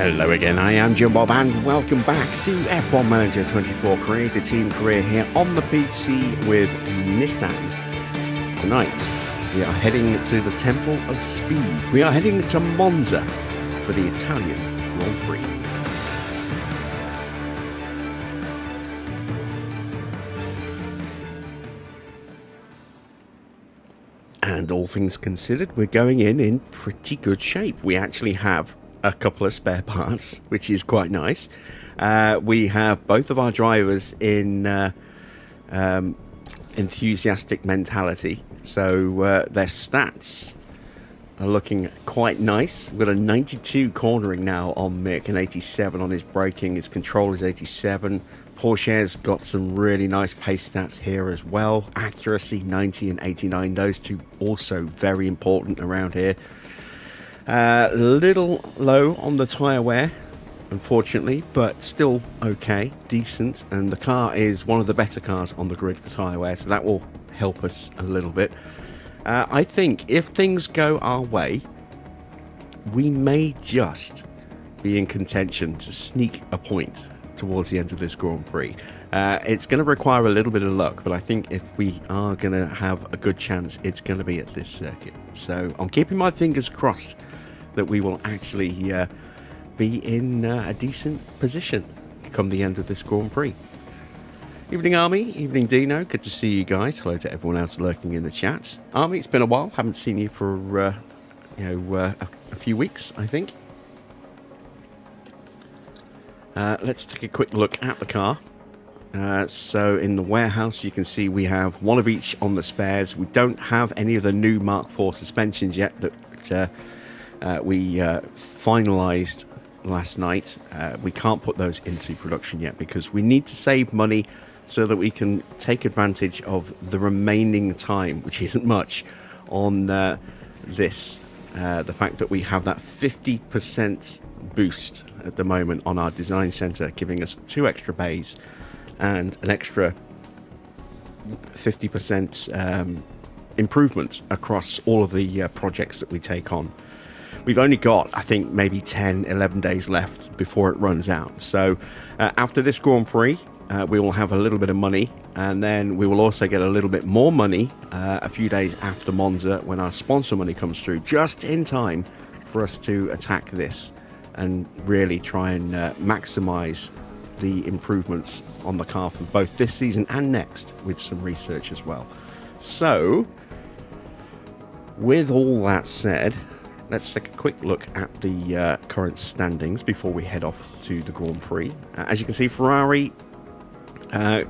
Hello again, I am Jim Bob and welcome back to F1 Manager 24 Create a Team Career here on the PC with Nissan. Tonight we are heading to the Temple of Speed. We are heading to Monza for the Italian Grand Prix. And all things considered, we're going in pretty good shape. We actually have a couple of spare parts, which is quite nice. We have both of our drivers in enthusiastic mentality, so their stats are looking quite nice. We've got a 92 cornering now on Mick, an 87 on his braking. His control is 87. Porsche's got some really nice pace stats here as well. Accuracy 90 and 89, those two also very important around here. Little low on the tyre wear, unfortunately, but still okay, decent, and the car is one of the better cars on the grid for tyre wear, so that will help us a little bit. I think if things go our way, we may just be in contention to sneak a point towards the end of this Grand Prix. It's going to require a little bit of luck, but I think if we are going to have a good chance, it's going to be at this circuit. So I'm keeping my fingers crossed that we will actually be in a decent position come the end of this Grand Prix. Evening Army, evening Dino, good to see you guys. Hello to everyone else lurking in the chat. Army, it's been a while, haven't seen you for a few weeks, I think. Let's take a quick look at the car. So in the warehouse you can see we have one of each on the spares. We don't have any of the new Mark IV suspensions yet that we finalized last night. We can't put those into production yet because we need to save money so that we can take advantage of the remaining time, which isn't much, on this. The fact that we have that 50% boost at the moment on our design center, giving us 2 extra bays and an extra 50% improvement across all of the projects that we take on. We've only got, I think, maybe 10, 11 days left before it runs out. So after this Grand Prix, we will have a little bit of money, and then we will also get a little bit more money a few days after Monza when our sponsor money comes through, just in time for us to attack this and really try and maximize the improvements on the car for both this season and next with some research as well. So with all that said, let's take a quick look at the current standings before we head off to the Grand Prix. As you can see, Ferrari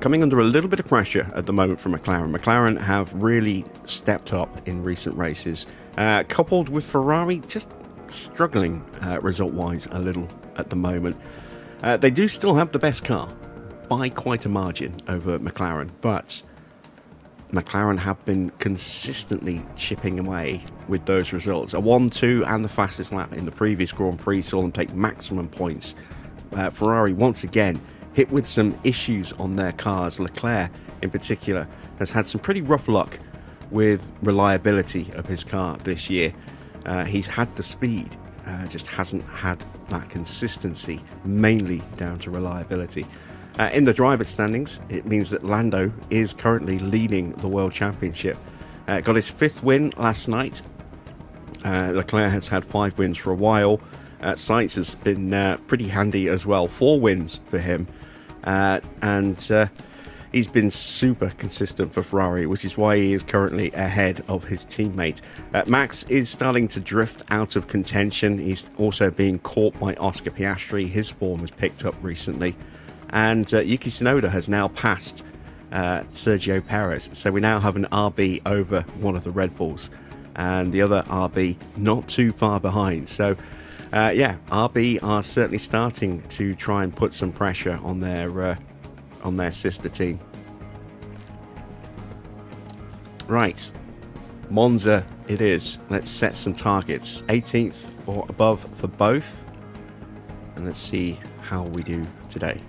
coming under a little bit of pressure at the moment from McLaren. McLaren have really stepped up in recent races, coupled with Ferrari just struggling result-wise a little at the moment. They do still have the best car by quite a margin over McLaren, but McLaren have been consistently chipping away with those results. A 1-2 and the fastest lap in the previous Grand Prix saw them take maximum points. Ferrari once again hit with some issues on their cars. Leclerc in particular has had some pretty rough luck with reliability of his car this year. He's had the speed, just hasn't had that consistency, mainly down to reliability. In the driver standings, it means that Lando is currently leading the World Championship. Got his 5th win last night. Leclerc has had 5 wins for a while. Sainz has been pretty handy as well, 4 wins for him. And he's been super consistent for Ferrari, which is why he is currently ahead of his teammate. Max is starting to drift out of contention. He's also being caught by Oscar Piastri. His form has picked up recently. And Yuki Tsunoda has now passed Sergio Perez. So we now have an RB over one of the Red Bulls, and the other RB not too far behind. So RB are certainly starting to try and put some pressure on their sister team. Right, Monza it is. Let's set some targets. 18th or above for both, and let's see how we do today.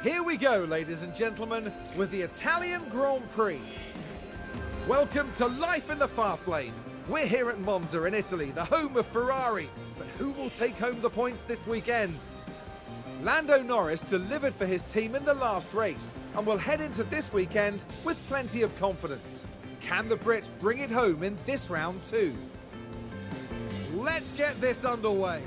Here we go, ladies and gentlemen, with the Italian Grand Prix. Welcome to life in the fast lane, We're here at Monza in Italy, the home of Ferrari. But who will take home the points this weekend? Lando Norris delivered for his team in the last race and will head into this weekend with plenty of confidence. Can the Brit bring it home in this round too? Let's get this underway.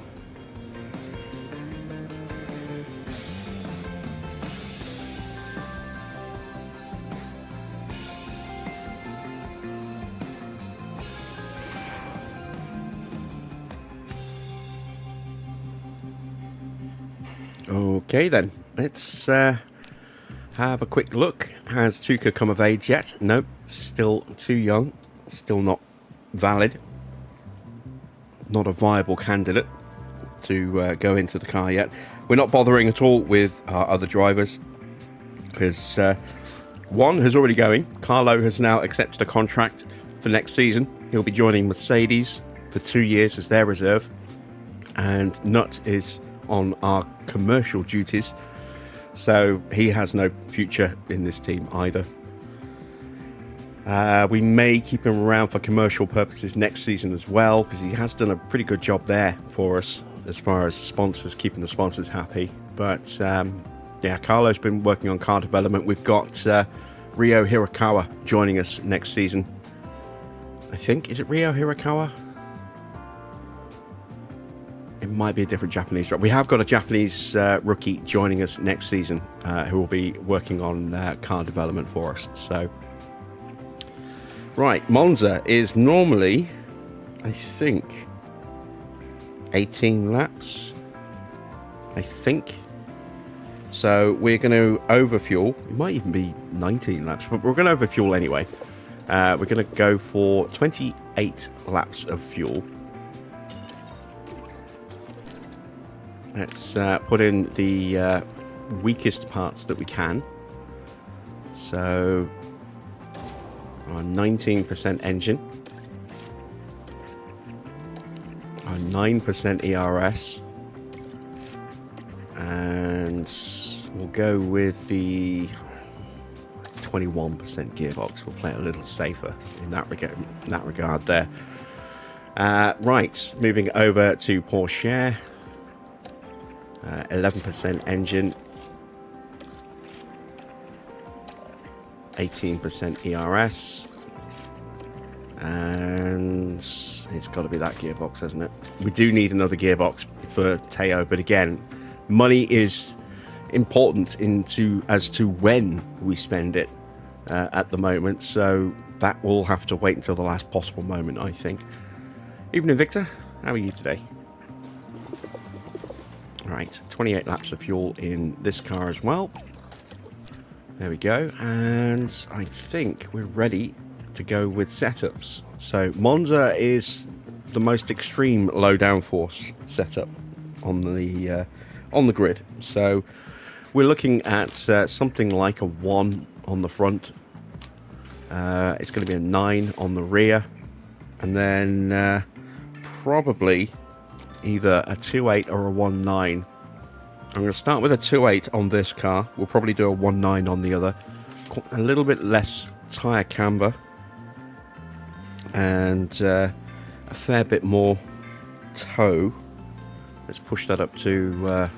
Okay then, let's have a quick look. Has Tuca come of age yet? Nope, still too young, still not valid, not a viable candidate to go into the car yet. We're not bothering at all with our other drivers because one has already going. Carlo has now accepted a contract for next season. He'll be joining Mercedes for 2 years as their reserve, and Nut is on our commercial duties, so he has no future in this team either. We may keep him around for commercial purposes next season as well, because he has done a pretty good job there for us as far as sponsors, keeping the sponsors happy. But yeah, Carlo's been working on car development. We've got Ryo Hirakawa joining us next season. I think, is it Ryo Hirakawa? It might be a different Japanese driver. We have got a Japanese rookie joining us next season who will be working on car development for us. So, right, Monza is normally, I think, 18 laps. I think. So we're going to overfuel. It might even be 19 laps, but we're going to overfuel anyway. We're going to go for 28 laps of fuel. Let's put in the weakest parts that we can. So, our 19% engine, our 9% ERS, and we'll go with the 21% gearbox. We'll play it a little safer in that regard there. Right, moving over to Porsche. 11% engine, 18% ERS, and it's got to be that gearbox, hasn't it? We do need another gearbox for Teo, but again, money is important as to when we spend it at the moment, so that will have to wait until the last possible moment, I think. Evening, Victor. How are you today? Right, 28 laps of fuel in this car as well. There we go. And I think we're ready to go with setups. So Monza is the most extreme low downforce setup on the grid. So we're looking at something like a 1 on the front. It's going to be a 9 on the rear. And then probably either a 2.8 or a 1.9. I'm going to start with a 2.8 on this car. We'll probably do a 1.9 on the other. A little bit less tyre camber. And a fair bit more toe. Let's push that up to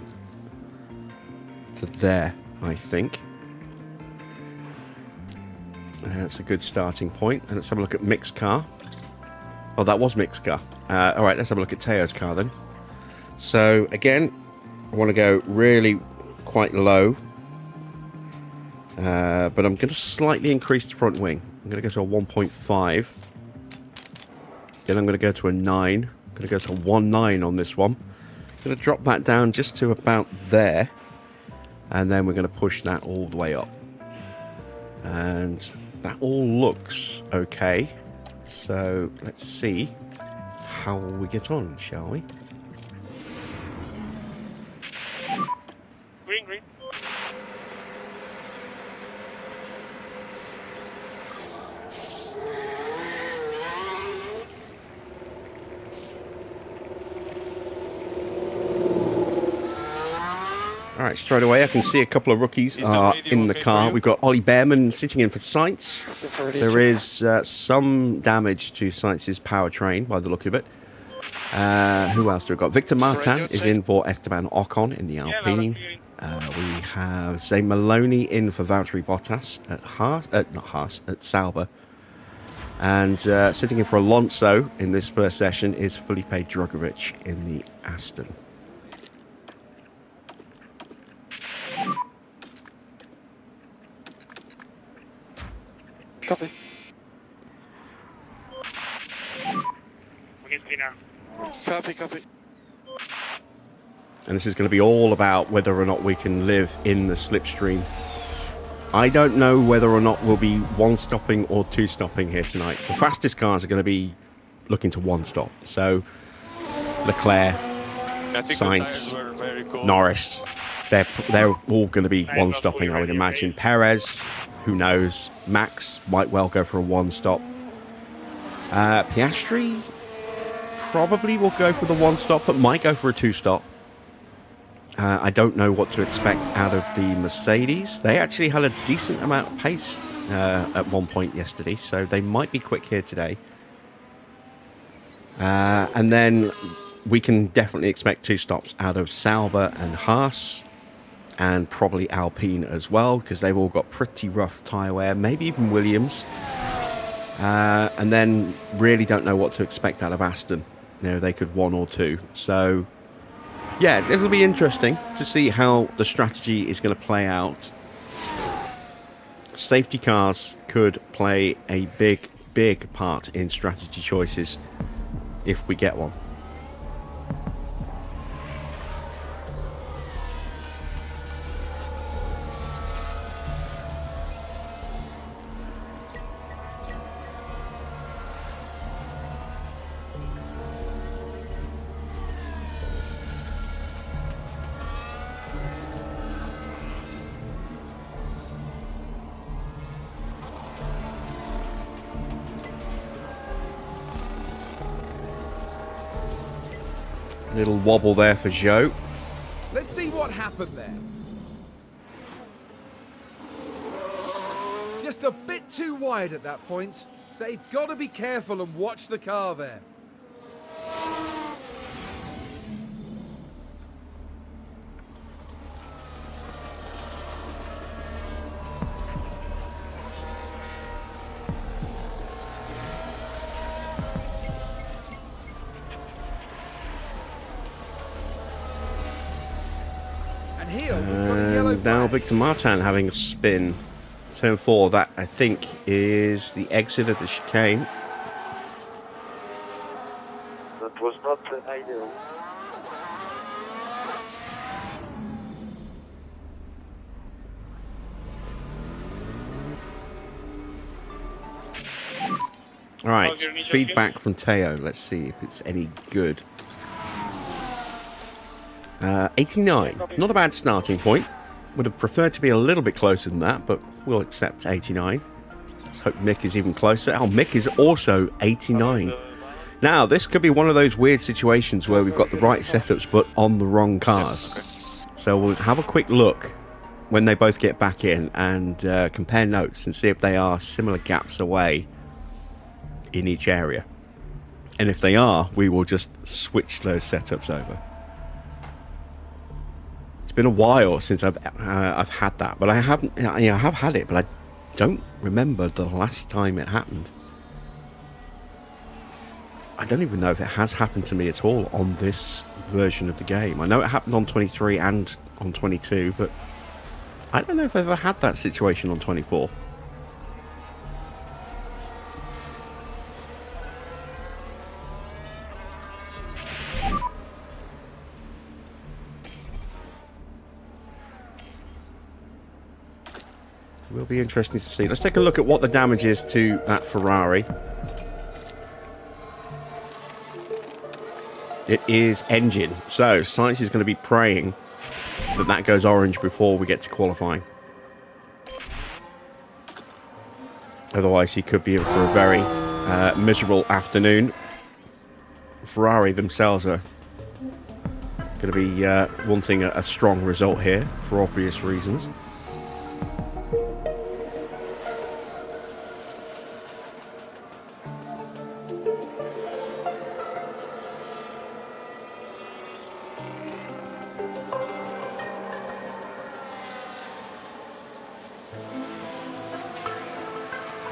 there, I think. That's a good starting point. And let's have a look at mixed car. Oh, that was mixed car. All right, let's have a look at Teo's car then. So again, I want to go really quite low, but I'm going to slightly increase the front wing. I'm going to go to a 1.5. Then I'm going to go to a 9. I'm going to go to a 1.9 on this one. I'm going to drop that down just to about there, and then we're going to push that all the way up. And that all looks okay. So let's see how we get on, shall we? Green, green. All right, straight away I can see a couple of rookies are in the car. We've got Ollie Behrman sitting in for Sainz. There is some damage to Sainz's powertrain by the look of it. Who else do we got? Victor Martin is in for Esteban Ocon in the Alpine. We have Zay Maloney in for Valtteri Bottas at Sauber. And sitting in for Alonso in this first session is Felipe Drugovich in the Aston. Copy. Copy. And this is going to be all about whether or not we can live in the slipstream. I don't know whether or not we'll be one-stopping or two-stopping here tonight. The fastest cars are going to be looking to one-stop. So Leclerc, Sainz, Norris, they're all going to be one-stopping, I would imagine. Perez, who knows? Max might well go for a one-stop. Piastri probably will go for the one-stop, but might go for a two-stop. I don't know what to expect out of the Mercedes. They actually had a decent amount of pace at one point yesterday, so they might be quick here today. And then we can definitely expect two stops out of Sauber and Haas, and probably Alpine as well, because they've all got pretty rough tyre wear, maybe even Williams. And then really don't know what to expect out of Aston. You know, they could one or two. So yeah, it'll be interesting to see how the strategy is going to play out. Safety cars could play a big part in strategy choices if we get one. Little wobble there for Joe. Let's see what happened there. Just a bit too wide at that point. They've got to be careful and watch the car there. And now Victor Martin having a spin. Turn 4, that I think is the exit of the chicane. That was not ideal. All right, feedback from Teo. Let's see if it's any good. 89, not a bad starting point. Would have preferred to be a little bit closer than that, but we'll accept 89. Let's hope Mick is even closer. Oh, Mick is also 89. Now, this could be one of those weird situations where we've got the right setups, but on the wrong cars. So we'll have a quick look when they both get back in and compare notes and see if they are similar gaps away in each area. And if they are, we will just switch those setups over. It's been a while since I've had that, but I haven't. I have had it, but I don't remember the last time it happened. I don't even know if it has happened to me at all on this version of the game. I know it happened on 23 and on 22, but I don't know if I've ever had that situation on 24. Will be interesting to see. Let's take a look at what the damage is to that Ferrari. It is engine. So Sainz is going to be praying that that goes orange before we get to qualifying. Otherwise, he could be in for a very miserable afternoon. Ferrari themselves are Going to be wanting a strong result here for obvious reasons.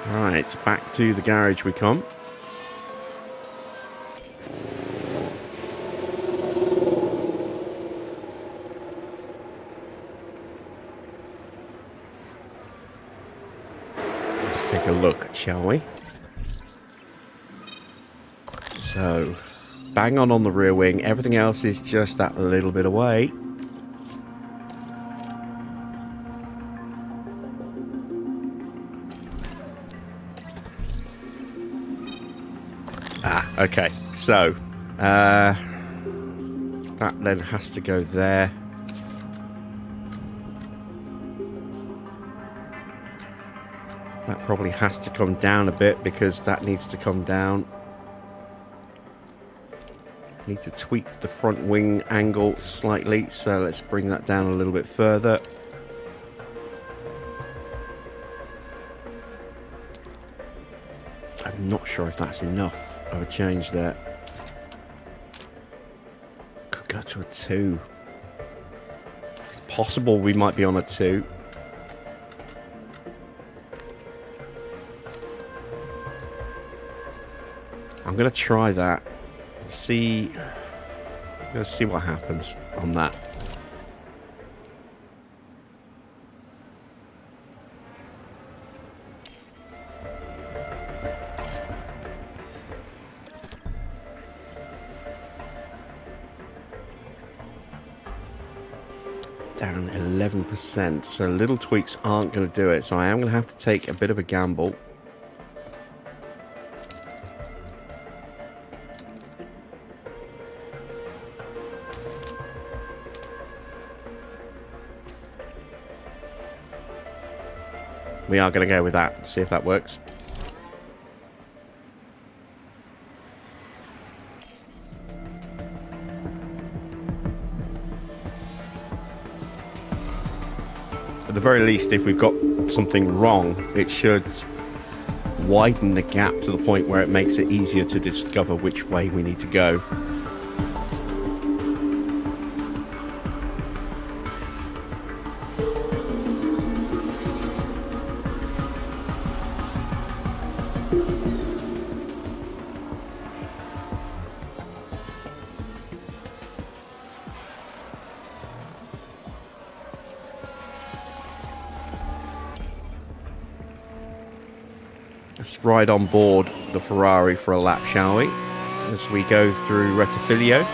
Right, back to the garage we come. Let's take a look, shall we? So, bang on the rear wing. Everything else is just that little bit away. Okay, so that then has to go there. That probably has to come down a bit because that needs to come down. Need to tweak the front wing angle slightly, so let's bring that down a little bit further. I'm not sure if that's enough of a change there. Could go to a 2. It's possible we might be on a 2. I'm going to try that. See, I'm going to see what happens on that. Down 11%, so little tweaks aren't going to do it, so I am going to have to take a bit of a gamble. We are going to go with that, see if that works. At the very least, if we've got something wrong, it should widen the gap to the point where it makes it easier to discover which way we need to go. Let's ride on board the Ferrari for a lap, shall we? As we go through Rettifilio.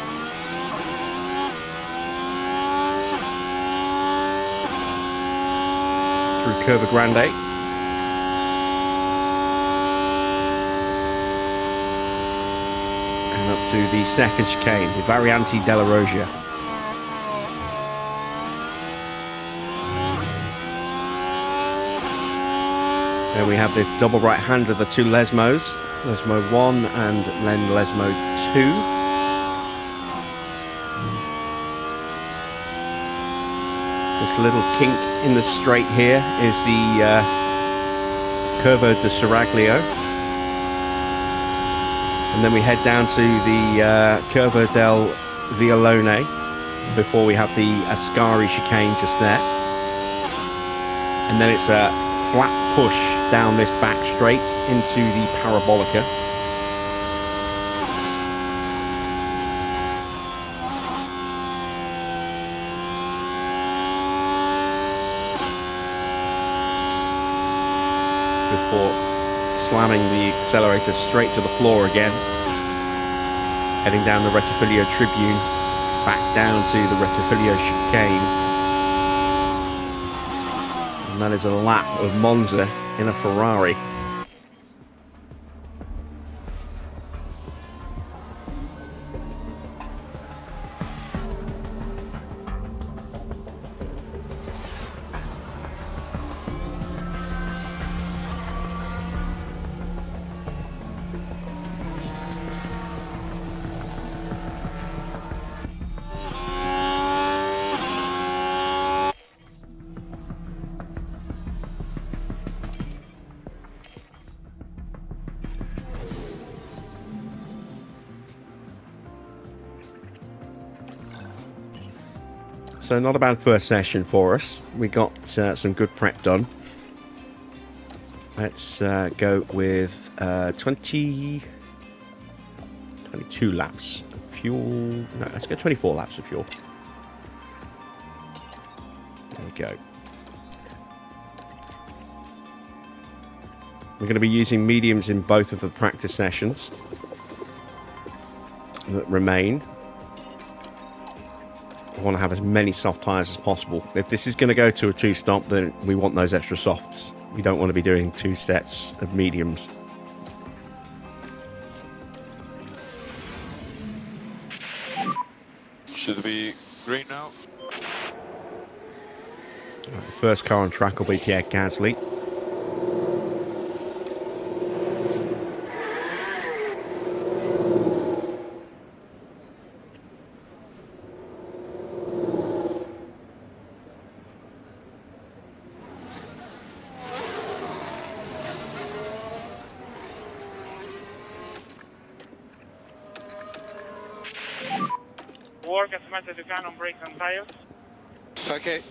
Through Curva Grande. And up to the second chicane, the Variante della Roggia. Then we have this double right-hander, the two Lesmos, Lesmo 1 and then Lesmo 2. This little kink in the straight here is the Curva de Seraglio. And then we head down to the Curva del Vialone before we have the Ascari chicane just there. And then it's a flat push down this back straight into the Parabolica. Before slamming the accelerator straight to the floor again. Heading down the Rettifilio Tribune, back down to the Rettifilio chicane. And that is a lap of Monza in a Ferrari. So not a bad first session for us. We got some good prep done. Let's go with 22 laps of fuel. No, let's go 24 laps of fuel. There we go. We're going to be using mediums in both of the practice sessions that remain. I want to have as many soft tyres as possible. If this is going to go to a 2-stop, then we want those extra softs. We don't want to be doing 2 sets of mediums. Should be green now. Right, the first car on track will be Pierre Gasly. Work as much as you can on brakes and tires. Okay.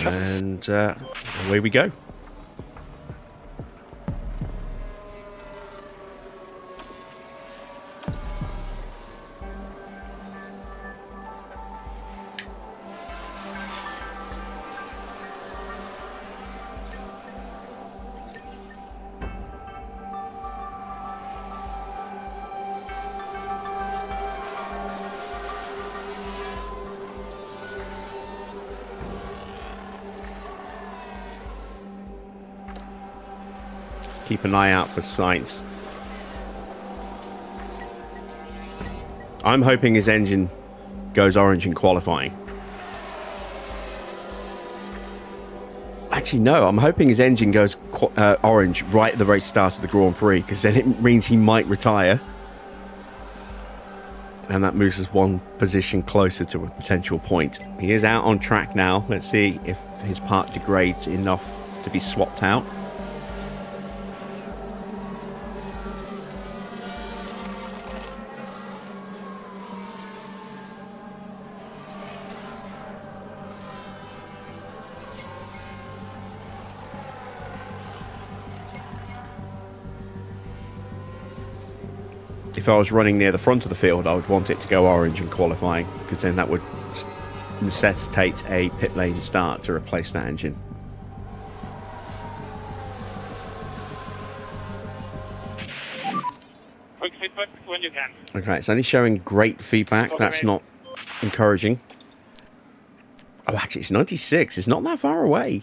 And away we go. Keep an eye out for signs. I'm hoping his engine goes orange in qualifying. Actually, no, I'm hoping his engine goes orange right at the very start of the Grand Prix, because then it means he might retire. And that moves us one position closer to a potential point. He is out on track now. Let's see if his part degrades enough to be swapped out. If I was running near the front of the field, I would want it to go orange in qualifying, because then that would necessitate a pit lane start to replace that engine. Quick feedback when you can. Okay, it's only showing great feedback. That's not encouraging. Oh, actually, it's 96. It's not that far away.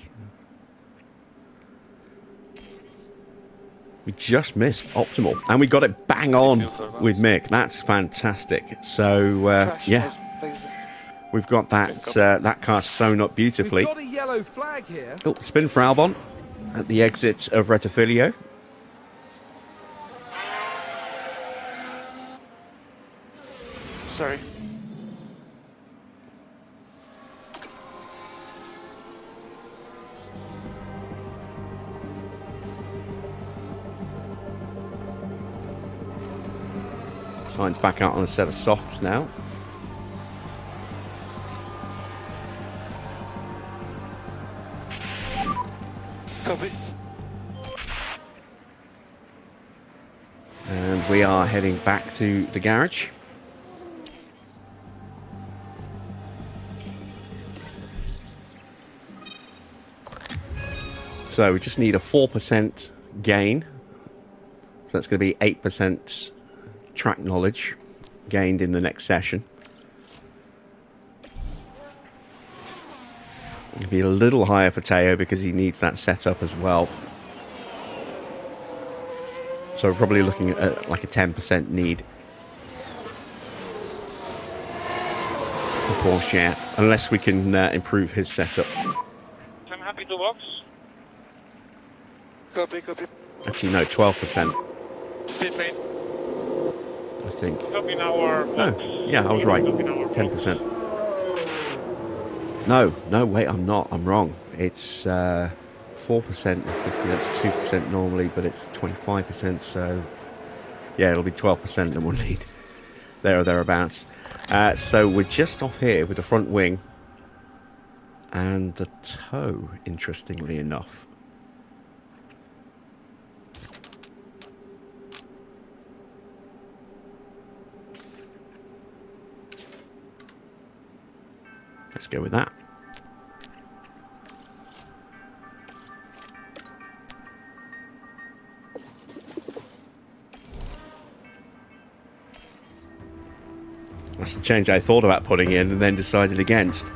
We just missed optimal, and we got it bang on with Mick. That's fantastic. So yeah, we've got that that car sewn up beautifully. We've got a yellow flag here. Oh, spin for Albon at the exit of Rettifilio. Sorry. Signs back out on a set of softs now. Copy. And we are heading back to the garage. So we just need a 4% gain. So that's going to be 8% track knowledge gained in the next session. It'll be a little higher for Teo because he needs that setup as well. So we're probably looking at like a 10% need for Porsche, unless we can improve his setup. I'm happy to box. Copy, copy. Actually, no, 12%, Pit lane. I think. Stop in our box. Oh, yeah, I was right. Stop in our box. 10%. No, wait, I'm not. I'm wrong. It's 4% of 50. That's 2% normally, but it's 25%. So, yeah, it'll be 12% that we'll need. there or thereabouts. So we're just off here with the front wing and the toe, interestingly enough. Let's go with that. That's the change I thought about putting in and then decided against.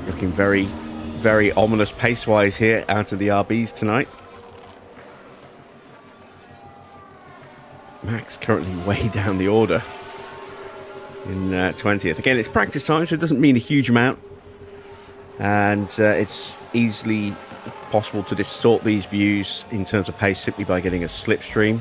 Looking very, very ominous pace-wise here out of the RBs tonight. Max currently way down the order in 20th. Again, it's practice time, so it doesn't mean a huge amount. And it's easily possible to distort these views in terms of pace simply by getting a slipstream.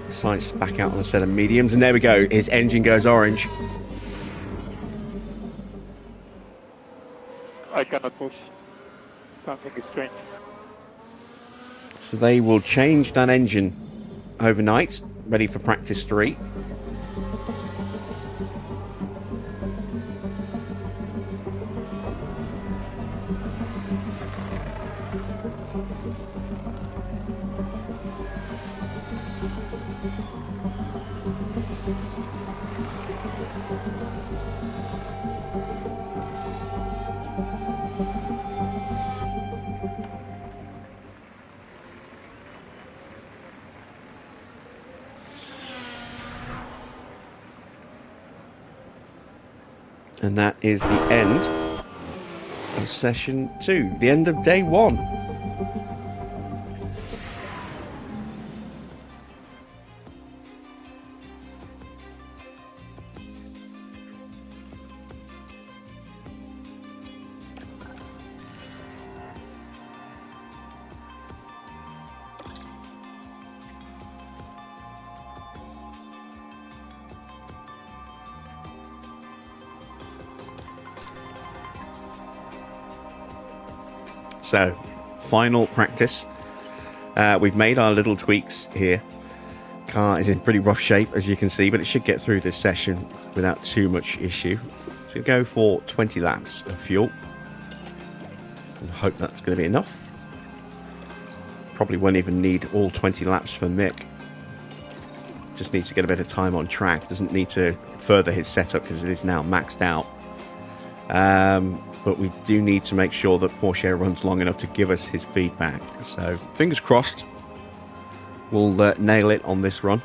Science back out on a set of mediums, and there we go. His engine goes orange. I cannot push. Something is strange. So they will change that engine overnight, ready for practice 3. And that is the end of session 2, the end of day 1. So, final practice. We've made our little tweaks here. Car is in pretty rough shape, as you can see, but it should get through this session without too much issue. So go for 20 laps of fuel. And hope that's going to be enough. Probably won't even need all 20 laps for Mick. Just needs to get a bit of time on track. Doesn't need to further his setup because it is now maxed out. But we do need to make sure that Porsche runs long enough to give us his feedback. So, fingers crossed, we'll nail it on this run.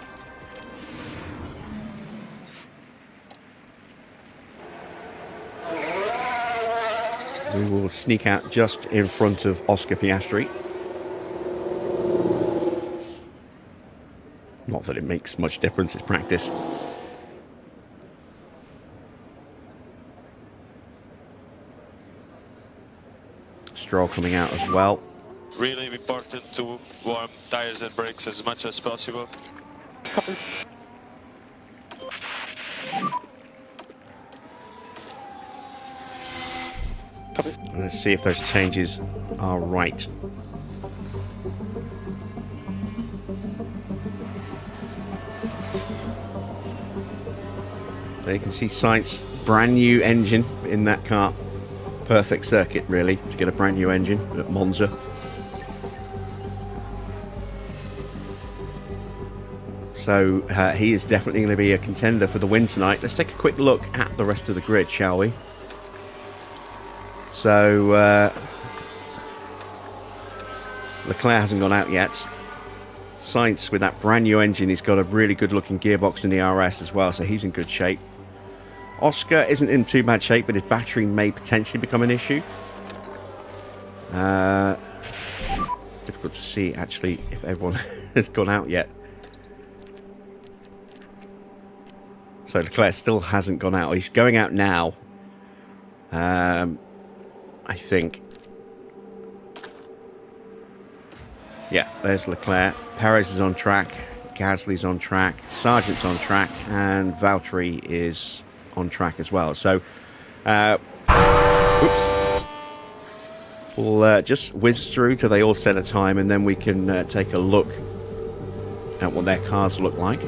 We will sneak out just in front of Oscar Piastri. Not that it makes much difference, it's practice. Stroll coming out as well. Really important to warm tires and brakes as much as possible. Let's see if those changes are right. There you can see Sainz, brand new engine in that car. Perfect circuit, really, to get a brand new engine at Monza. So he is definitely going to be a contender for the win tonight. Let's take a quick look at the rest of the grid, shall we? So Leclerc hasn't gone out yet. Sainz, with that brand new engine, he's got a really good looking gearbox in the RS as well, so he's in good shape. Oscar isn't in too bad shape, but his battery may potentially become an issue. It's difficult to see, actually, if everyone has gone out yet. So Leclerc still hasn't gone out. He's going out now. I think. Yeah, there's Leclerc. Perez is on track. Gasly's on track. Sargent's on track. And Valtteri is on track as well. So, oops. We'll just whiz through till they all set a time, and then we can take a look at what their cars look like.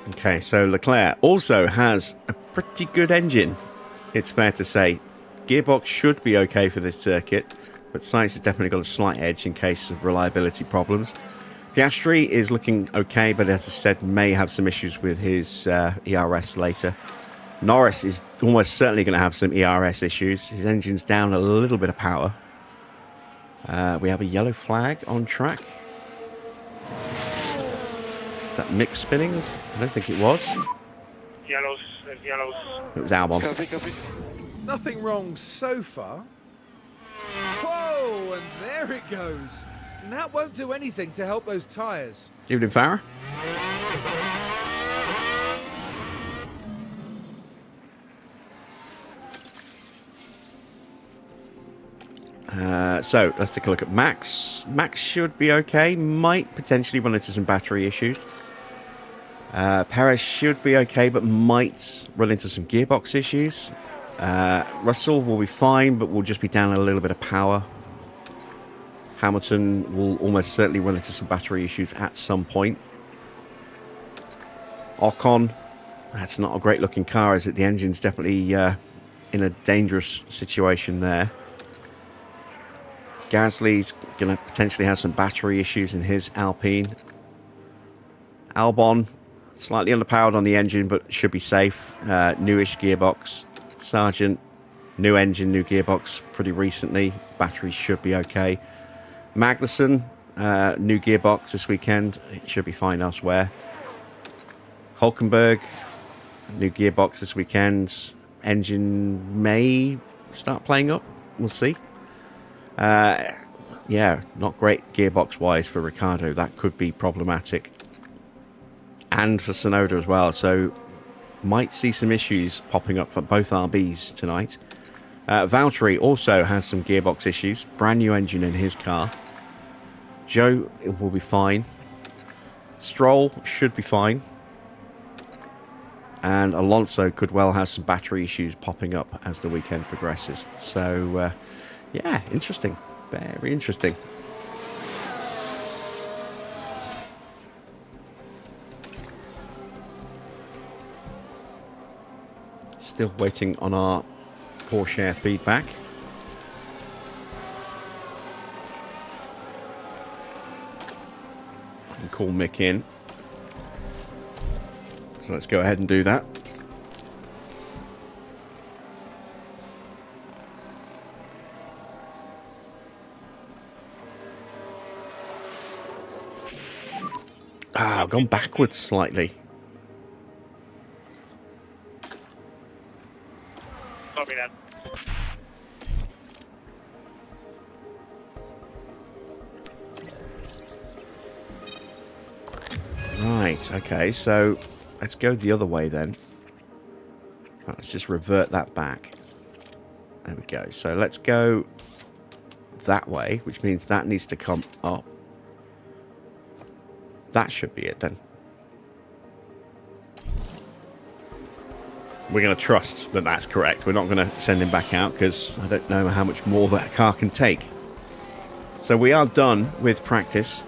Okay, so Leclerc also has a pretty good engine, it's fair to say. Gearbox should be okay for this circuit, but Sainz has definitely got a slight edge in case of reliability problems. Piastri is looking okay, but as I said, may have some issues with his ERS later. Norris is almost certainly going to have some ERS issues. His engine's down a little bit of power. We have a yellow flag on track. Is that Mick spinning? I don't think it was. Yellows, yellows. It was Albon. Copy, copy. Nothing wrong so far. Whoa, and there it goes. And that won't do anything to help those tyres. Evening, Farah. So let's take a look at Max. Max should be okay. Might potentially run into some battery issues. Perez should be okay, but might run into some gearbox issues. Russell will be fine, but will just be down a little bit of power. Hamilton will almost certainly run into some battery issues at some point. Ocon, that's not a great looking car, is it? The engine's definitely in a dangerous situation there. Gasly's going to potentially have some battery issues in his Alpine. Albon, slightly underpowered on the engine, but should be safe. Newish gearbox. Sargent, new engine, new gearbox pretty recently. Batteries should be okay. Magnussen, new gearbox this weekend. It should be fine elsewhere. Hulkenberg, new gearbox this weekend. Engine may start playing up. We'll see. Yeah, not great gearbox-wise for Ricciardo. That could be problematic. And for Tsunoda as well. So, might see some issues popping up for both RBs tonight. Valtteri also has some gearbox issues. Brand new engine in his car. Joe will be fine. Stroll should be fine. And Alonso could well have some battery issues popping up as the weekend progresses. So, yeah, interesting. Very interesting. Still waiting on our Porsche feedback. I can call Mick in. So let's go ahead and do that. I've gone backwards slightly. Copy that. Right, okay, so let's go the other way then. Let's just revert that back. There we go. So let's go that way, which means that needs to come up. That should be it then. We're going to trust that that's correct. We're not going to send him back out because I don't know how much more that car can take. So we are done with practice.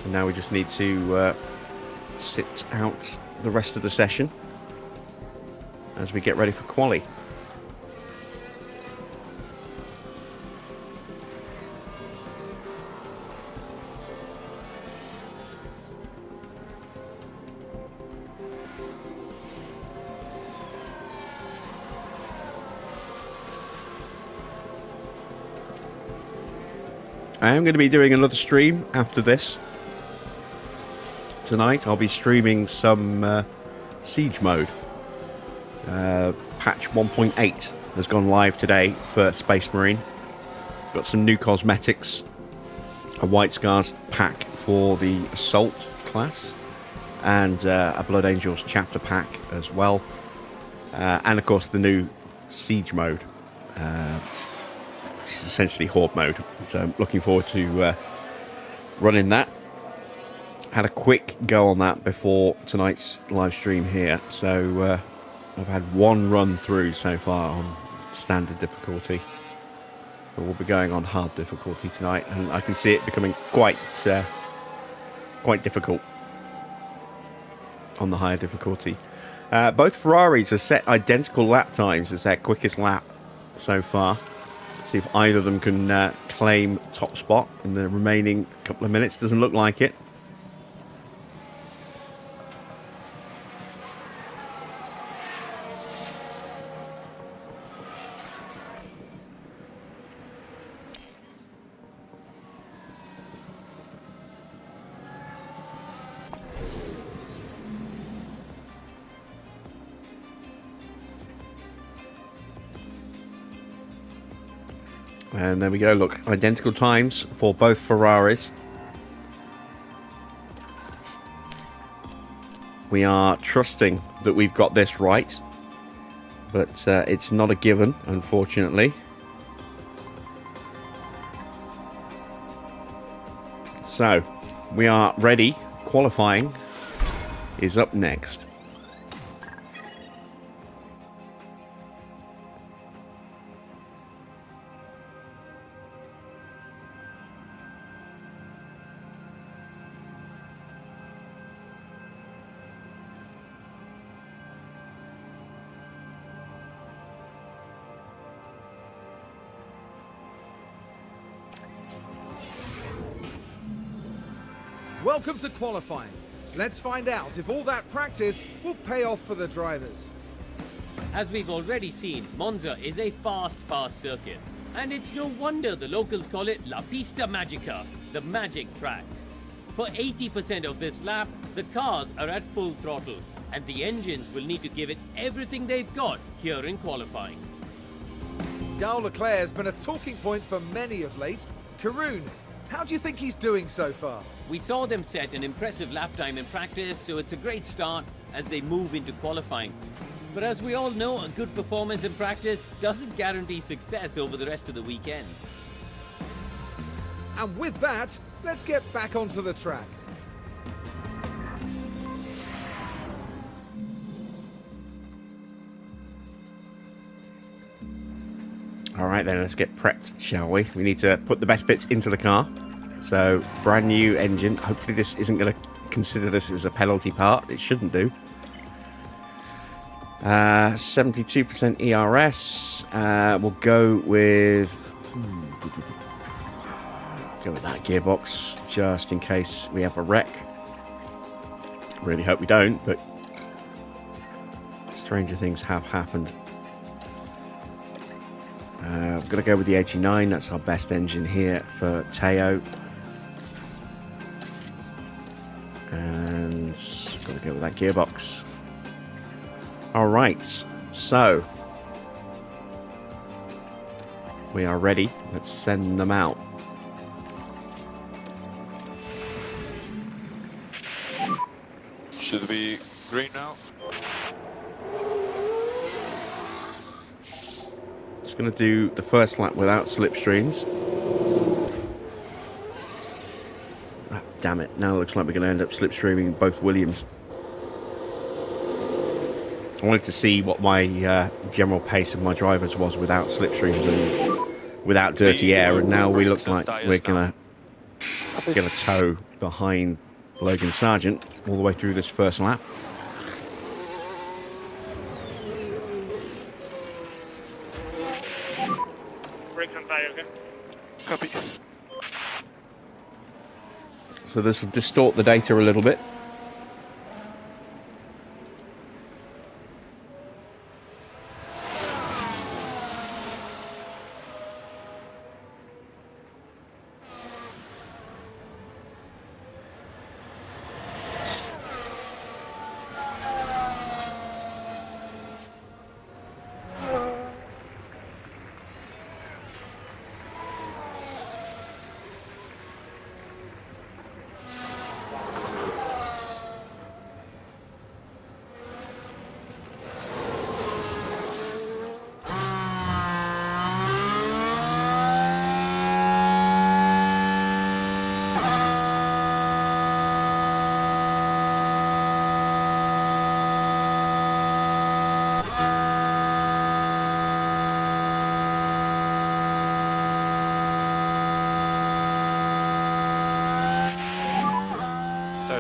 And now we just need to sit out the rest of the session as we get ready for quali. I am going to be doing another stream after this tonight, I'll be streaming some Siege mode. Patch 1.8 has gone live today for Space Marine. Got some new cosmetics, a White Scars pack for the Assault class, and a Blood Angels chapter pack as well. And of course the new Siege mode, which is essentially Horde mode. So I'm looking forward to running that. Had a quick go on that before tonight's live stream here. So I've had one run through so far on standard difficulty. But we'll be going on hard difficulty tonight, and I can see it becoming quite difficult on the higher difficulty. Both Ferraris have set identical lap times as their quickest lap so far. Let's see if either of them can claim top spot in the remaining couple of minutes. Doesn't look like it. And there we go, look, identical times for both Ferraris. We are trusting that we've got this right, but it's not a given, unfortunately. So, we are ready. Qualifying is up next. Welcome to qualifying. Let's find out if all that practice will pay off for the drivers. As we've already seen, Monza is a fast circuit. And it's no wonder the locals call it La Pista Magica, the magic track. For 80% of this lap, the cars are at full throttle, and the engines will need to give it everything they've got here in qualifying. Charles Leclerc has been a talking point for many of late. Karun, how do you think he's doing so far? We saw them set an impressive lap time in practice, so it's a great start as they move into qualifying. But as we all know, a good performance in practice doesn't guarantee success over the rest of the weekend. And with that, let's get back onto the track. All right, then, let's get prepped, shall we? We need to put the best bits into the car. So, brand new engine. Hopefully this isn't going to consider this as a penalty part. It shouldn't do. 72% ERS. We'll go with that gearbox, just in case we have a wreck. Really hope we don't, but stranger things have happened. I'm going to go with the 89. That's our best engine here for Teo. And got to go with that gearbox. Alright, so we are ready. Let's send them out. Should be green now. Just going to do the first lap without slipstreams. Ah, damn it. Now it looks like we're going to end up slipstreaming both Williams. I wanted to see what my general pace of my drivers was without slipstreams and without dirty air, and now we look like we're going to tow behind Logan Sargent all the way through this first lap. Brakes and tires, okay? Copy. So this will distort the data a little bit.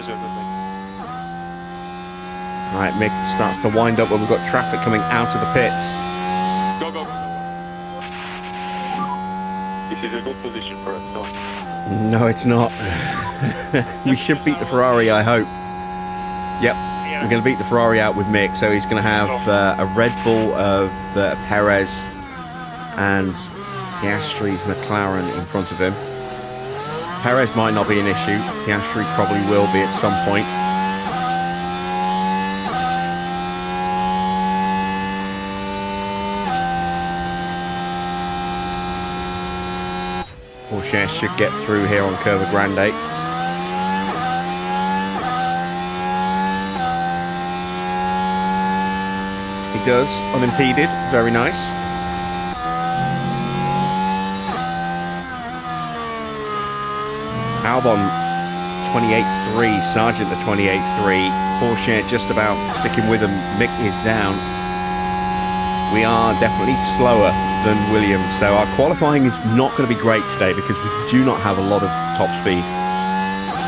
tyres are good. Right, Mick starts to wind up when we've got traffic coming out of the pits. Go, go, go. This is a good position for us. So. No, it's not. We should beat the Ferrari, I hope. Yep, we're going to beat the Ferrari out with Mick, so he's going to have a Red Bull of Perez and Piastri's McLaren in front of him. Perez might not be an issue. Piastri probably will be at some point. Porsche should get through here on Curva Grande. He does, unimpeded, very nice. Albon 28.3, Sargent the 28.3. Porsche just about sticking with him. Mick is down. We are definitely slower than Williams, so our qualifying is not going to be great today because we do not have a lot of top speed.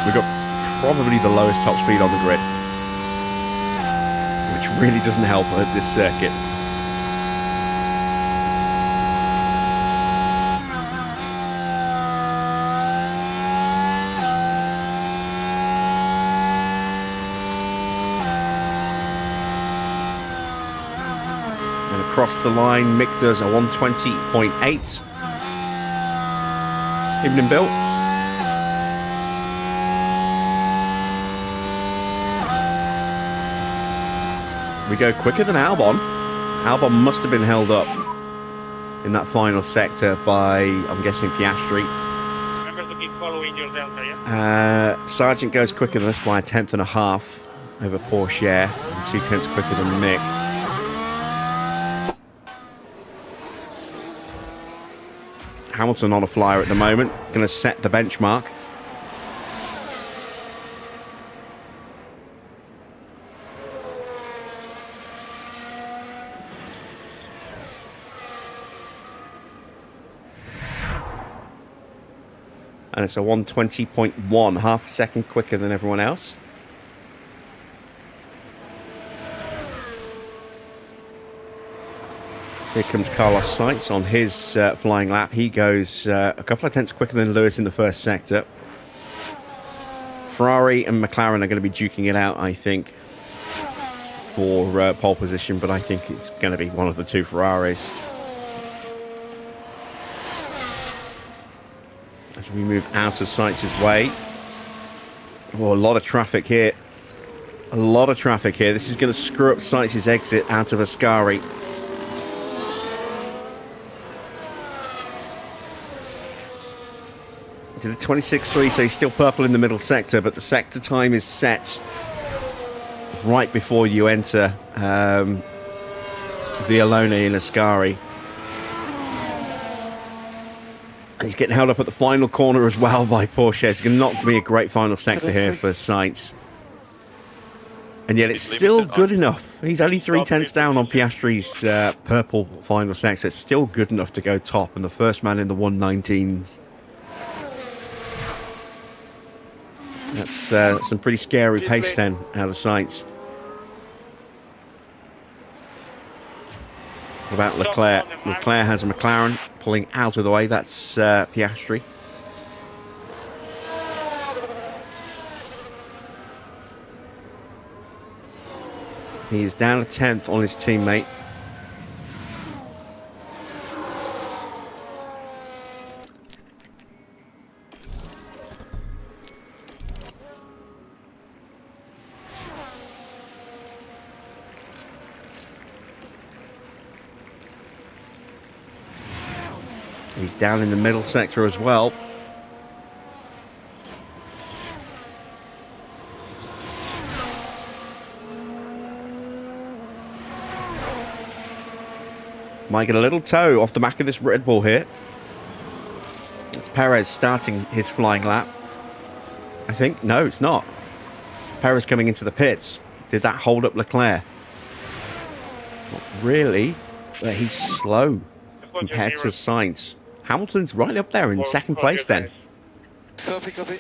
We've got probably the lowest top speed on the grid, which really doesn't help at this circuit. Across the line, Mick does a 120.8. Evening, Bill. We go quicker than Albon. Albon must have been held up in that final sector by, I'm guessing, Piastri. Remember to keep following your delta, yeah? Sargent goes quicker than us by a 1.5 over Porsche, and 0.2 quicker than Mick. Hamilton on a flyer at the moment, going to set the benchmark. And it's a 120.1, half a second quicker than everyone else. Here comes Carlos Sainz on his flying lap. He goes a couple of tenths quicker than Lewis in the first sector. Ferrari and McLaren are going to be duking it out, I think, for pole position, but I think it's going to be one of the two Ferraris. As we move out of Sainz's way. Oh, a lot of traffic here. A lot of traffic here. This is going to screw up Sainz's exit out of Ascari. Did a 26.3, so he's still purple in the middle sector, but the sector time is set right before you enter Villalone in Ascari. And he's getting held up at the final corner as well by Porsche. It's going to not be a great final sector here for Sainz. And yet it's still good enough. He's only 0.3 down on Piastri's purple final sector. It's still good enough to go top, and the first man in the 119s. That's some pretty scary pace then out of Sainz. What about Leclerc? Leclerc has a McLaren pulling out of the way. That's Piastri. He's down a 10th on his teammate. He's down in the middle sector as well. Might get a little toe off the back of this Red Bull here. It's Perez starting his flying lap. I think. No, it's not. Perez coming into the pits. Did that hold up Leclerc? Not really. But he's slow compared to Sainz. Hamilton's right up there in second place then. Copy, copy.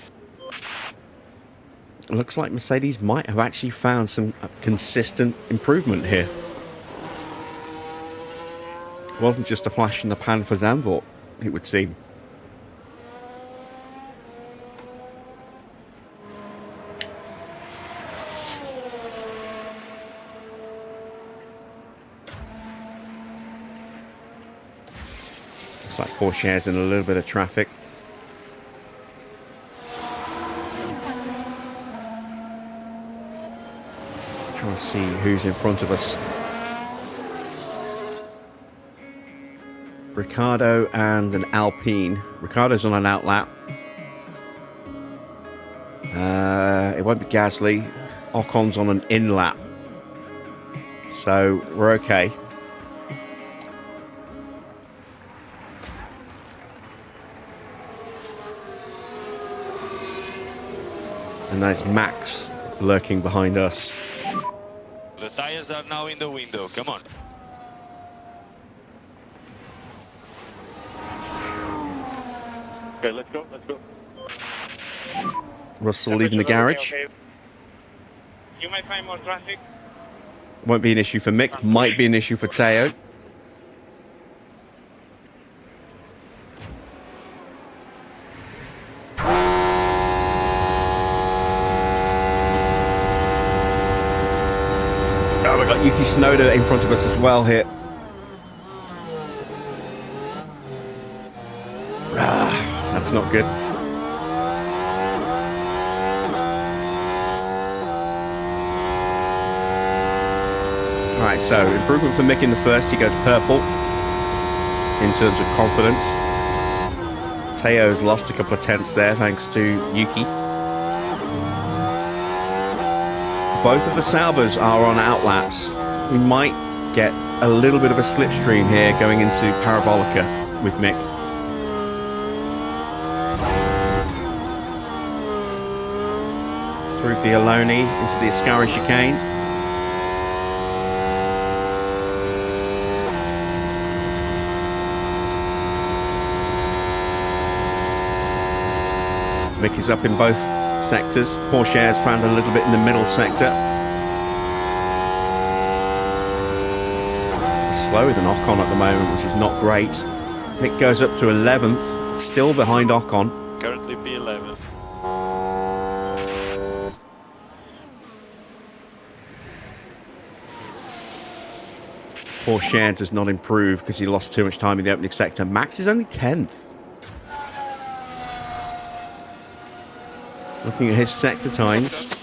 It looks like Mercedes might have actually found some consistent improvement here. It wasn't just a flash in the pan for Zandvoort, it would seem. Looks like Porsche's in a little bit of traffic. Trying to see who's in front of us. Ricardo and an Alpine. Ricardo's on an out lap. It won't be Gasly. Ocon's on an in lap. So we're okay. And there's Max lurking behind us. The tires are now in the window. Come on. Okay, let's go, let's go. Russell leaving the garage. Okay. You might find more traffic. Won't be an issue for Mick. Might be an issue for Teo. Oh, we've got Yuki Tsunoda in front of us as well here. That's not good. Alright, so improvement for Mick in the first. He goes purple in terms of confidence. Teo's lost a couple of tenths there thanks to Yuki. Both of the Saubers are on outlaps. We might get a little bit of a slipstream here going into Parabolica with Mick. Through Vialoni into the Ascari chicane. Mick is up in both sectors. Porsche has found a little bit in the middle sector. Slower than Ocon at the moment, which is not great. Mick goes up to 11th, still behind Ocon. Currently P11. Porsche does not improve because he lost too much time in the opening sector. Max is only 10th. Looking at his sector times,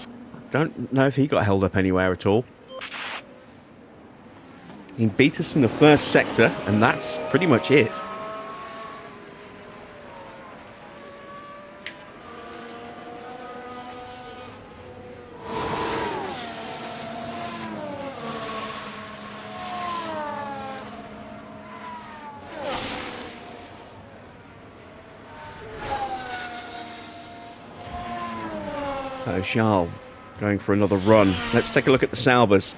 don't know if he got held up anywhere at all. He beat us from the first sector, and that's pretty much it. So Charles going for another run. Let's take a look at the Saubers.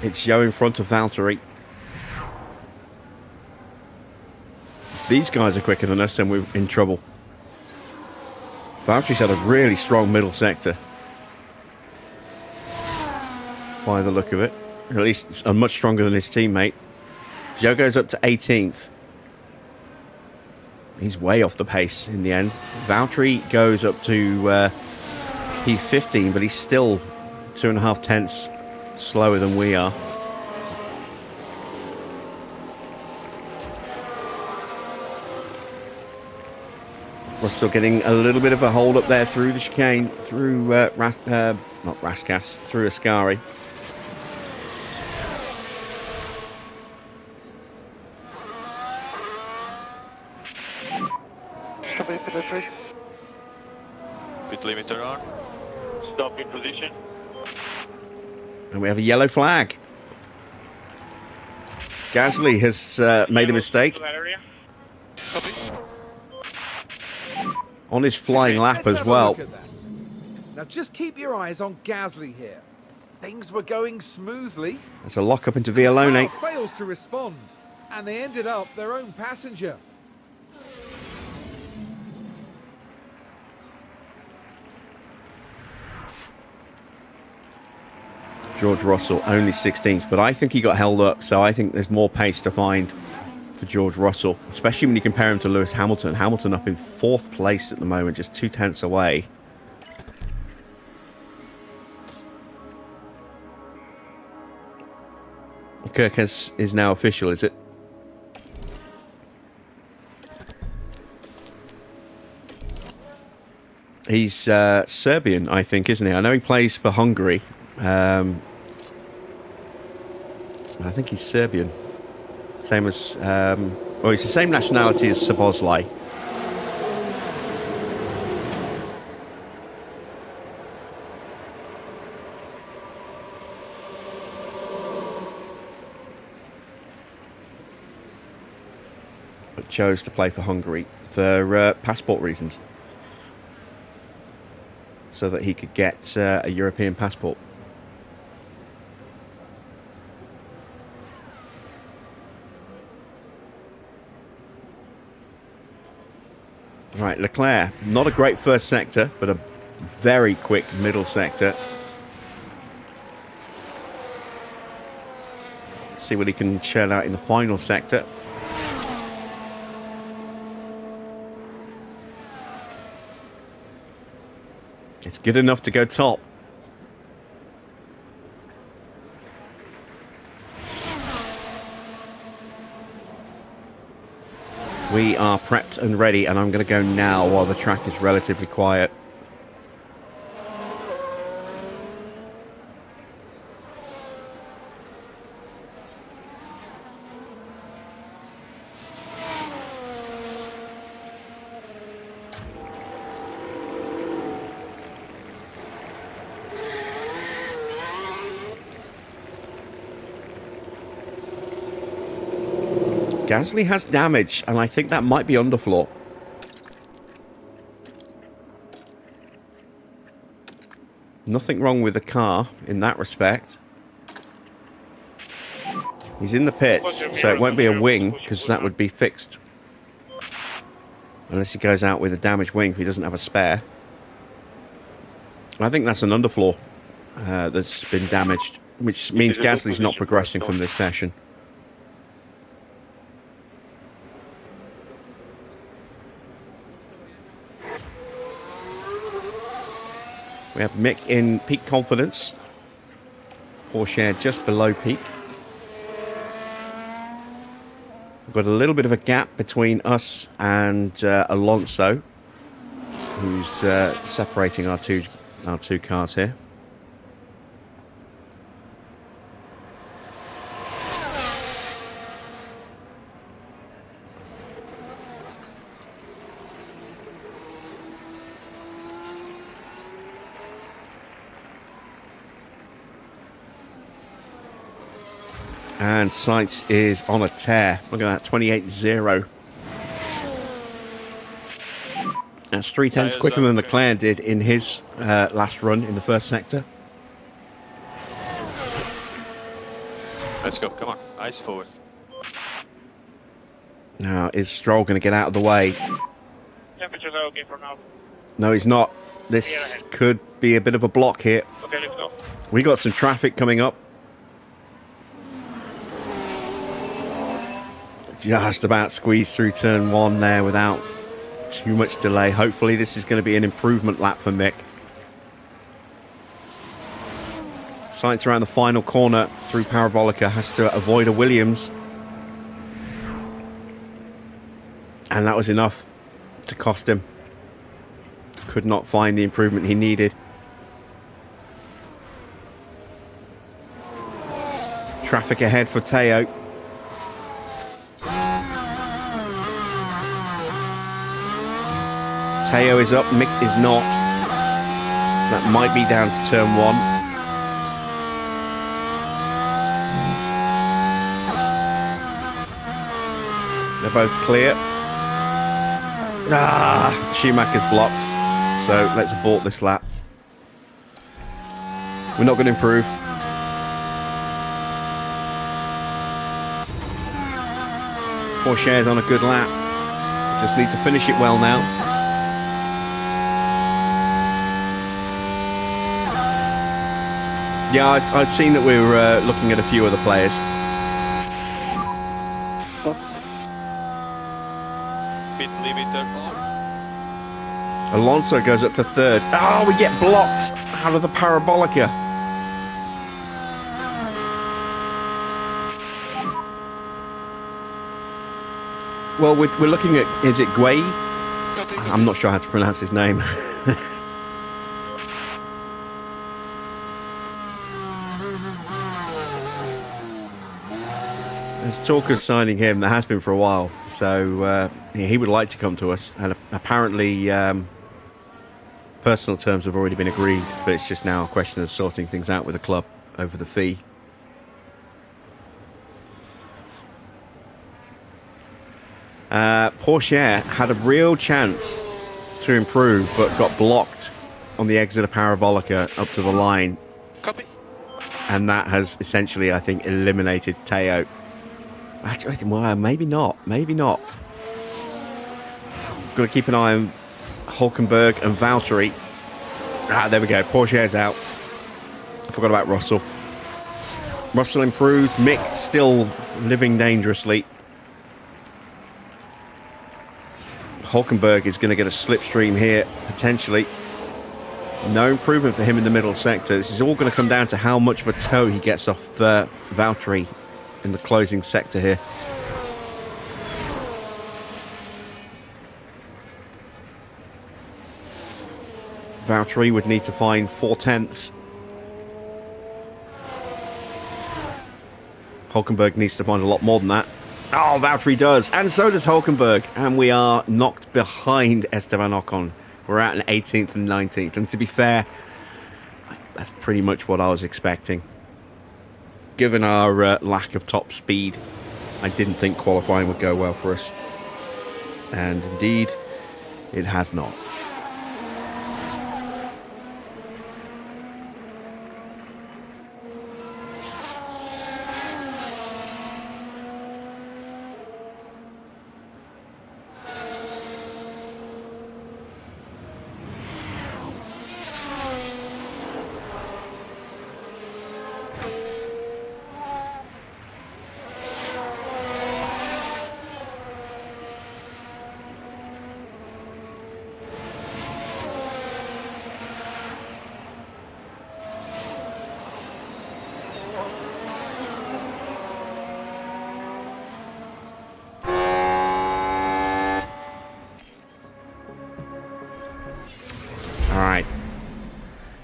It's Joe in front of Valtteri. If these guys are quicker than us, then we're in trouble. Valtteri's had a really strong middle sector. By the look of it. At least much stronger than his teammate. Joe goes up to 18th. He's way off the pace in the end. Valtteri goes up to P15, but he's still 2.5 tenths slower than we are. We're still getting a little bit of a hold up there through the chicane, through not Raskas, through Ascari. Pit limiter on. Stop in position. And we have a yellow flag. Gasly has made a mistake on his flying lap Let's as well. have a look at that. Now just keep your eyes on Gasly here. Things were going smoothly. That's a lock up into Car Vialone. fails to respond, and they ended up their own passenger. George Russell only 16th, but I think he got held up, so I think there's more pace to find for George Russell, especially when you compare him to Lewis Hamilton. Hamilton up in 4th place at the moment, just 2 tenths away. Kirk is now official, is it? He's Serbian, I think, isn't he? I know he plays for Hungary. I think he's Serbian. Same as... well, he's the same nationality as Szoboszlai. But chose to play for Hungary for passport reasons. So that he could get a European passport. Right, Leclerc, not a great first sector, but a very quick middle sector. Let's see what he can churn out in the final sector. It's good enough to go top. We are prepped and ready, and I'm going to go now while the track is relatively quiet. Gasly has damage, and I think that might be underfloor. Nothing wrong with the car in that respect. He's in the pits, so it won't be a wing, because that would be fixed. Unless he goes out with a damaged wing if he doesn't have a spare. I think that's an underfloor that's been damaged, which means Gasly's not progressing from this session. We have Mick in peak confidence. Porsche just below peak. We've got a little bit of a gap between us and Alonso, who's separating our two cars here. And Sainz is on a tear. Look at that, 28.0. That's 3 tenths quicker than Leclerc did in his last run in the first sector. Let's go, come on, eyes forward. Now, is Stroll going to get out of the way? Temperatures are okay for now. No, he's not. This could be a bit of a block here. Okay, let's go. We got some traffic coming up. Just about squeezed through turn 1 there without too much delay. Hopefully this is going to be an improvement lap for Mick. Sainz around the final corner through Parabolica, has to avoid a Williams. And that was enough to cost him. Could not find the improvement he needed. Traffic ahead for Teo. Teo is up, Mick is not. That might be down to turn 1. They're both clear. Schumacher's blocked. So let's abort this lap. We're not going to improve. Porsche's on a good lap. Just need to finish it well now. Yeah, I'd seen that we were looking at a few other players. Box. Pit limiter on. Alonso goes up to third. Oh, we get blocked out of the parabolica. Well, we're looking at, is it Guay? I'm not sure how to pronounce his name. There's talk of signing him. There has been for a while. So he would like to come to us. And apparently personal terms have already been agreed. But it's just now a question of sorting things out with the club over the fee. Porsche had a real chance to improve, but got blocked on the exit of Parabolica up to the line. Copy. And that has essentially, I think, eliminated Teo. Actually, well, maybe not. Maybe not. Got to keep an eye on Hulkenberg and Valtteri. Ah, there we go. Porsche's out. I forgot about Russell. Russell improved. Mick still living dangerously. Hulkenberg is going to get a slipstream here, potentially. No improvement for him in the middle sector. This is all going to come down to how much of a toe he gets off Valtteri in the closing sector here. Valtteri would need to find 4/10. Hulkenberg needs to find a lot more than that. Oh, Valtteri does, and so does Hulkenberg. And we are knocked behind Esteban Ocon. We're out in 18th and 19th. And to be fair, that's pretty much what I was expecting. Given our lack of top speed, I didn't think qualifying would go well for us. And indeed, it has not.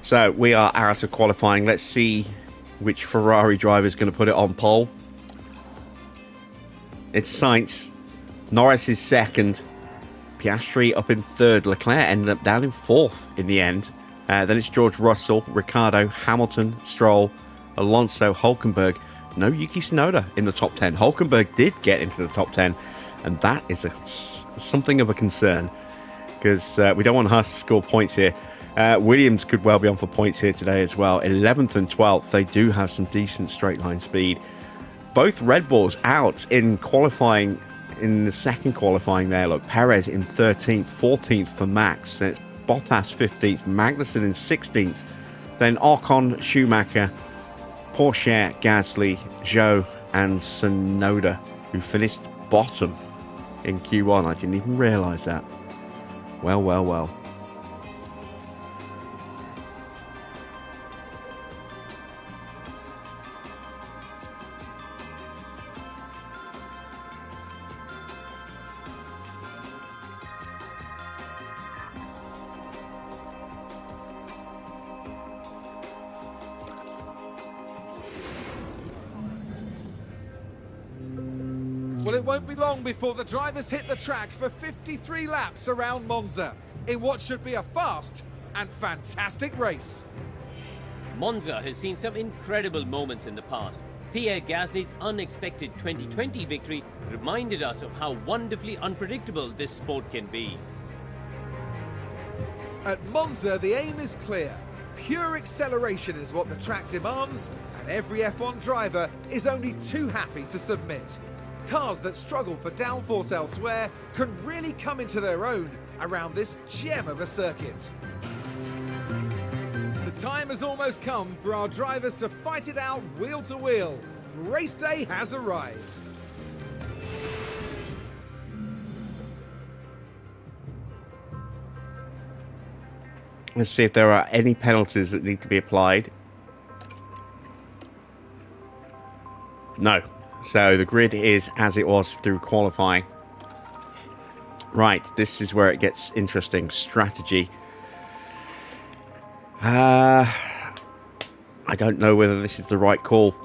So we are out of qualifying. Let's see which Ferrari driver is going to put it on pole. It's Sainz. Norris is second. Piastri up in third. Leclerc ended up down in fourth in the end. Then it's George Russell, Ricciardo, Hamilton, Stroll, Alonso, Hulkenberg. No Yuki Tsunoda in the top 10. Hulkenberg did get into the top 10, and that is something of a concern because we don't want Haas to score points here. Williams could well be on for points here today as well. 11th and 12th, they do have some decent straight line speed. Both Red Bulls out in qualifying, in the second qualifying there. Look, Perez in 13th, 14th for Max. Then it's Bottas 15th, Magnussen in 16th. Then Ocon, Schumacher, Porsche, Gasly, Zhou and Tsunoda, who finished bottom in Q1. I didn't even realise that. Well, well, well. Well, it won't be long before the drivers hit the track for 53 laps around Monza in what should be a fast and fantastic race. Monza has seen some incredible moments in the past. Pierre Gasly's unexpected 2020 victory reminded us of how wonderfully unpredictable this sport can be. At Monza, the aim is clear. Pure acceleration is what the track demands, and every F1 driver is only too happy to submit. Cars that struggle for downforce elsewhere can really come into their own around this gem of a circuit. The time has almost come for our drivers to fight it out wheel to wheel. Race day has arrived. Let's see if there are any penalties that need to be applied. No. So the grid is as it was through qualifying. Right, this is where it gets interesting. Strategy. I don't know whether this is the right call.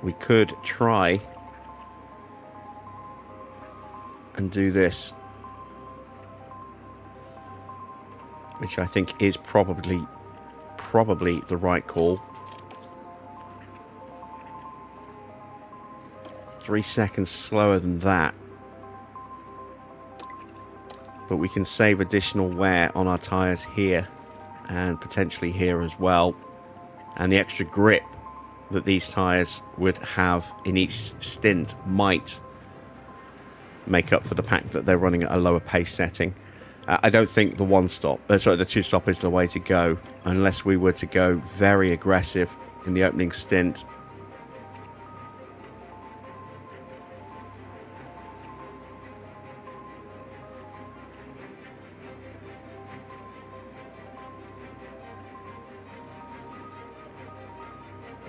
We could try and do this, which I think is probably the right call. It's 3 seconds slower than that, but we can save additional wear on our tires here and potentially here as well, and the extra grip that these tires would have in each stint might make up for the fact that they're running at a lower pace setting. I don't think the two-stop is the way to go, unless we were to go very aggressive in the opening stint.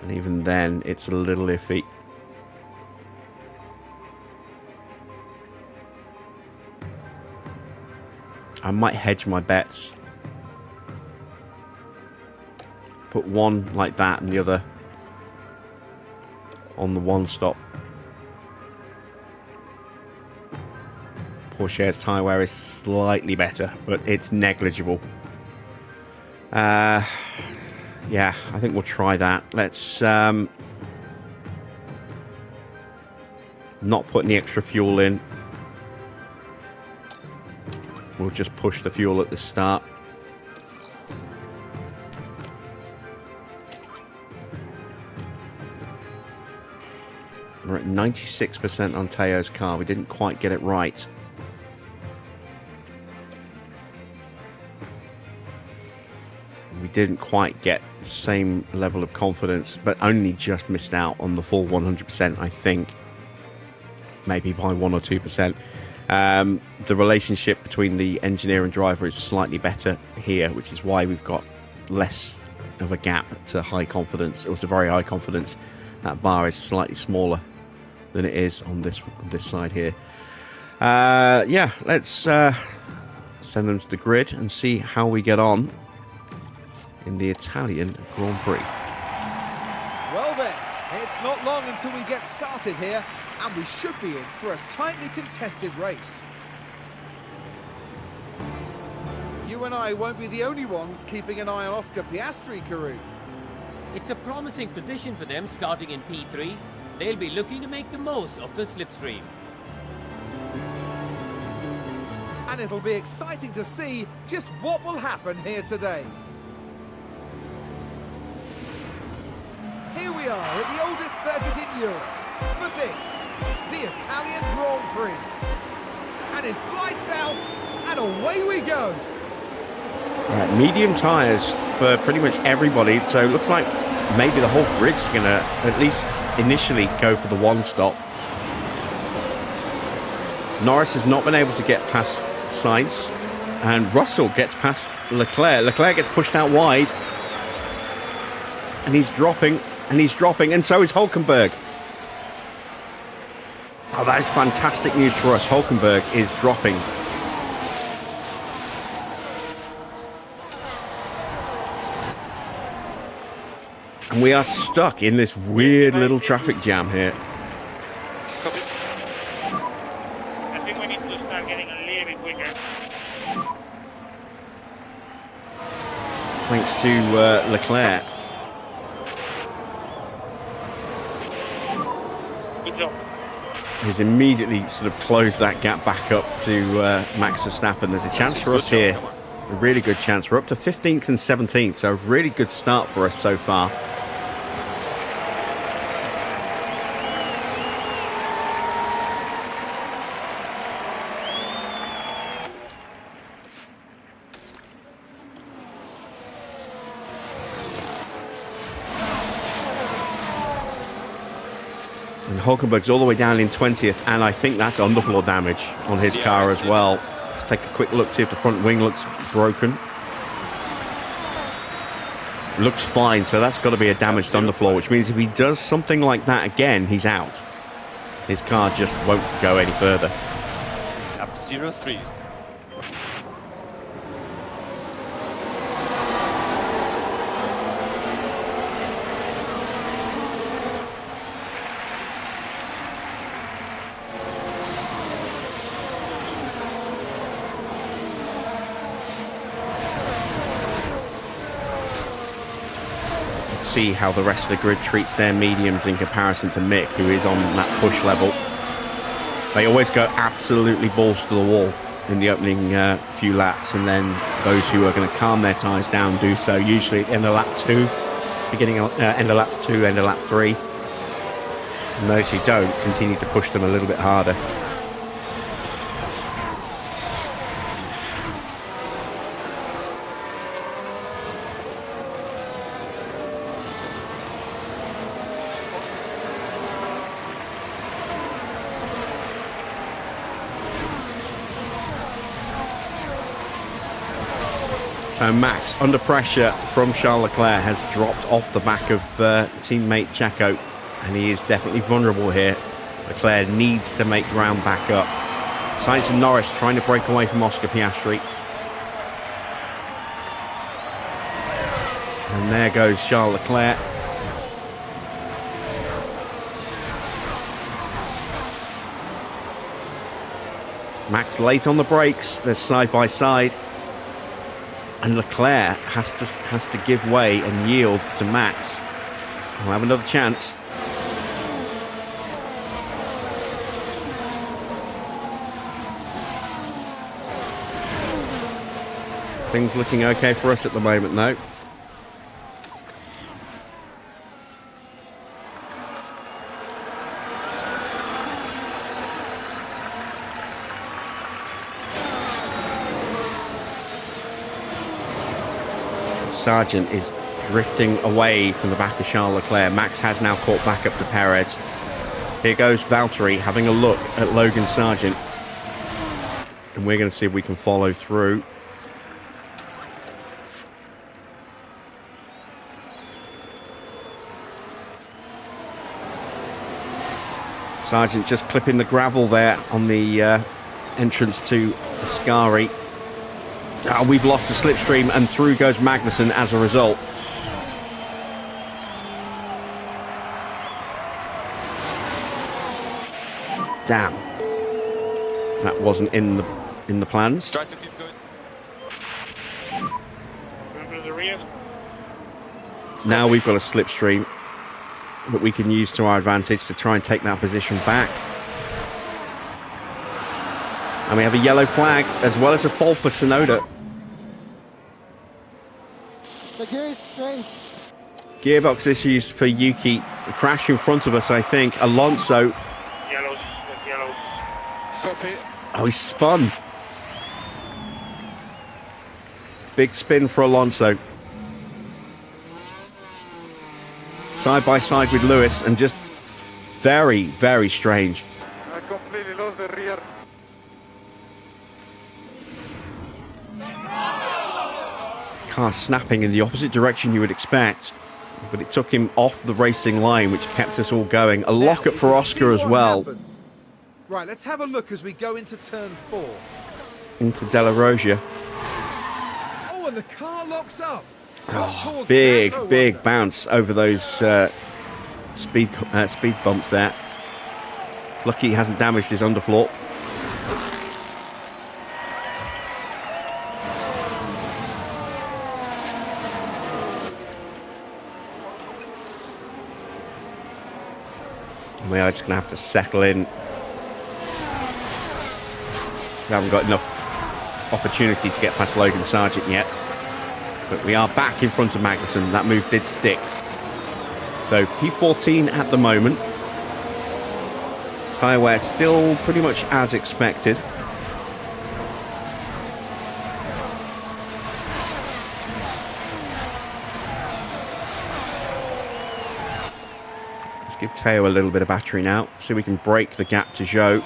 And even then, it's a little iffy. I might hedge my bets. Put one like that and the other on the one stop. Porsche's tyre wear is slightly better, but it's negligible. Yeah, I think we'll try that. Let's not put any extra fuel in. We'll just push the fuel at the start. We're at 96% on Teo's car. We didn't quite get it right. We didn't quite get the same level of confidence, but only just missed out on the full 100%, I think. Maybe by 1 or 2%. The relationship between the engineer and driver is slightly better here, which is why we've got less of a gap to high confidence, or to very high confidence. That bar is slightly smaller than it is on this side here. Yeah, let's send them to the grid and see how we get on in the Italian Grand Prix. Well then, it's not long until we get started here, and we should be in for a tightly contested race. You and I won't be the only ones keeping an eye on Oscar Piastri, Karoo. It's a promising position for them starting in P3. They'll be looking to make the most of the slipstream. And it'll be exciting to see just what will happen here today. Here we are at the oldest circuit in Europe for this, the Italian Grand Prix. And it's lights out, and away we go. Right, medium tyres for pretty much everybody, so it looks like maybe the whole grid's going to at least initially go for the one stop. Norris has not been able to get past Sainz, and Russell gets past Leclerc. Leclerc gets pushed out wide, and he's dropping, and so is Hülkenberg. Oh, that is fantastic news for us. Hülkenberg is dropping. And we are stuck in this weird little traffic jam here. Copy. I think we need to start getting a little bit quicker. Thanks to Leclerc. Good job. Who's immediately sort of closed that gap back up to Max Verstappen. There's a chance for us here. A really good chance. We're up to 15th and 17th, so a really good start for us so far. And Hulkenberg's all the way down in 20th, and I think that's underfloor damage on his car as well. Let's take a quick look, see if the front wing looks broken. Looks fine, so that's got to be a damaged underfloor, which means if he does something like that again, he's out. His car just won't go any further. Up 0-3. See how the rest of the grid treats their mediums in comparison to Mick, who is on that push level. They always go absolutely balls to the wall in the opening few laps, and then those who are going to calm their tyres down do so usually at the end of lap 2, beginning of end of lap 2, end of lap 3, and those who don't continue to push them a little bit harder. So Max, under pressure from Charles Leclerc, has dropped off the back of teammate Checo, and he is definitely vulnerable here. Leclerc needs to make ground back up. Sainz and Norris trying to break away from Oscar Piastri. And there goes Charles Leclerc. Max late on the brakes, they're side by side. And Leclerc has to give way and yield to Max. We'll have another chance. Things looking okay for us at the moment, though. Sargent is drifting away from the back of Charles Leclerc. Max has now caught back up to Perez. Here goes Valtteri having a look at Logan Sargent. And we're going to see if we can follow through. Sargent just clipping the gravel there on the entrance to Ascari. We've lost the slipstream, and through goes Magnussen as a result. Damn. That wasn't in the plans. Try to keep going. Remember the rear? Now we've got a slipstream that we can use to our advantage to try and take that position back. And we have a yellow flag as well as a fall for Tsunoda. The gear is strange. Gearbox issues for Yuki. A crash in front of us, I think. Alonso. Yellows, yellows. Copy. Oh, he's spun. Big spin for Alonso. Side by side with Lewis, and just very, very strange. I completely lost the rear. Car snapping in the opposite direction you would expect, but it took him off the racing line, which kept us all going. A lockup for Oscar as well. Right, let's have a look as we go into turn 4. Into Della Rosia. Oh, and the car locks up. Oh, big bounce over those speed bumps there. Lucky he hasn't damaged his underfloor. We are just going to have to settle in. We haven't got enough opportunity to get past Logan Sargent yet. But we are back in front of Magnussen. That move did stick. So P14 at the moment. Tyre wear still pretty much as expected. give Teo a little bit of battery now, so we can break the gap to Zhou.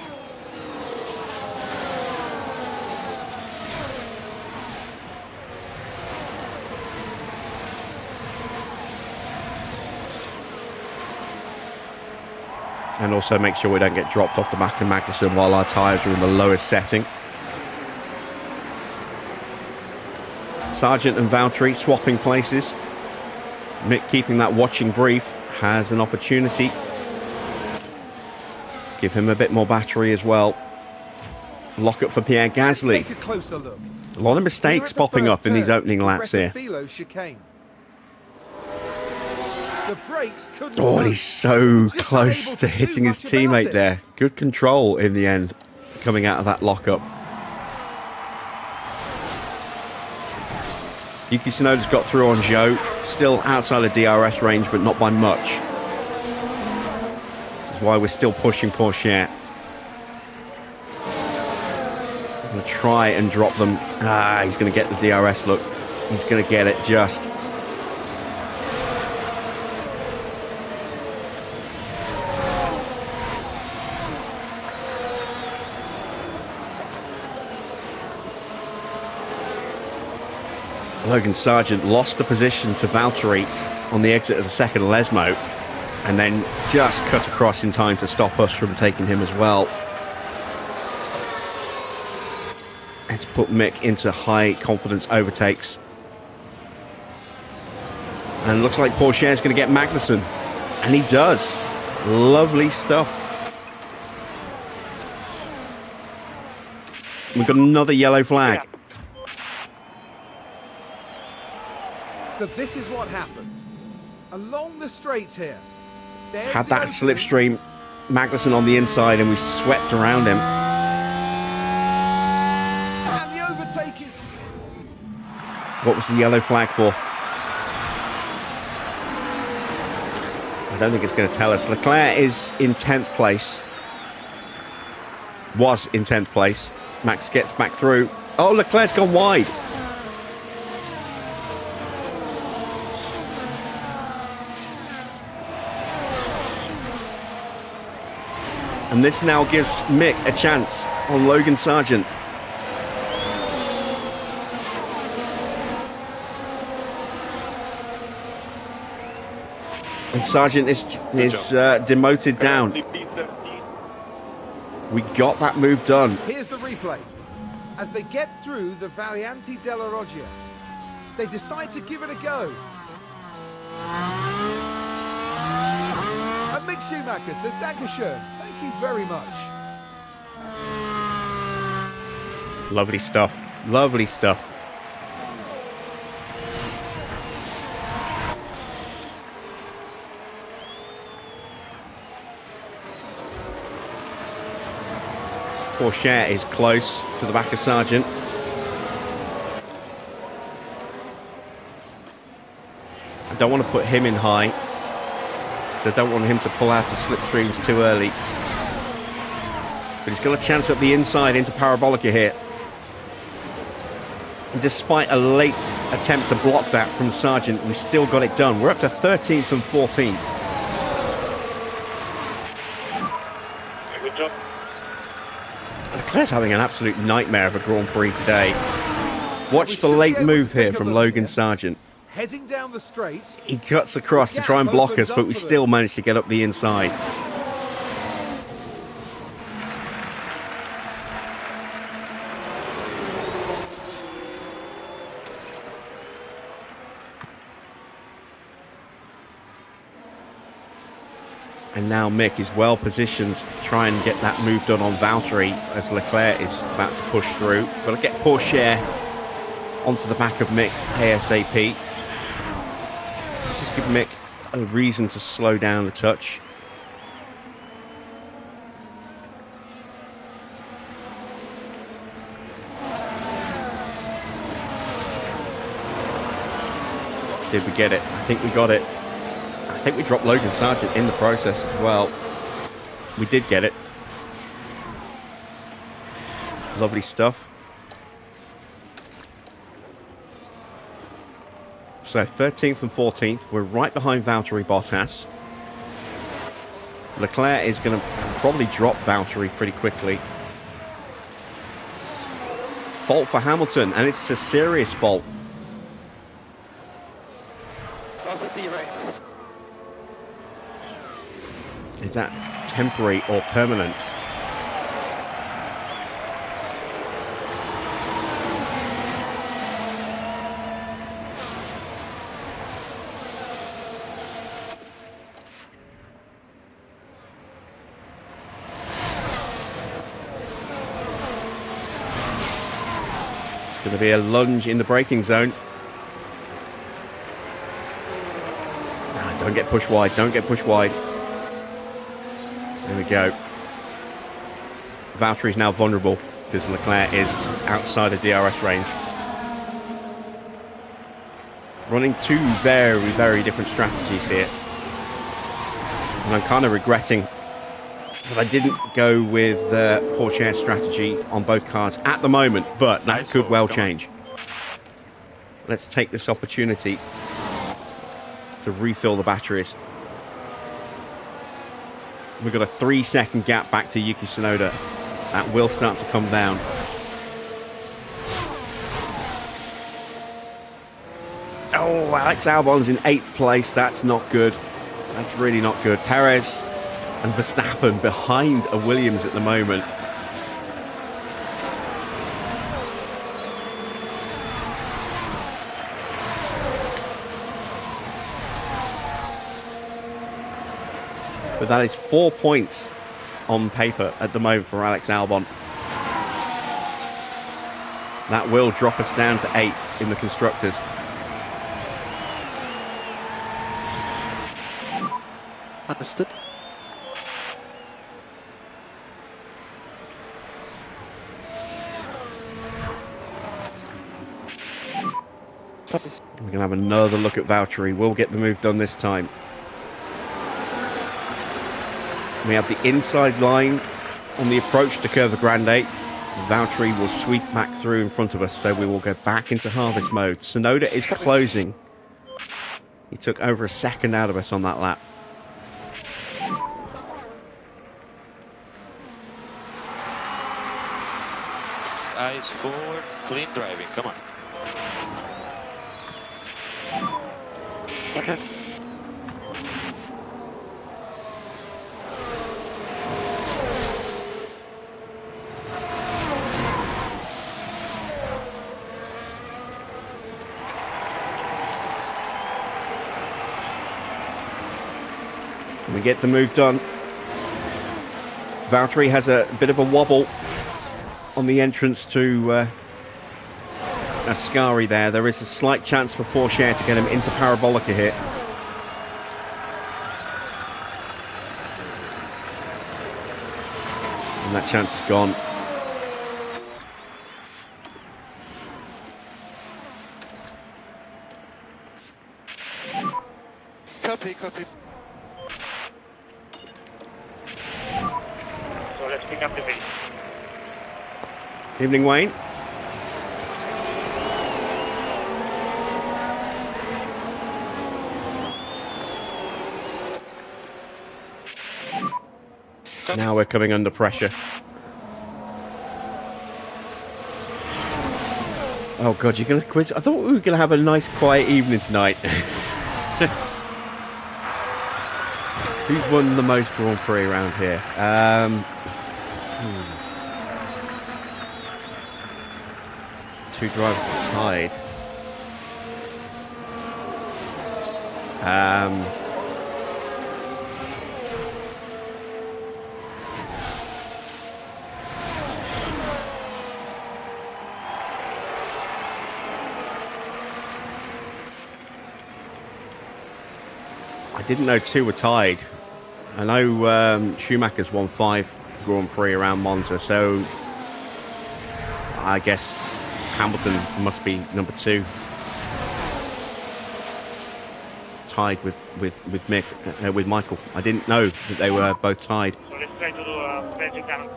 And also make sure we don't get dropped off the back of Magnussen while our tyres are in the lowest setting. Sargent and Valtteri swapping places. Mick, keeping that watching brief, has an opportunity to give him a bit more battery as well. Lock up for Pierre Gasly. Take a closer look. A lot of mistakes popping up in these opening laps here. Chicane. The brakes couldn't Oh, work. he's so Just close unable to do hitting his much about teammate it. there. Good control in the end, coming out of that lockup. Yuki Tsunoda's got through on Zhou. Still outside of DRS range, but not by much. That's why we're still pushing Porsche. I'm going to try and drop them. Ah, he's going to get the DRS look. He's going to get it just. Logan Sargent lost the position to Valtteri on the exit of the second Lesmo, and then just cut across in time to stop us from taking him as well. Let's put Mick into high confidence overtakes. And looks like Porsche is going to get Magnussen. And he does. Lovely stuff. We've got another yellow flag. But this is what happened. Along the straights here. There's Had the that opening. slipstream Magnussen on the inside and we swept around him. And the overtake is... What was the yellow flag for? I don't think it's going to tell us. Leclerc is in 10th place. Was in 10th place. Max gets back through. Oh, Leclerc's gone wide. And this now gives Mick a chance on Logan Sargent. And Sargent is demoted down. We got that move done. Here's the replay. As they get through the Variante della Roggia, they decide to give it a go. And Mick Schumacher says, Dankeschön. Thank you very much. Lovely stuff. Lovely stuff. Porsche is close to the back of Sargent. I don't want to put him in high, because I don't want him to pull out of slipstreams too early. But he's got a chance at the inside into Parabolica here. And despite a late attempt to block that from Sargent, we still got it done. We're up to 13th and 14th. Good job. Leclerc's having an absolute nightmare of a Grand Prix today. Watch We the should be late able move to take here a from look Logan here. Sargent. Heading down the straight. He cuts across to try and block us, but we still managed to get up the inside. And now Mick is well positioned to try and get that move done on Valtteri as Leclerc is about to push through. Got to get Porsche onto the back of Mick ASAP. Just give Mick a reason to slow down a touch. Did we get it? I think we got it. I think we dropped Logan Sargent in the process as well. We did get it. Lovely stuff. So 13th and 14th, we're right behind Valtteri Bottas. Leclerc is going to probably drop Valtteri pretty quickly. Fault for Hamilton, and it's a serious fault. Is that temporary or permanent? It's going to be a lunge in the braking zone. Ah, don't get pushed wide, don't get pushed wide. There we go. Valtteri is now vulnerable because Leclerc is outside of DRS range. Running two very, very different strategies here. And I'm kind of regretting that I didn't go with Pourchaire's strategy on both cars at the moment, but that could well change. Let's take this opportunity to refill the batteries. We've got a 3-second gap back to Yuki Tsunoda. That will start to come down. Oh, Alex Albon's in 8th place. That's not good. That's really not good. Perez and Verstappen behind a Williams at the moment. But that is 4 points on paper at the moment for Alex Albon. That will drop us down to 8th in the Constructors. Understood. We're going to have another look at Valtteri. We'll get the move done this time. We have the inside line on the approach to Curva Grande. Valtteri will sweep back through in front of us, so we will go back into harvest mode. Tsunoda is closing. He took over a second out of us on that lap. Eyes forward, clean driving, come on. Okay. We get the move done. Valtteri has a bit of a wobble on the entrance to Ascari there. There is a slight chance for Pourchaire to get him into Parabolica here. And that chance is gone. Copy, copy. So let's pick up the pace. Evening, Wayne. Now we're coming under pressure. Oh God, you're gonna quiz? I thought we were gonna have a nice quiet evening tonight. Who's won the most Grand Prix around here? Two drivers are tied. I didn't know two were tied. I know Schumacher's won 5 Grand Prix around Monza, so I guess Hamilton must be number 2. Tied with Mick, with Michael. I didn't know that they were both tied. So let's try to do a Belgian cannon.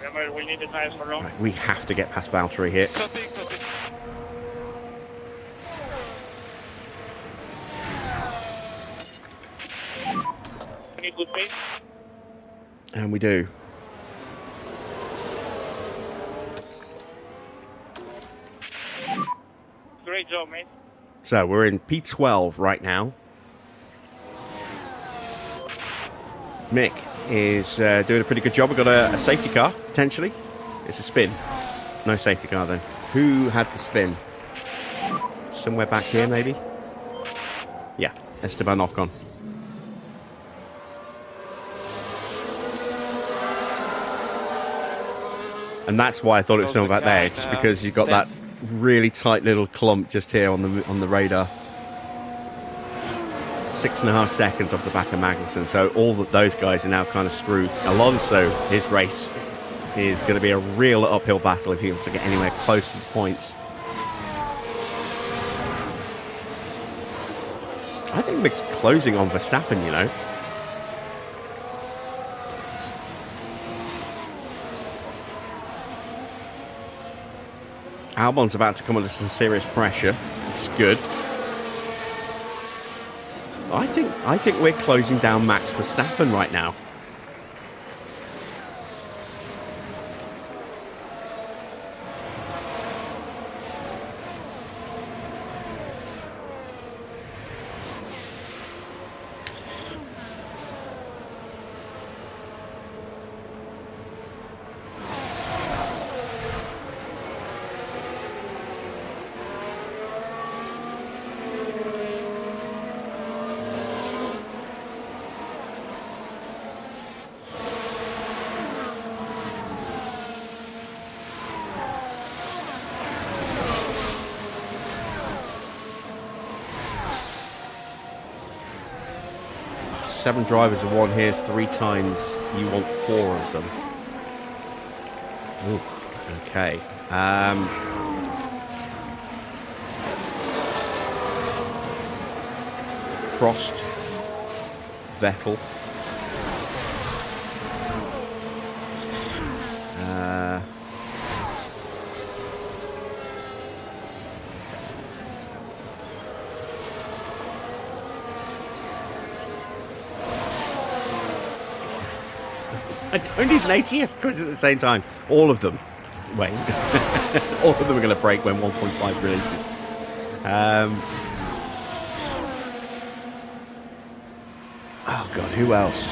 Remember, we need the tires for long. Right, we have to get past Valtteri here. Copy, copy. We need good pace. And we do. Great job, mate. So we're in P12 right now. Mick is doing a pretty good job. We've got a safety car, potentially. It's a spin. No safety car, then. Who had the spin? Somewhere back here, maybe? Yeah, Esteban Ocon. And that's why I thought it was something back there, just because you've got that really tight little clump just here on the radar. 6.5 seconds off the back of Magnussen, so all of those guys are now kind of screwed. Alonso, his race is going to be a real uphill battle if he wants to get anywhere close to the points. I think Mick's closing on Verstappen, you know. Albon's about to come under some serious pressure. It's good. I think we're closing down Max Verstappen right now. Seven drivers have won here 3 times. You want 4 of them. Ooh, okay. Prost, Vettel. I don't need an ATS quiz at the same time. All of them. Wait. All of them are going to break when 1.5 releases. Oh, God. Who else?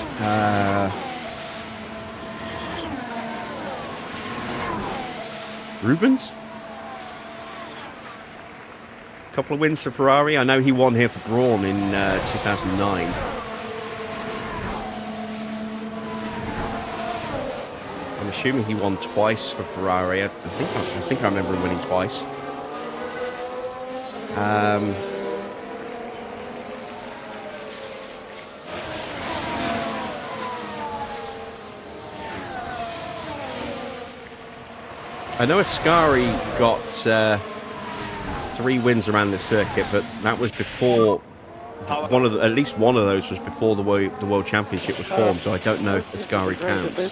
Rubens? A couple of wins for Ferrari. I know he won here for Braun in 2009. I'm assuming he won twice for Ferrari. I think I remember him winning twice. I know Ascari got 3 wins around this circuit, but that was before at least one of those was before the World Championship was formed. So I don't know if Ascari counts.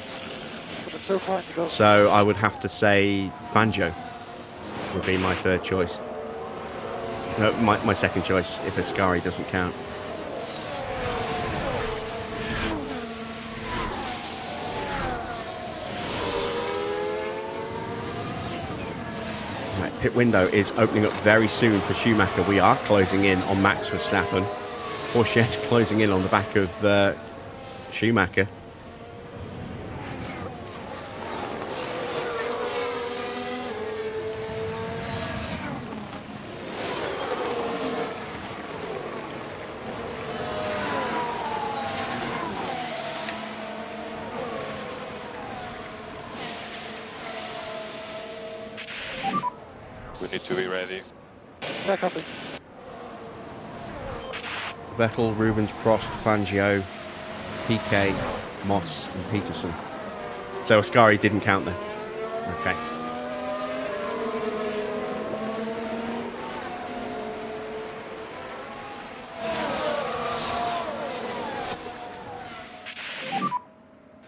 So I would have to say Fangio would be my third choice. No, my second choice if Ascari doesn't count. Right, pit window is opening up very soon for Schumacher. We are closing in on Max Verstappen. Porsche's closing in on the back of Schumacher. We need to be ready. Yeah, copy. Vettel, Rubens, Prost, Fangio, Piquet, Moss and Peterson. So Ascari didn't count there. Okay.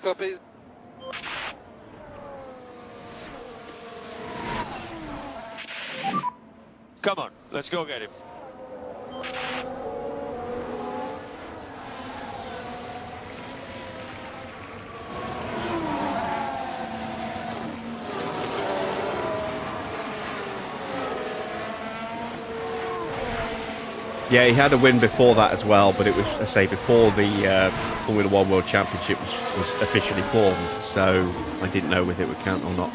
Copy. Come on, let's go get him. Yeah, he had a win before that as well, but it was, I say, before the Formula One World Championship was officially formed, so I didn't know whether it would count or not.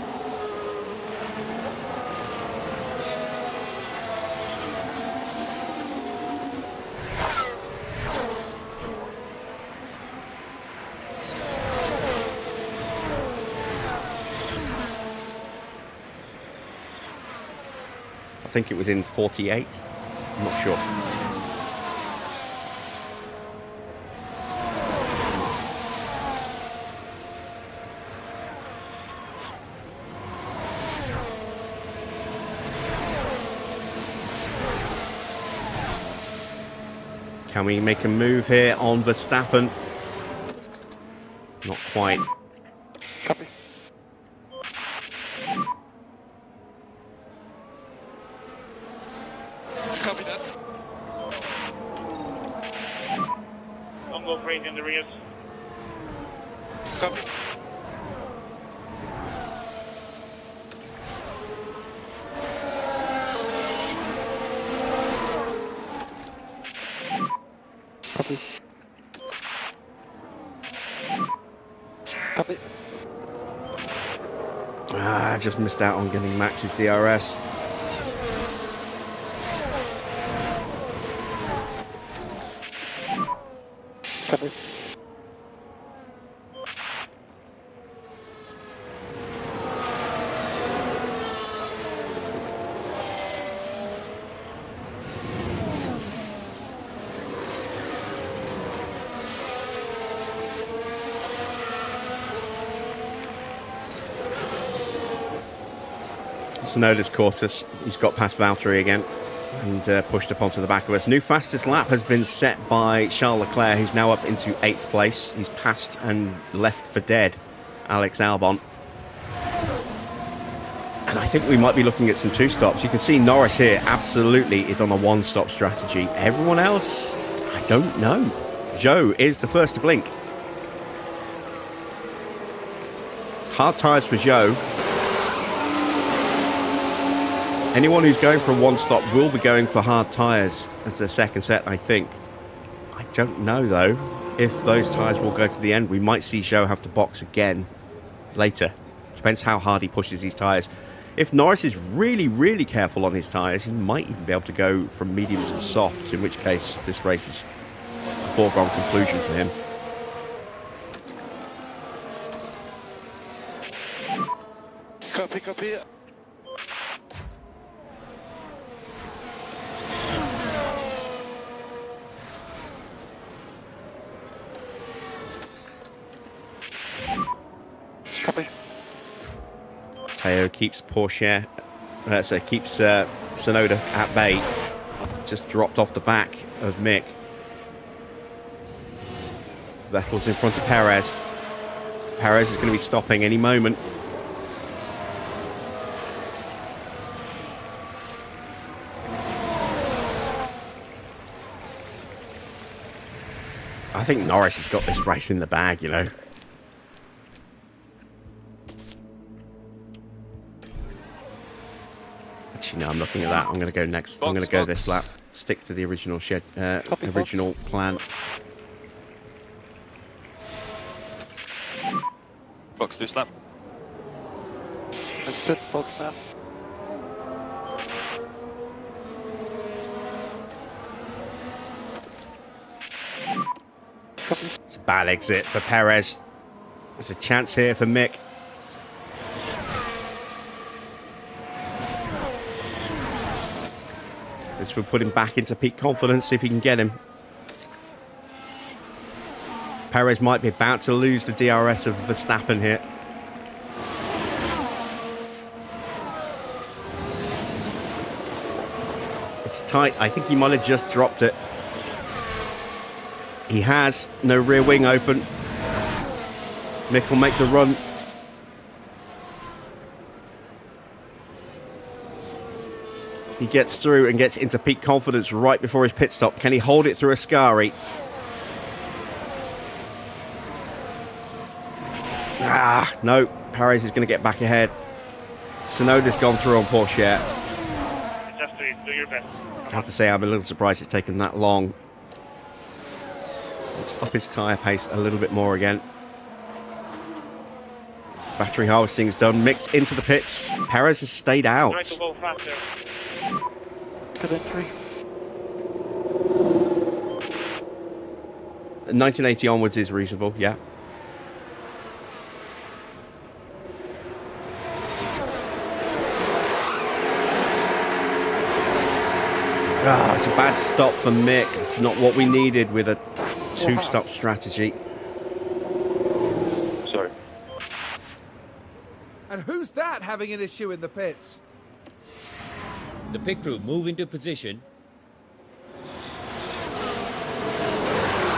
I think it was in 48. I'm not sure. Can we make a move here on Verstappen? Not quite. Copy. Copy that. Don't go crazy in the rears. Copy. Copy. Copy. Ah, just missed out on getting Max's DRS. Copy. Tsunoda's caught us. He's got past Valtteri again and pushed up onto the back of us. New fastest lap has been set by Charles Leclerc, who's now up into 8th place. He's passed and left for dead Alex Albon. And I think we might be looking at some 2-stops. You can see Norris here absolutely is on a 1-stop strategy. Everyone else, I don't know. Zhou is the first to blink. Hard tyres for Zhou. Anyone who's going for a 1-stop will be going for hard tyres as their second set, I think. I don't know, though, if those tyres will go to the end. We might see Zhou have to box again later. Depends how hard he pushes these tyres. If Norris is really, really careful on his tyres, he might even be able to go from mediums to softs, in which case this race is a foregone conclusion for him. Copy, copy. Copy. Teo keeps Porsche, keeps Tsunoda at bay. Just dropped off the back of Mick. Vettel's in front of Perez. Perez is going to be stopping any moment. I think Norris has got this race in the bag, you know. Actually, no, I'm looking at that. I'm going to go next. I'm going to go this lap. Stick to the original original plan. Box this lap. Understood. Box now. Copy. It's a bad exit for Perez. There's a chance here for Mick. This will put him back into peak confidence if he can get him. Perez might be about to lose the DRS of Verstappen here. It's tight. I think he might have just dropped it. He has no rear wing open. Mick will make the run. He gets through and gets into peak confidence right before his pit stop. Can he hold it through Ascari? Ah, no. Perez is going to get back ahead. Tsunoda's gone through on Porsche. Just do your best. have to say I'm a little surprised it's taken that long. Let's up his tyre pace a little bit more again. Battery harvesting's done. Mick's into the pits. Perez has stayed Try out. to go faster. Good entry. 1980 onwards is reasonable, yeah. Ah, it's a bad stop for Mick. It's not what we needed with a two-stop strategy. Sorry. And who's that having an issue in the pits? The pit crew move into position.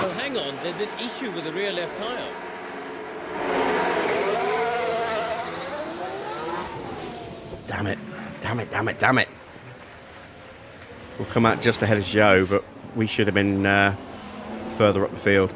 Oh, hang on, there's an issue with the rear left tyre. Damn it. Damn it, damn it, damn it. We'll come out just ahead of Joe, but we should have been further up the field.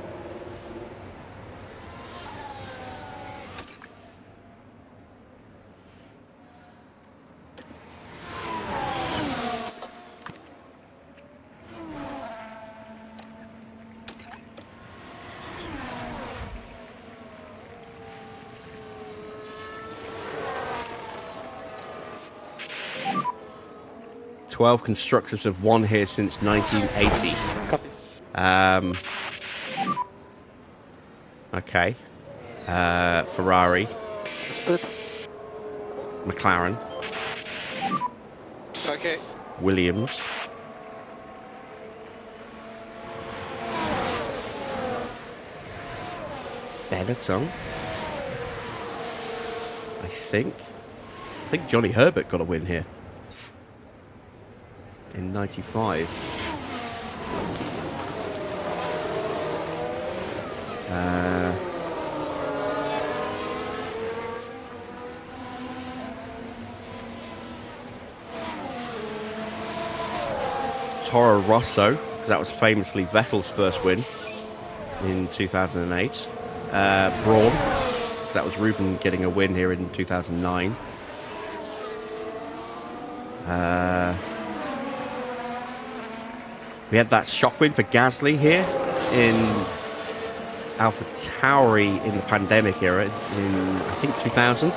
Twelve constructors have won here since 1980. Copy. Okay. Ferrari, Understood. McLaren, Okay. Williams, Benetton. I think Johnny Herbert got a win here in '95. Toro Rosso, because that was famously Vettel's first win in 2008. Braun, because that was Ruben getting a win here in 2009. We had that shock win for Gasly here in AlphaTauri in the pandemic era in, I think, 2000.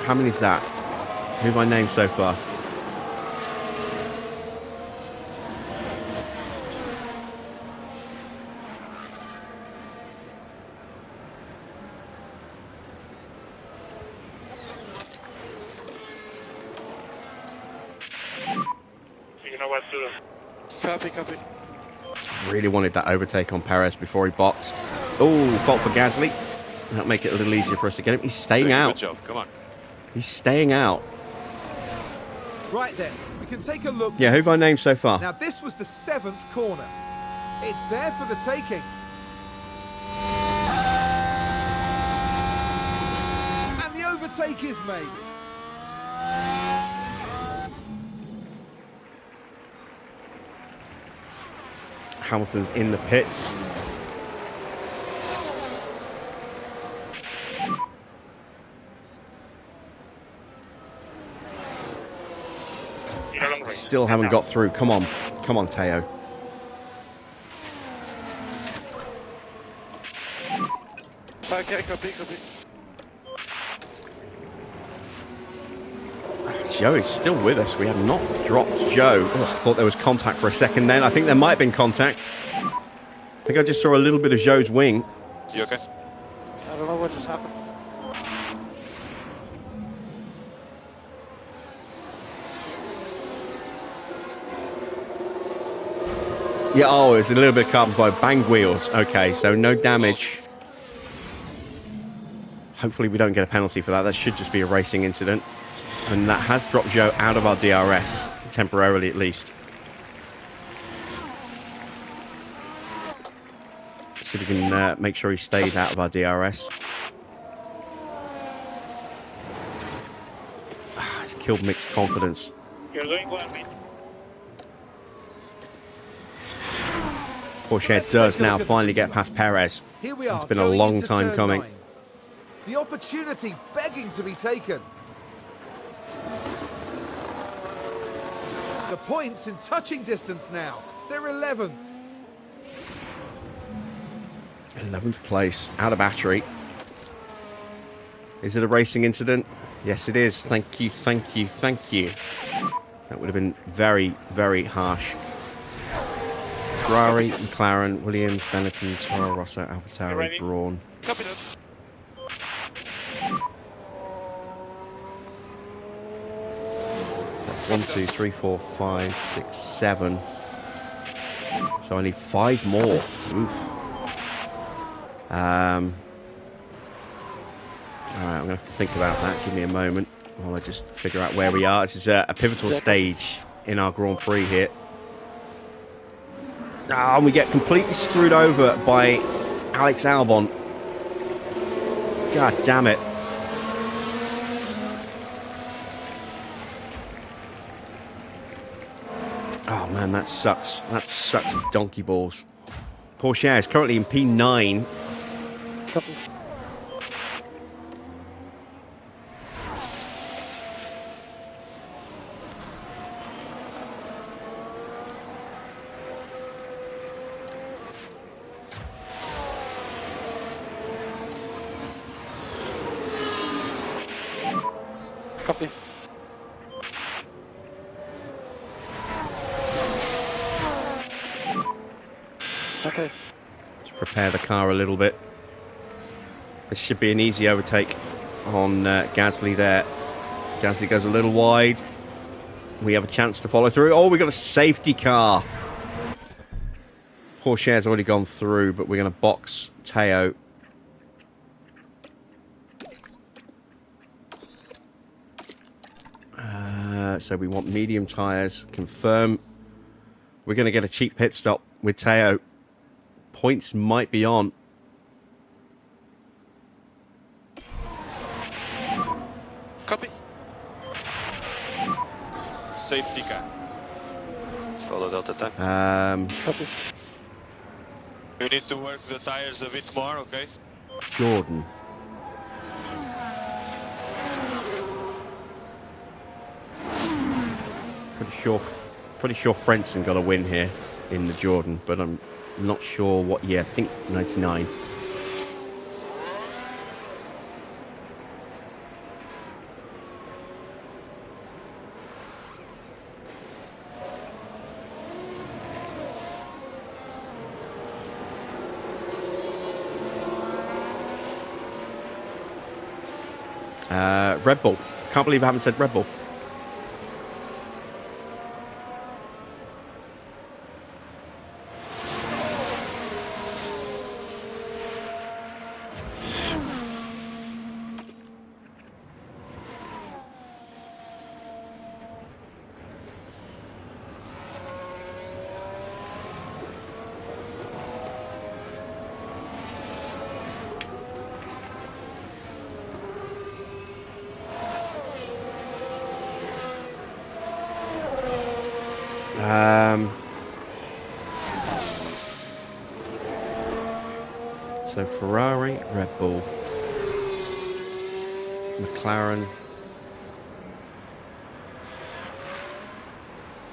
How many is that? Who have I named so far? You know what to do. Copy, copy. Really wanted that overtake on Perez before he boxed. Oh, fault for Gasly. That'll make it a little easier for us to get him. He's staying Good out. job. Come on. He's staying out. Right then, we can take a look. Yeah, who have I named so far? Now this was the 7th corner. It's there for the taking. And the overtake is made. Hamilton's in the pits. You know, long range. Still haven't got through. Come on. Come on, Teo. Okay, copy, copy. Joe is still with us. We have not dropped Joe. Oh, I thought there was contact for a second then. I think there might have been contact. I think I just saw a little bit of Joe's wing. You okay? I don't know what just happened. Yeah, oh, it's a little bit of carbon fiber. Banged wheels. Okay, so no damage. Hopefully we don't get a penalty for that. That should just be a racing incident. And that has dropped Joe out of our DRS, temporarily at least. So we can make sure he stays out of our DRS. It's killed Mick's confidence. You're doing well, mate. Porsche Let's does take a now look at finally the get past Perez. Here we are. It's been a going long into time turn coming. 9. The opportunity begging to be taken. The points in touching distance now. They're 11th. 11th place, out of battery. Is it a racing incident? Yes, it is. Thank you, thank you, thank you. That would have been very, very harsh. Ferrari, McLaren, Williams, Benetton, Toro Rosso, AlphaTauri, ready? Brawn. Copy that. One, two, three, four, five, six, 7. So I need 5 more. Oof. Alright, I'm going to have to think about that. Give me a moment while I just figure out where we are. This is a pivotal stage in our Grand Prix here. And we get completely screwed over by Alex Albon. God damn it. Oh man, that sucks. That sucks donkey balls. Porsche is currently in P9. Copy. Copy. Okay. Let's prepare the car a little bit. This should be an easy overtake on Gasly there. Gasly goes a little wide. We have a chance to follow through. Oh, we got a safety car. Porsche has already gone through, but we're going to box Teo. So we want medium tyres. Confirm. We're going to get a cheap pit stop with Teo. Points might be on. Copy. Safety car. Follow Delta time. Copy. You need to work the tires a bit more, okay? Jordan. Pretty sure Frentzen got a win here in the Jordan, but I'm not sure what year. I think 99. Red Bull. Can't believe I haven't said Red Bull. So Ferrari, Red Bull, McLaren,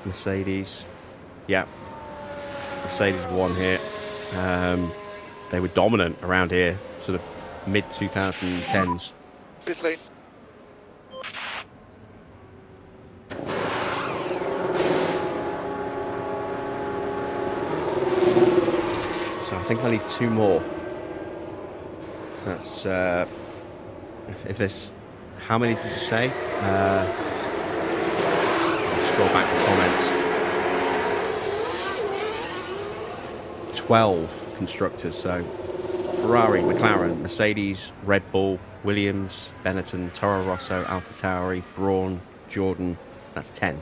Mercedes. Yeah, Mercedes won here. They were dominant around here, sort of mid 2010s. Pit lane. So I think I need 2 more. So that's if there's, how many did you say? Scroll back the comments. 12 constructors. So Ferrari, McLaren, Mercedes, Red Bull, Williams, Benetton, Toro Rosso, AlphaTauri, Brawn, Jordan. That's 10.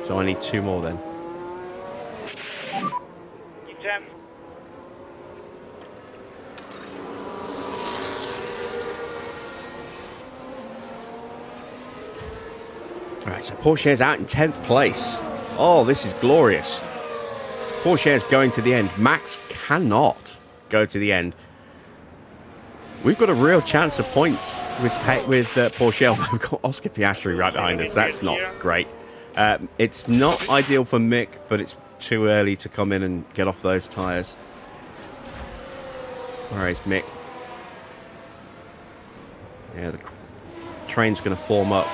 So I need 2 more then. Jam. All right, so Porsche is out in 10th place Oh, this is glorious. Porsche is going to the end. Max cannot go to the end. We've got a real chance of points with Porsche, although we've got Oscar Piastri right behind us. That's not great. It's not ideal for Mick, but it's too early to come in and get off those tyres. Where is Mick? Yeah, the train's going to form up.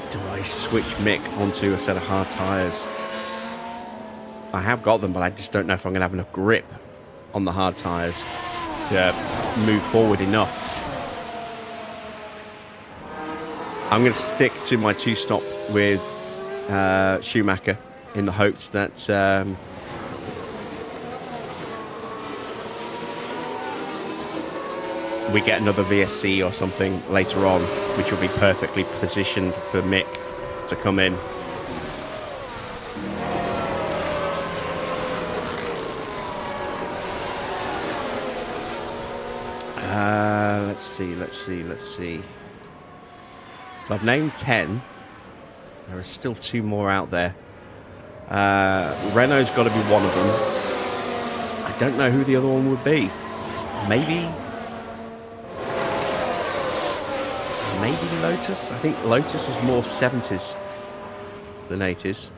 Do I switch Mick onto a set of hard tyres? I have got them, but I just don't know if I'm going to have enough grip on the hard tyres to move forward enough. I'm going to stick to my 2-stop with Schumacher in the hopes that we get another VSC or something later on, which will be perfectly positioned for Mick to come in. Let's see. So I've named 10. There are still 2 more out there. Renault's got to be one of them. I don't know who the other one would be. Maybe Lotus? I think Lotus is more 70s than 80s.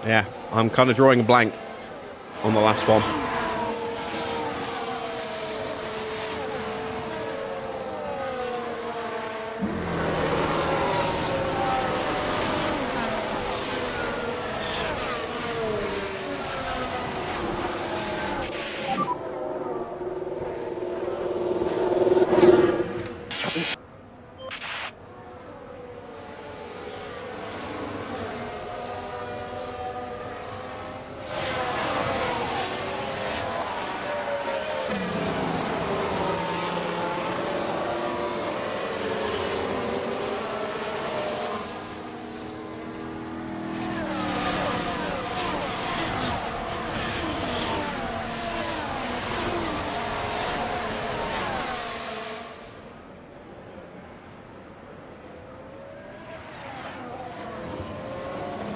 Yeah, I'm kind of drawing a blank on the last one.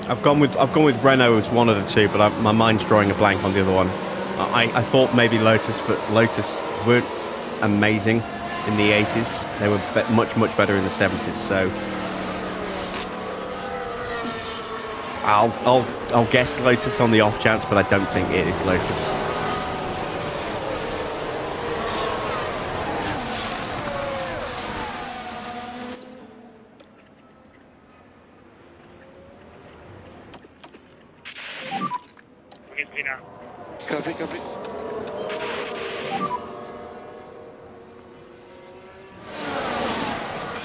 I've gone with Renault as one of the two, but my mind's drawing a blank on the other one. I thought maybe Lotus, but Lotus weren't amazing in the 80s. They were much better in the 70s. So I'll guess Lotus on the off chance, but I don't think it is Lotus. Copy, copy.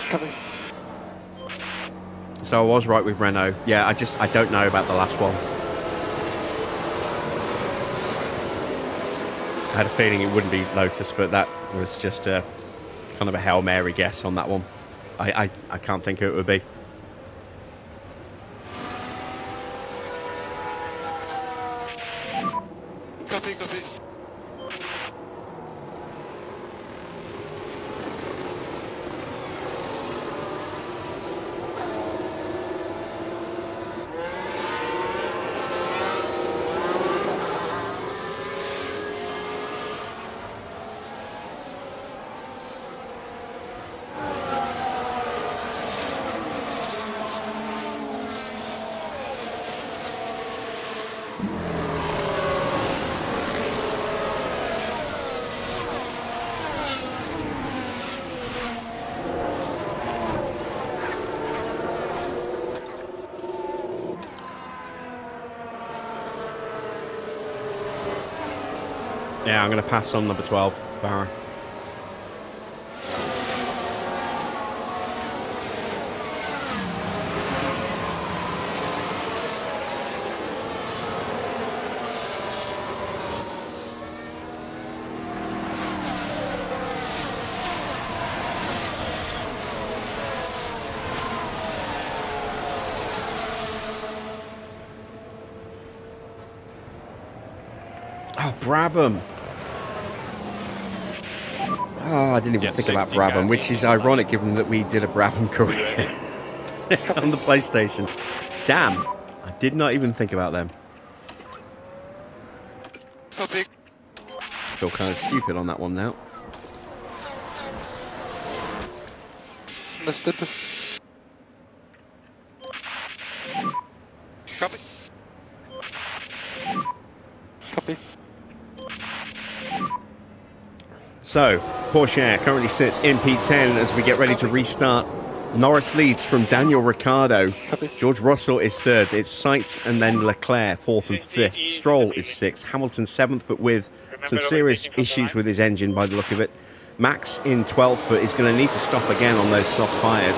Copy. So I was right with Renault. Yeah, I don't know about the last one. I had a feeling it wouldn't be Lotus, but that was just a kind of a Hail Mary guess on that one. I can't think who it would be. Copy, copy. Yeah, I'm going to pass on number 12, Farah. Oh, Brabham. Oh, I didn't even think about Brabham, which is ironic given that we did a Brabham career on the PlayStation. Damn, I did not even think about them. Copy. Feel kind of stupid on that one now. Understood. Copy. Copy. So, Porsche currently sits in P10 as we get ready to restart. Norris leads from Daniel Ricciardo. George Russell is third. It's Sainz and then Leclerc, fourth and fifth. Stroll is sixth. Hamilton seventh, but with some serious issues with his engine by the look of it. Max in 12th, but he's going to need to stop again on those soft tyres.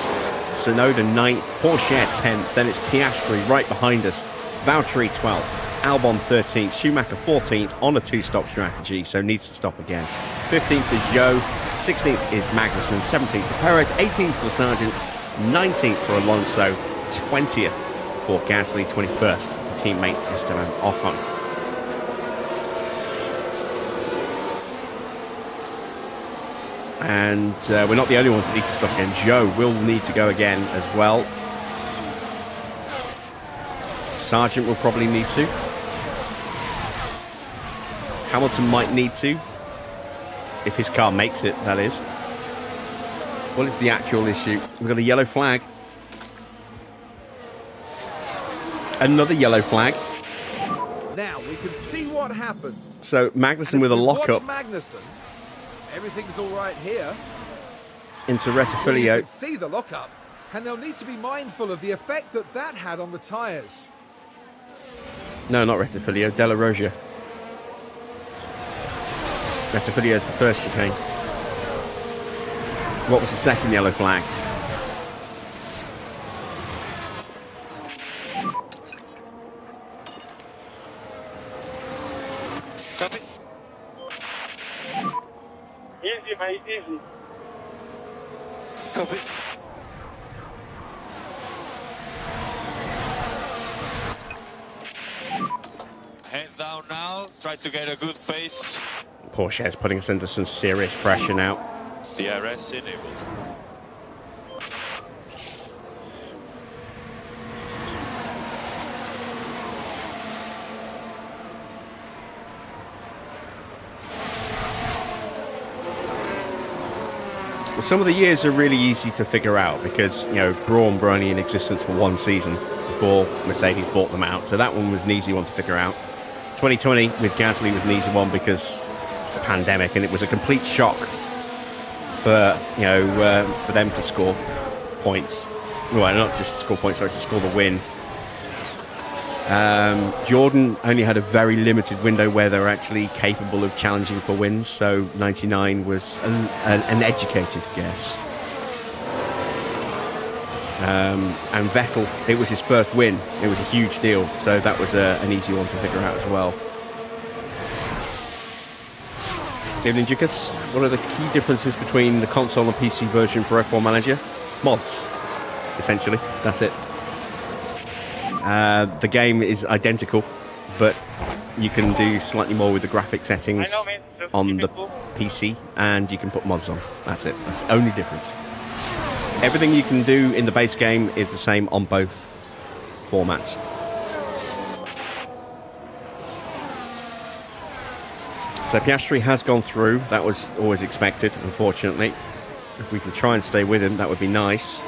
Sonoda 9th, Porsche 10th, then it's Piastri right behind us. Valtteri 12th, Albon 13th, Schumacher 14th on a two-stop strategy, so needs to stop again. 15th is Joe, 16th is Magnussen, 17th for Perez, 18th for Sargent, 19th for Alonso, 20th for Gasly, 21st for teammate Esteban Ocon. And we're not the only ones that need to stop again. Joe will need to go again as well. Sargent will probably need to. Hamilton might need to. If his car makes it, that is. What is the actual issue? We've got a yellow flag. Another yellow flag. Now we can see what happened. So Magnussen with a lockup Magnussen, everything's all right here. into You Rettifilio. can see the lockup, and they'll need to be mindful of the effect that that had on the tyres. No, not Rettifilio, Della Rosia. Rettifilio's the first chicane. What was the second yellow flag? Copy. Easy, mate, easy. Copy. Head down now, try to get a good pace. Porsche is putting us under some serious pressure now. DRS enabled. Well, some of the years are really easy to figure out because, you know, Braun were only in existence for one season before Mercedes bought them out. So that one was an easy one to figure out. 2020 with Gasly was an easy one because of the pandemic, and it was a complete shock for, you know, for them to score points. Well, not just score points, sorry, to score the win. Jordan only had a very limited window where they were actually capable of challenging for wins, so 99 was an educated guess. And Vettel, it was his first win. It was a huge deal, so that was an easy one to figure out as well. Evening, Jukas. What are the key differences between the console and PC version for F1 Manager? Mods, essentially. That's it. The game is identical, but you can do slightly more with the graphic settings on the PC, and you can put mods on. That's it. That's the only difference. Everything you can do in the base game is the same on both formats. So Piastri has gone through. That was always expected, unfortunately. If we can try and stay with him, that would be nice.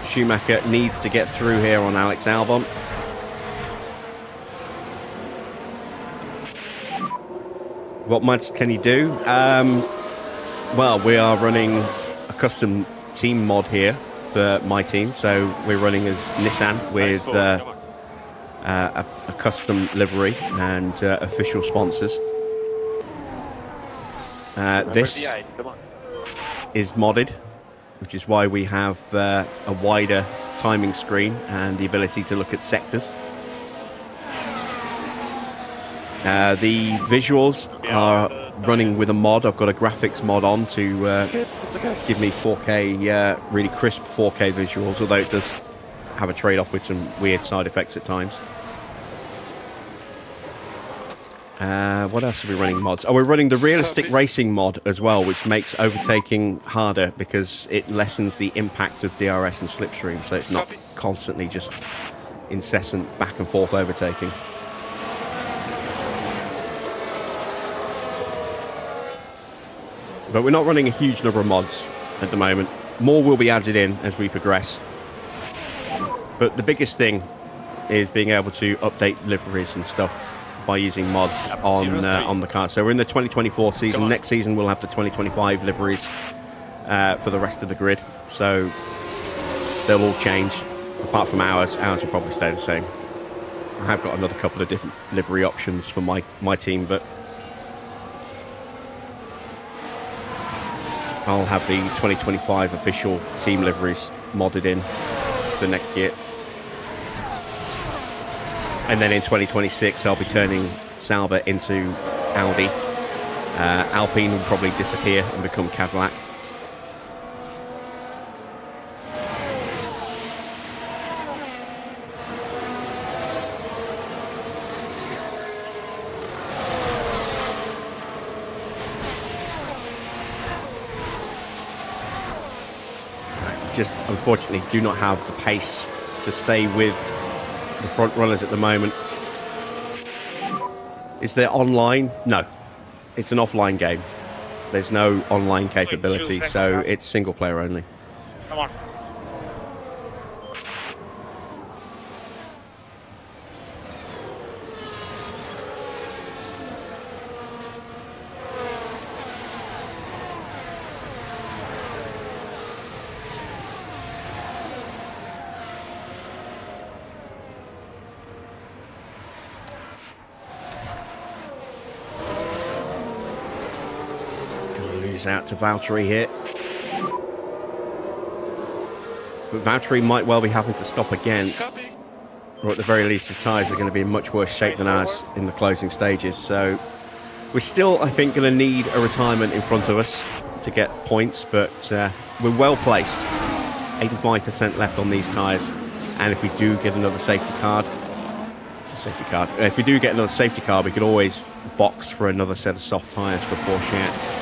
Schumacher needs to get through here on Alex Albon. What mods can he do? Well, we are running a custom team mod here for my team. So we're running as Nissan with a custom livery and official sponsors. This is modded, which is why we have a wider timing screen and the ability to look at sectors. The visuals are running with a mod. I've got a graphics mod on to give me 4K, really crisp 4K visuals, although it does have a trade-off with some weird side effects at times. What else are we running mods? Oh, we're running the realistic racing mod as well, which makes overtaking harder because it lessens the impact of DRS and slipstream, so it's not constantly just incessant back and forth overtaking. But we're not running a huge number of mods at the moment. More will be added in as we progress. But the biggest thing is being able to update liveries and stuff by using mods on the car. So we're in the 2024 season. Next season we'll have the 2025 liveries for the rest of the grid. So they'll all change. Apart from ours will probably stay the same. I have got another couple of different livery options for my team, but I'll have the 2025 official team liveries modded in for next year. And then in 2026, I'll be turning Sauber into Audi. Alpine will probably disappear and become Cadillac. Just unfortunately do not have the pace to stay with the front runners at the moment. Is there online? No, it's an offline game. There's no online capability, so it's single player only. Come on. Out to Valtteri here, but Valtteri might well be having to stop again, or at the very least his tyres are going to be in much worse shape than ours in the closing stages. So we're still, I think, going to need a retirement in front of us to get points, but we're well placed. 85% left on these tyres, and if we do get another safety car, if we do get another safety car, we could always box for another set of soft tyres for Porsche.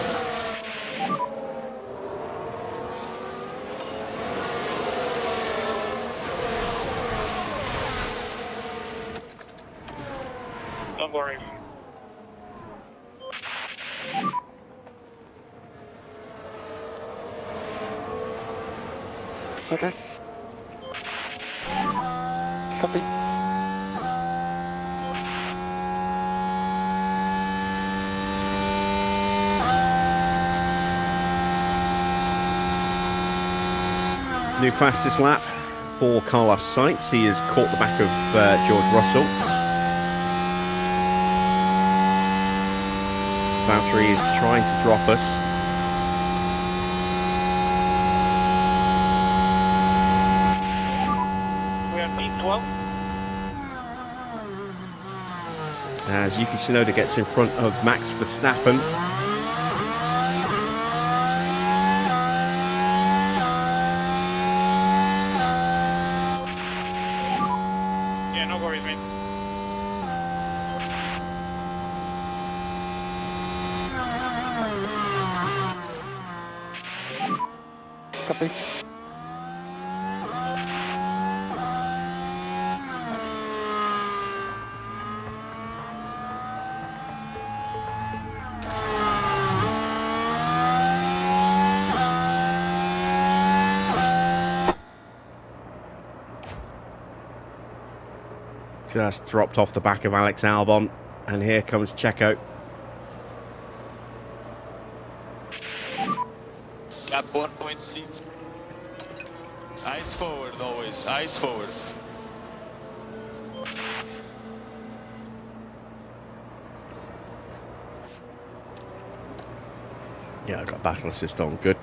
Don't worry. Okay. Copy. New fastest lap for Carlos Sainz. He has caught the back of George Russell. Valtteri is trying to drop us. We are P12. As Yuki Tsunoda gets in front of Max Verstappen. Yeah, no worries, man. Copy. Just dropped off the back of Alex Albon, and here comes Checo. Gap 1.6. Eyes forward always, eyes forward. Yeah, I got battle assist on. Good.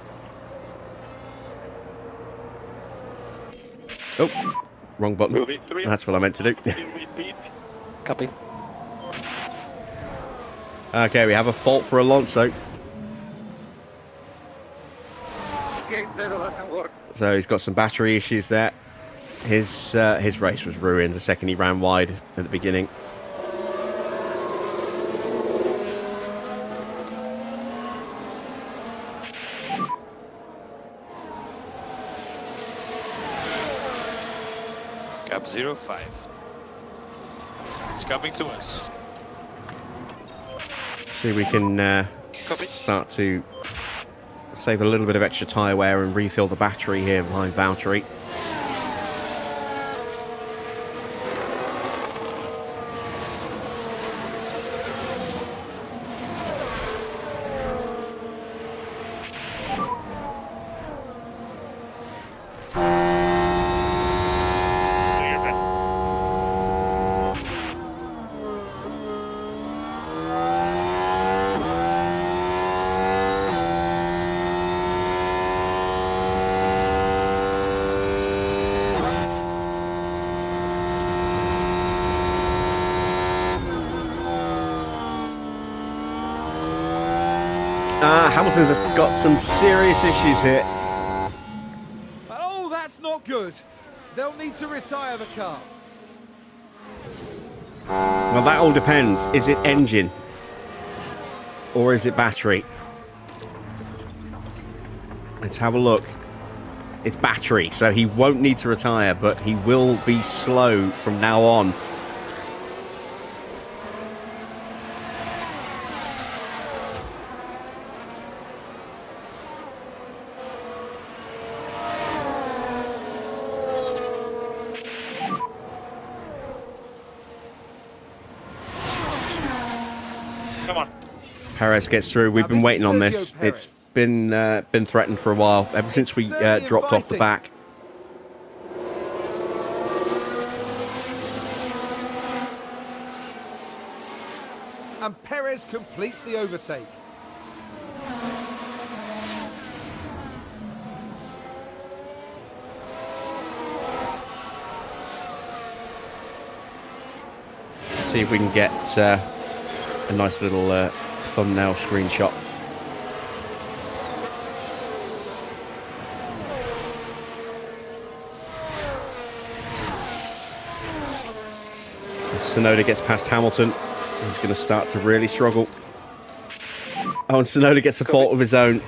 Oh, wrong button. That's what I meant to do. Copy. Okay, we have a fault for Alonso. Gate 0 doesn't work. So he's got some battery issues there. His race was ruined the second he ran wide at the beginning. Gap 05. It's coming to us. See if we can start to save a little bit of extra tyre wear and refill the battery here behind Valtteri. Hamilton's got some serious issues here. Oh, that's not good. They'll need to retire the car. Well, that all depends. Is it engine? Or is it battery? Let's have a look. It's battery, so he won't need to retire, but he will be slow from now on. Come on. Perez gets through. We've Now, been this waiting is on Sergio this. Perez. It's been threatened for a while, ever since we certainly dropped off the inviting. back. And Perez completes the overtake. Let's see if we can get a nice little thumbnail screenshot. As Tsunoda gets past Hamilton, he's going to start to really struggle. Oh, and Tsunoda gets a fault of his own.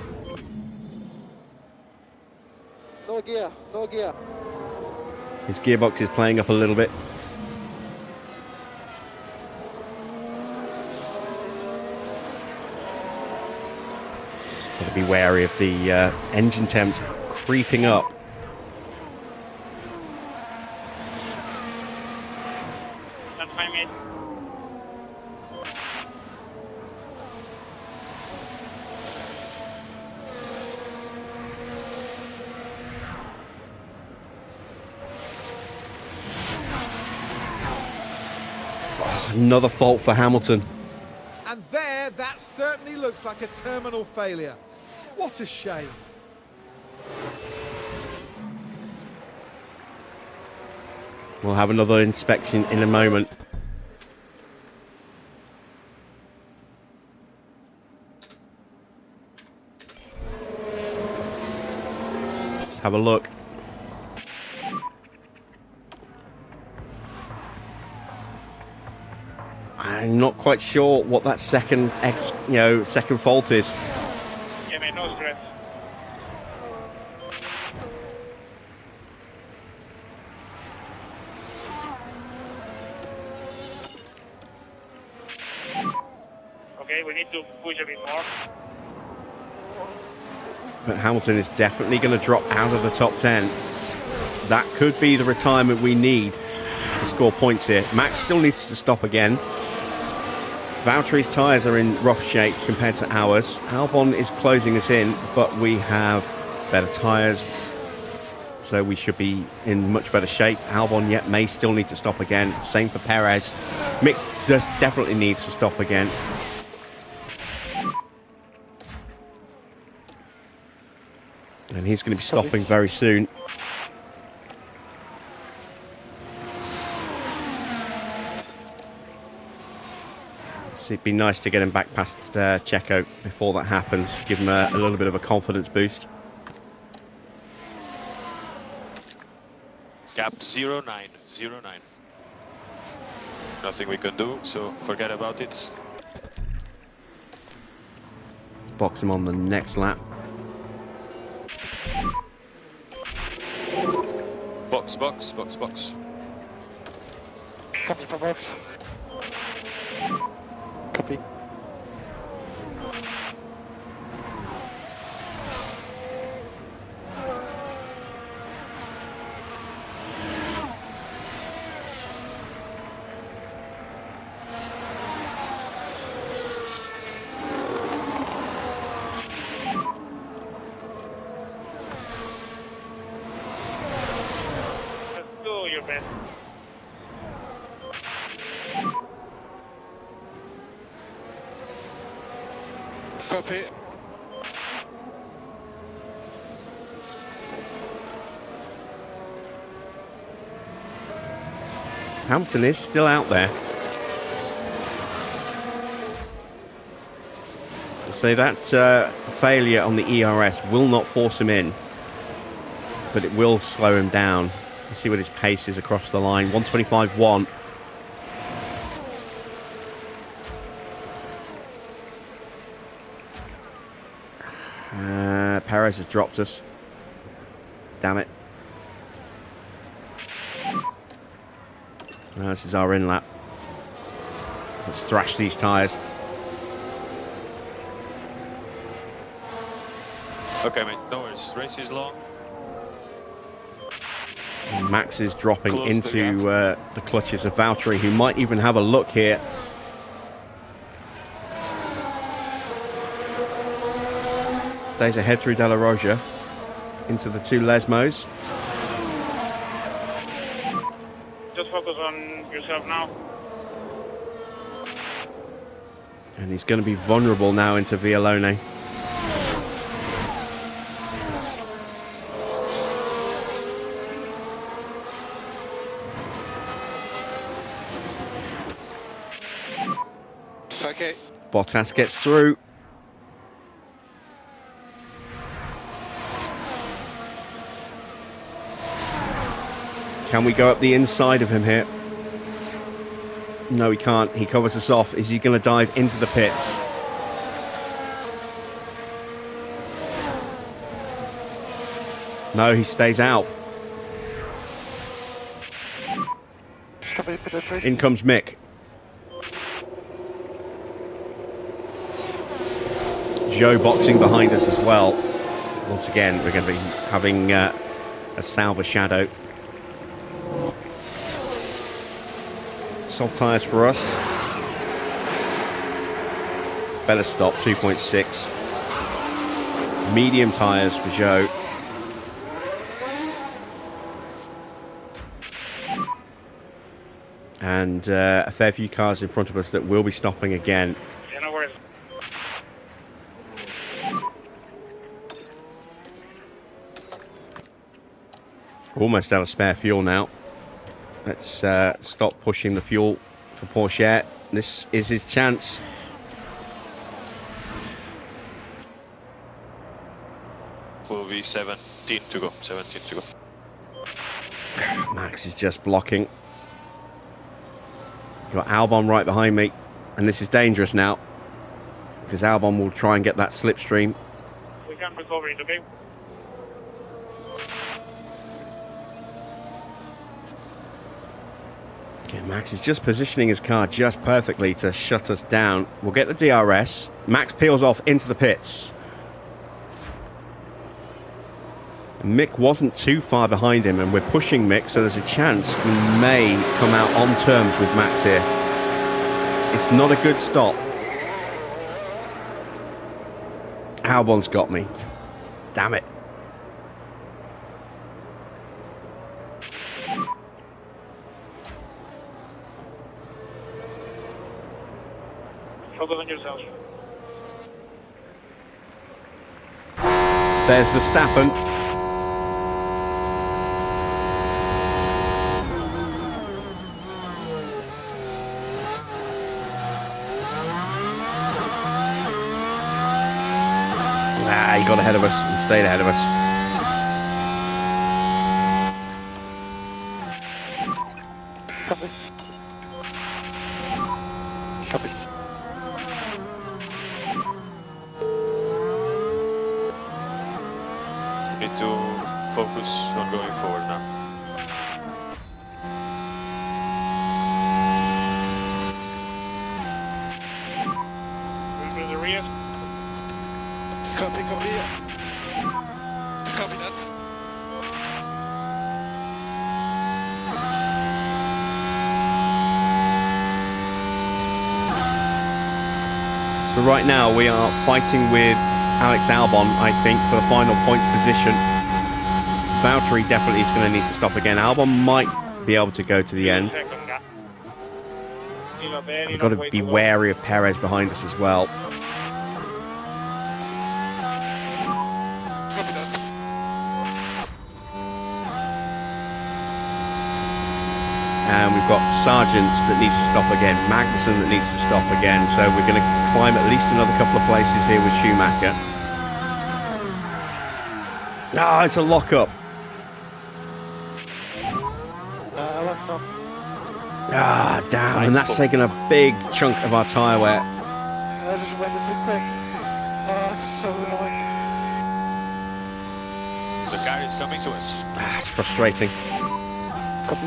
No gear, no gear. His gearbox is playing up a little bit. Got to be wary of the engine temps creeping up. That's my mate. Another fault for Hamilton. And there, that certainly looks like a terminal failure. What a shame. We'll have another inspection in a moment. Let's have a look. I'm not quite sure what that second fault is. Yeah, man, no stress. Okay, we need to push a bit more. But Hamilton is definitely going to drop out of the top 10. That could be the retirement we need to score points here. Max still needs to stop again. Valtteri's tyres are in rough shape compared to ours. Albon is closing us in, but we have better tyres, so we should be in much better shape. Albon yet may still need to stop again. Same for Perez. Mick definitely needs to stop again. And he's going to be stopping very soon. So it'd be nice to get him back past Checo before that happens. Give him a little bit of a confidence boost. Gap 0.9, 0.9. Nothing we can do, so forget about it. Let's box him on the next lap. Box, box, box, box. Copy for box. Copy. Just do your best. Copy. Hamilton is still out there. So that failure on the ERS will not force him in, but it will slow him down. Let's see what his pace is across the line. 125.1. Perez has dropped us. Damn it. This is our in lap. Let's thrash these tyres. Okay, mate, no worries. Race is long. Max is dropping Close into the clutches of Valtteri, who might even have a look here. Stays ahead through Della Roja into the two Lesmos. Just focus on yourself now. And he's going to be vulnerable now into Vialone. Okay. Bottas gets through. Can we go up the inside of him here? No, he can't. He covers us off. Is he going to dive into the pits? No, he stays out. Copy, penetrate. In comes Mick. Joe boxing behind us as well. Once again, we're going to be having a Sauber shadow. Soft tyres for us. Better stop, 2.6. Medium tyres for Joe. And a fair few cars in front of us that will be stopping again. Yeah, no worries. Almost out of spare fuel now. Let's stop pushing the fuel for Porsche. This is his chance. Will be 17 to go. 17 to go. Max is just blocking. Got Albon right behind me. And this is dangerous now. Because Albon will try and get that slipstream. We can recover it, okay? Okay, Max is just positioning his car just perfectly to shut us down. We'll get the DRS. Max peels off into the pits. Mick wasn't too far behind him, and we're pushing Mick, so there's a chance we may come out on terms with Max here. It's not a good stop. Albon's got me. Damn it. Focus on yourself. There's Verstappen. He got ahead of us and stayed ahead of us. Copy. Copy. Need to focus on going forward now. Into the rear. Copy, copy. Copy that. So right now we are fighting with Alex Albon, I think, for the final points position. Valtteri definitely is going to need to stop again. Albon might be able to go to the end. We've got to be wary of Perez behind us as well. Copy that. And we've got Sargent that needs to stop again, Magnussen that needs to stop again. So we're going to climb at least another couple of places here with Schumacher. Ah, it's a lock-up. Left off. Ah, damn. And that's taken a big chunk of our tyre wear. I just went too quick. So annoying. The car is coming to us. Ah, it's frustrating. Copy.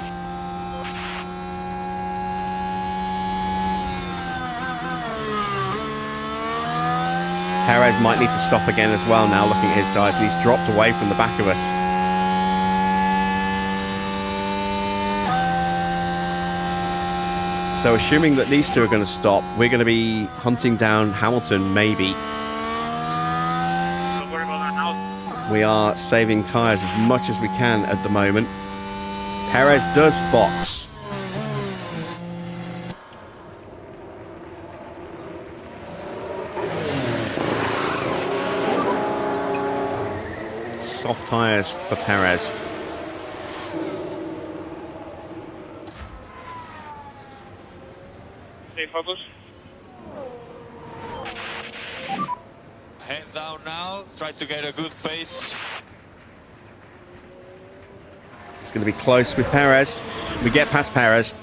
Perez might need to stop again as well now, looking at his tyres. He's dropped away from the back of us. So assuming that these two are going to stop, we're going to be hunting down Hamilton, maybe. Don't worry about that now. We are saving tyres as much as we can at the moment. Perez does box. Soft tyres for Perez. Stay focused. Head down now. Try to get a good pace. It's going to be close with Perez. We get past Perez.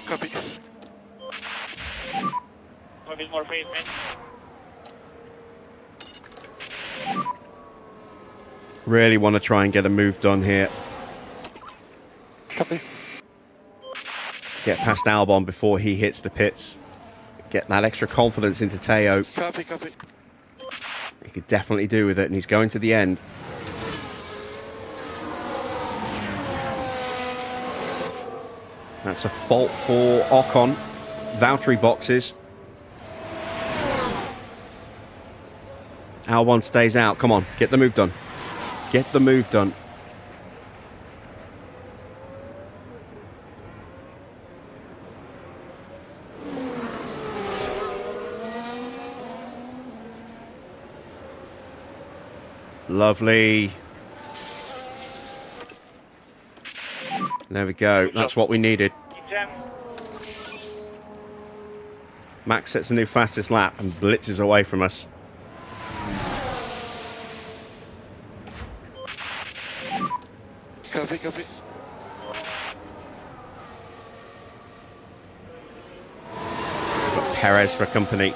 Copy. A bit more pace, man. Really want to try and get a move done here. Copy. Get past Albon before he hits the pits. Get that extra confidence into Teo. Copy, copy. He could definitely do with it, and he's going to the end. That's a fault for Ocon. Valtteri boxes. Albon stays out. Come on, get the move done. Get the move done. Lovely. There we go. That's what we needed. Max sets a new fastest lap and blitzes away from us. Copy, copy. Got Perez for company.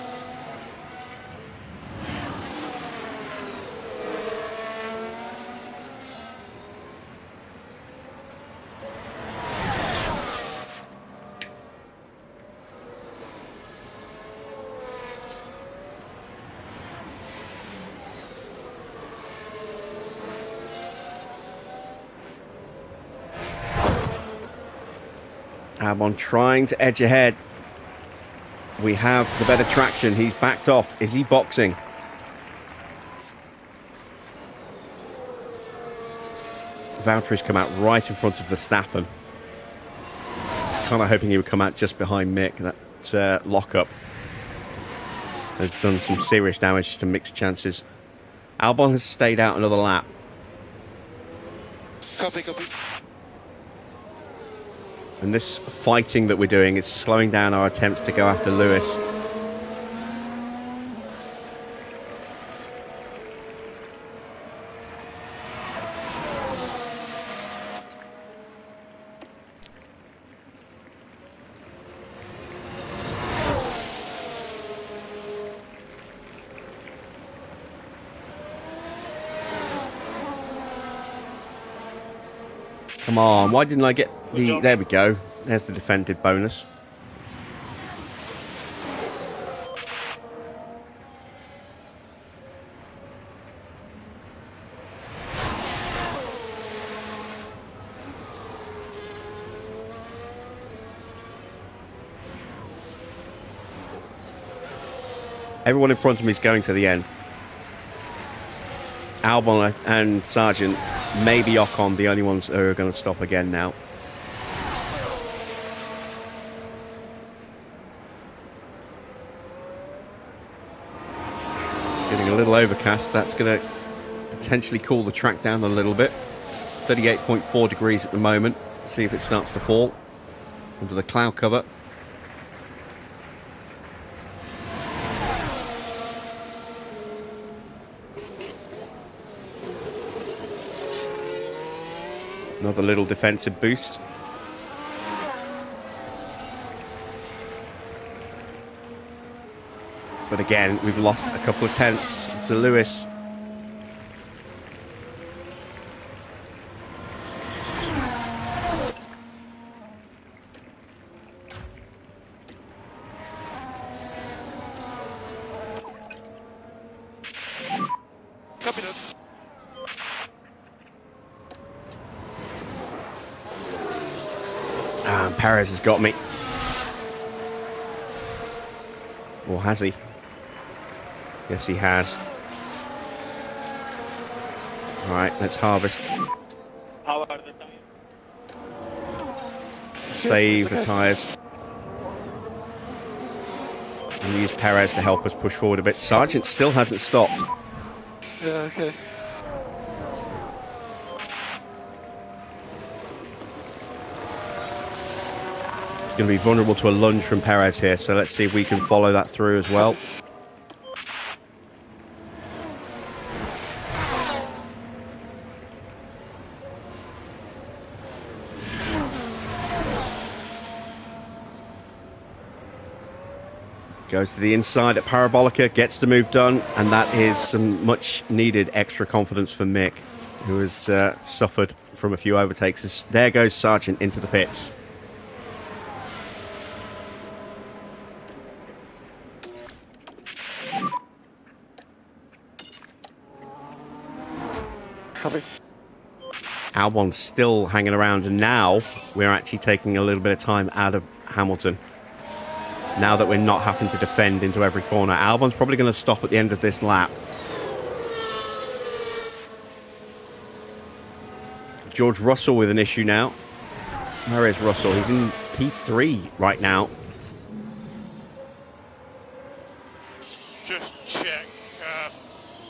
Albon trying to edge ahead. We have the better traction. He's backed off. Is he boxing? Valtteri's come out right in front of Verstappen. Kind of hoping he would come out just behind Mick. That lockup has done some serious damage to Mick's chances. Albon has stayed out another lap. Copy. And this fighting that we're doing is slowing down our attempts to go after Lewis. Come on, why didn't I get the... There we go. There's the defended bonus. Everyone in front of me is going to the end. Albon and Sargent, maybe Ocon, the only ones who are going to stop again now. It's getting a little overcast. That's going to potentially cool the track down a little bit. It's 38.4 degrees at the moment. See if it starts to fall under the cloud cover. Another little defensive boost. But again, we've lost a couple of tenths to Lewis. Copy that. Perez has got me. Or has he? Yes, he has. All right, let's harvest. How are the tires? Save the tyres. And use Perez to help us push forward a bit. Sargent still hasn't stopped. Yeah, okay. It's going to be vulnerable to a lunge from Perez here, so let's see if we can follow that through as well. Goes to the inside at Parabolica, gets the move done, and that is some much needed extra confidence for Mick, who has suffered from a few overtakes. There goes Sargent into the pits. Copy. Albon's still hanging around, and now we're actually taking a little bit of time out of Hamilton. Now that we're not having to defend into every corner. Albon's probably going to stop at the end of this lap. George Russell with an issue now. Where is Russell? He's in P3 right now. Just check.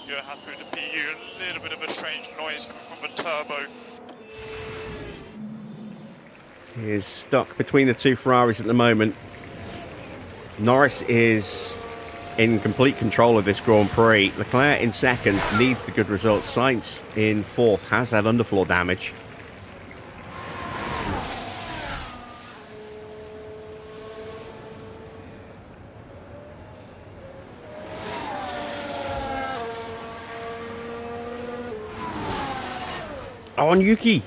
You're happy with the PU. A little bit of a strange noise coming from the turbo. He is stuck between the two Ferraris at the moment. Norris is in complete control of this Grand Prix. Leclerc in second needs the good result. Sainz in fourth has had underfloor damage. Oh, and Yuki.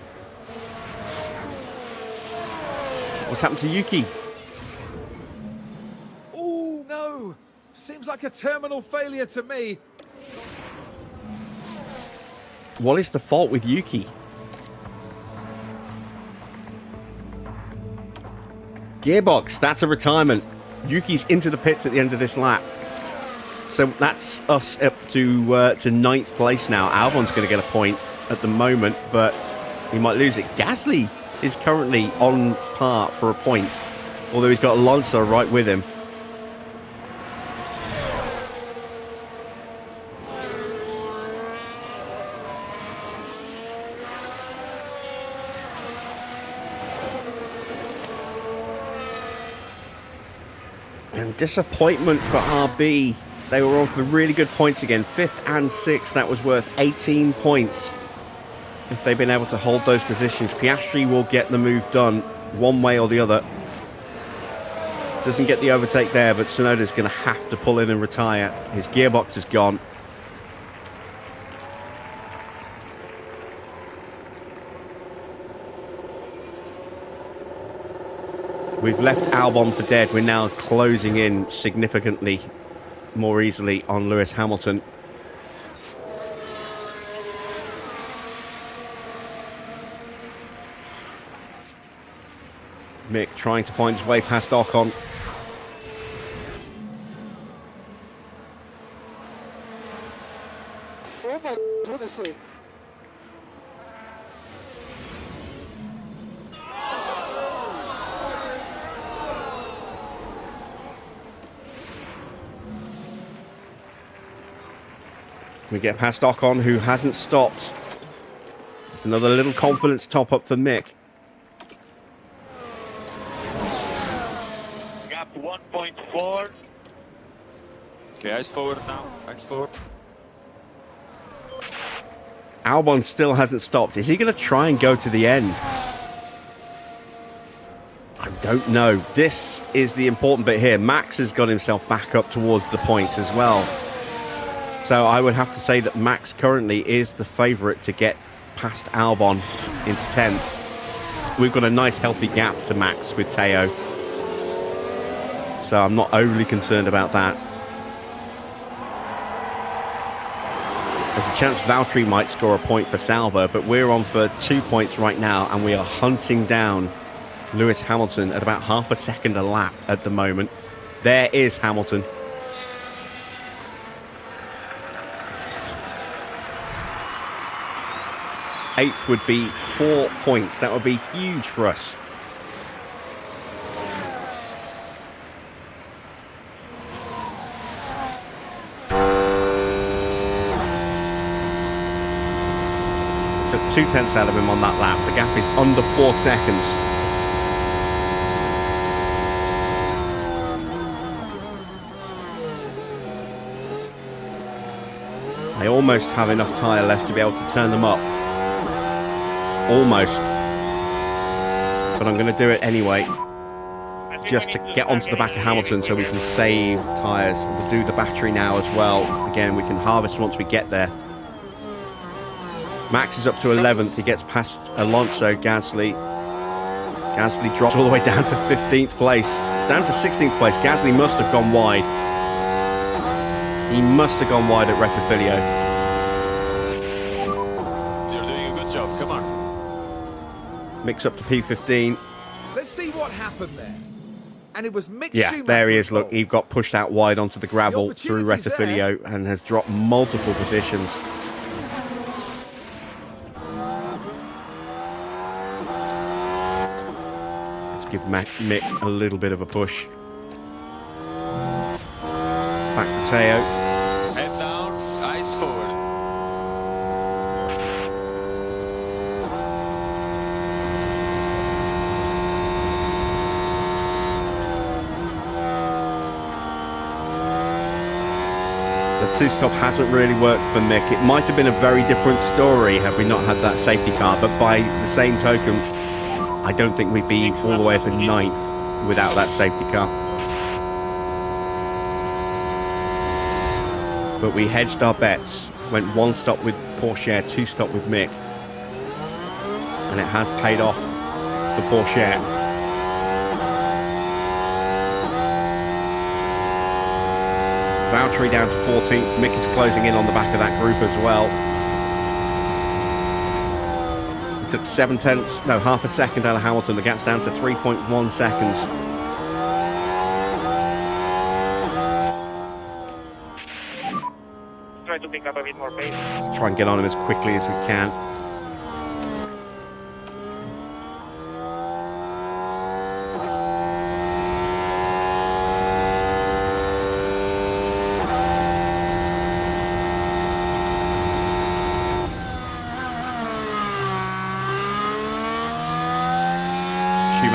What's happened to Yuki? Oh, no. Seems like a terminal failure to me. What is the fault with Yuki? Gearbox, that's a retirement. Yuki's into the pits at the end of this lap. So that's us up to ninth place now. Albon's going to get a point at the moment, but He might lose it. Gasly is currently on par for a point, although he's got Alonso right with him. And disappointment for RB. They were on for really good points again. 5th and 6th. That was worth 18 points. If they've been able to hold those positions. Piastri will get the move done one way or the other. Doesn't get the overtake there, but Tsunoda's going to have to pull in and retire. His gearbox is gone. We've left Albon for dead. We're now closing in significantly more easily on Lewis Hamilton. Mick trying to find his way past Ocon. Oh my, honestly. We get past Ocon, who hasn't stopped. It's another little confidence top up for Mick. Gap 1.4. Okay, eyes forward now. Eyes forward. Albon still hasn't stopped. Is he going to try and go to the end? I don't know. This is the important bit here. Max has got himself back up towards the points as well. So I would have to say that Max currently is the favourite to get past Albon into 10th. We've got a nice healthy gap to Max with Teo. So I'm not overly concerned about that. There's a chance Valtteri might score a point for Sauber, but we're on for 2 points right now, and we are hunting down Lewis Hamilton at about half a second a lap at the moment. There is Hamilton. Eighth would be 4 points. That would be huge for us. Took 2/10 out of him on that lap. The gap is under 4 seconds. I almost have enough tyre left to be able to turn them up. Almost. But I'm going to do it anyway, just to get onto the back of Hamilton so we can save tyres. We'll do the battery now as well. Again, we can harvest once we get there. Max is up to 11th. He gets past Alonso. Gasly drops all the way down to 15th place. Down to 16th place. Gasly must have gone wide. He must have gone wide at Rettifilio. You're doing a good job. Come on. Mix up to P15. Let's see what happened there. And it was Mick Yeah, Schumacher there he is. Look, involved. he got pushed out wide onto the gravel The through opportunity's Rettifilio and has dropped multiple positions. Let's give Mick a little bit of a push. Back to Teo. Head down. Eyes forward. The two-stop hasn't really worked for Mick. It might have been a very different story had we not had that safety car, but by the same token, I don't think we'd be all the way up in 9th without that safety car. But we hedged our bets, went 1 stop with Porsche, 2 stop with Mick, and it has paid off for Porsche. Valtteri down to 14th. Mick is closing in on the back of that group as well. It took 7/10, no, half a second out of Hamilton. The gap's down to 3.1 seconds. Try to pick up a bit more pace. Let's try and get on him as quickly as we can.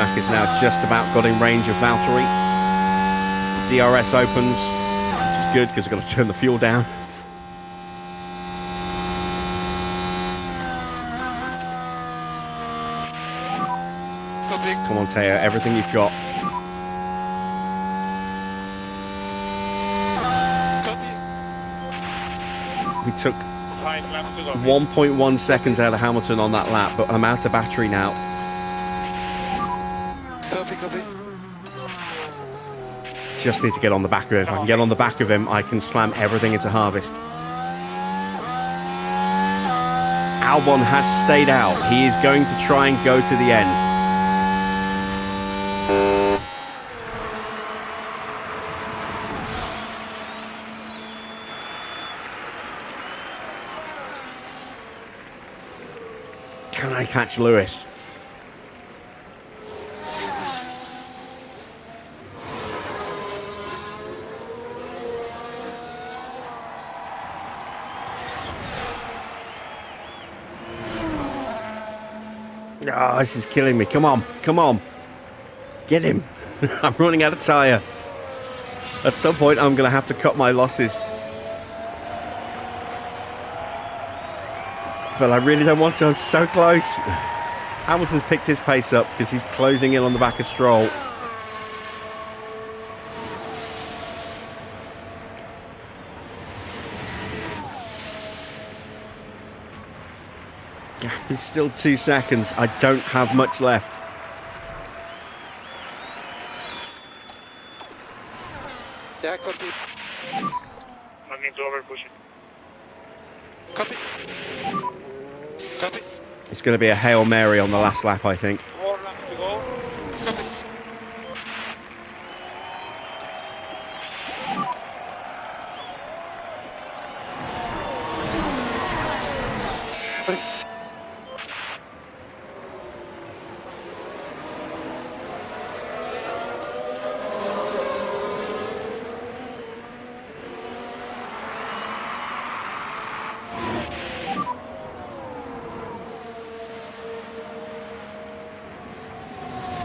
Rimac is now just about got in range of Valtteri. DRS opens, which is good because I've got to turn the fuel down. Come on, Teo, everything you've got. We took 5 laps to go. 1.1 seconds out of Hamilton on that lap, but I'm out of battery now. Just need to get on the back of him. If I can get on the back of him, I can slam everything into harvest. Albon has stayed out. He is going to try and go to the end. Can I catch Lewis? Oh, this is killing me. Come on, come on. Get him. I'm running out of tyre. At some point, I'm going to have to cut my losses. But I really don't want to. I'm so close. Hamilton's picked his pace up because he's closing in on the back of Stroll. Gap is still 2 seconds. I don't have much left. Yeah, copy. Not need to overpush it. Copy. Copy. It's going to be a Hail Mary on the last lap, I think. 4 laps to go.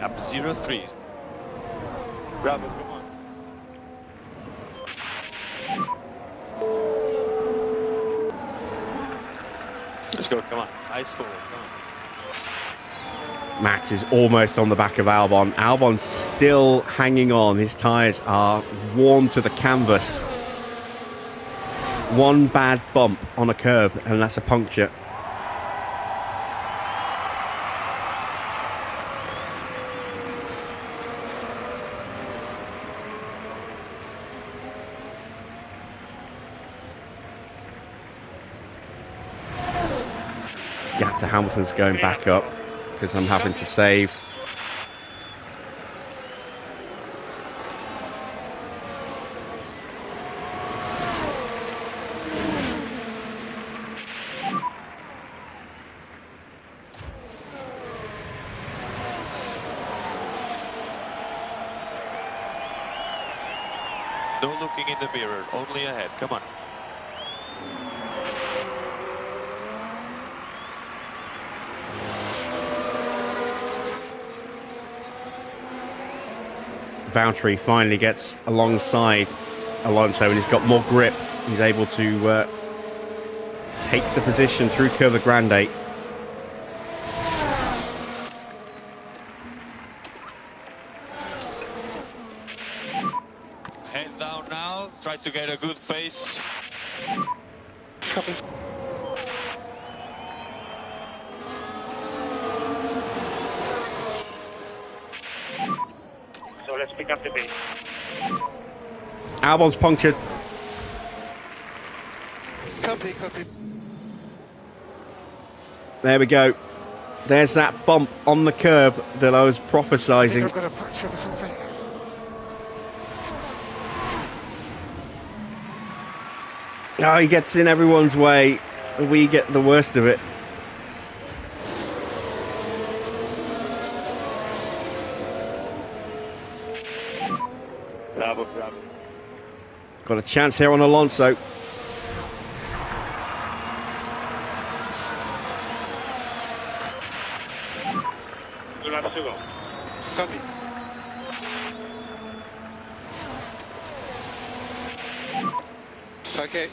Up 03. Bravo, come on. Let's go, come on. Eyes forward, come on. Max is almost on the back of Albon. Albon's still hanging on. His tyres are worn to the canvas. One bad bump on a curb, and that's a puncture. Gap to Hamilton's going back up because I'm having to save. No looking in the mirror, only ahead, come on. Valtteri finally gets alongside Alonso and he's got more grip. He's able to take the position through Curva Grande. Head down now, try to get a good pace. Copy. So let's pick up the pace. Albon's punctured. Copy, copy. There we go. There's that bump on the curb that I was I think prophesizing. I've got a puncture or something. Oh, he gets in everyone's way. We get the worst of it. Bravo, bravo. Got a chance here on Alonso. 2 laps to go. Okay.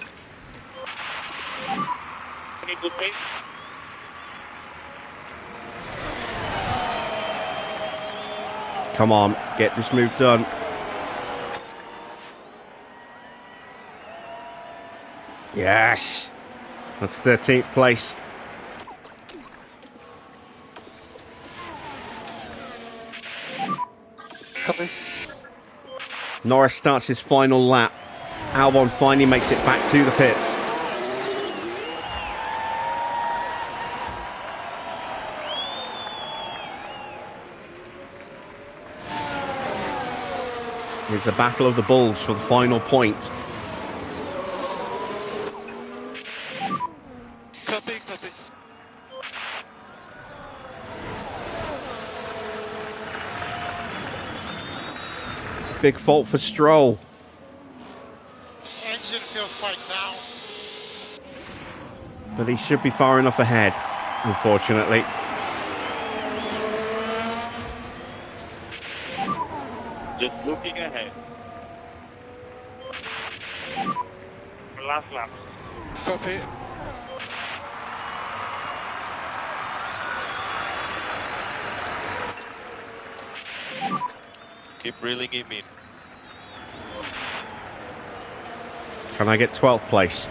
Any good pace? Come on, get this move done. Yes! That's 13th place. Copy. Norris starts his final lap. Albon finally makes it back to the pits. It's a battle of the bulls for the final point. Copy, copy. Big fault for Stroll. Engine feels quite down. But he should be far enough ahead, unfortunately. Just looking ahead. Last lap. Copy. Keep reeling him in. Can I get 12th place?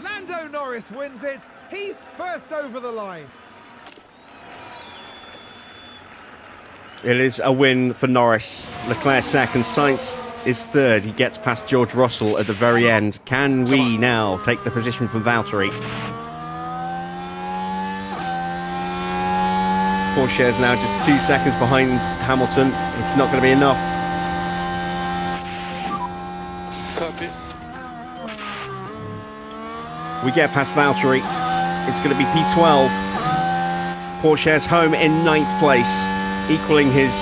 Lando Norris wins it. He's first over the line. It is a win for Norris. Leclerc second, Sainz is third. He gets past George Russell at the very end. Can we now take the position from Valtteri? Porsche is now just 2 seconds behind Hamilton. It's not going to be enough. Copy. We get past Valtteri. It's going to be P12. Porsche's home in 9th place, equaling his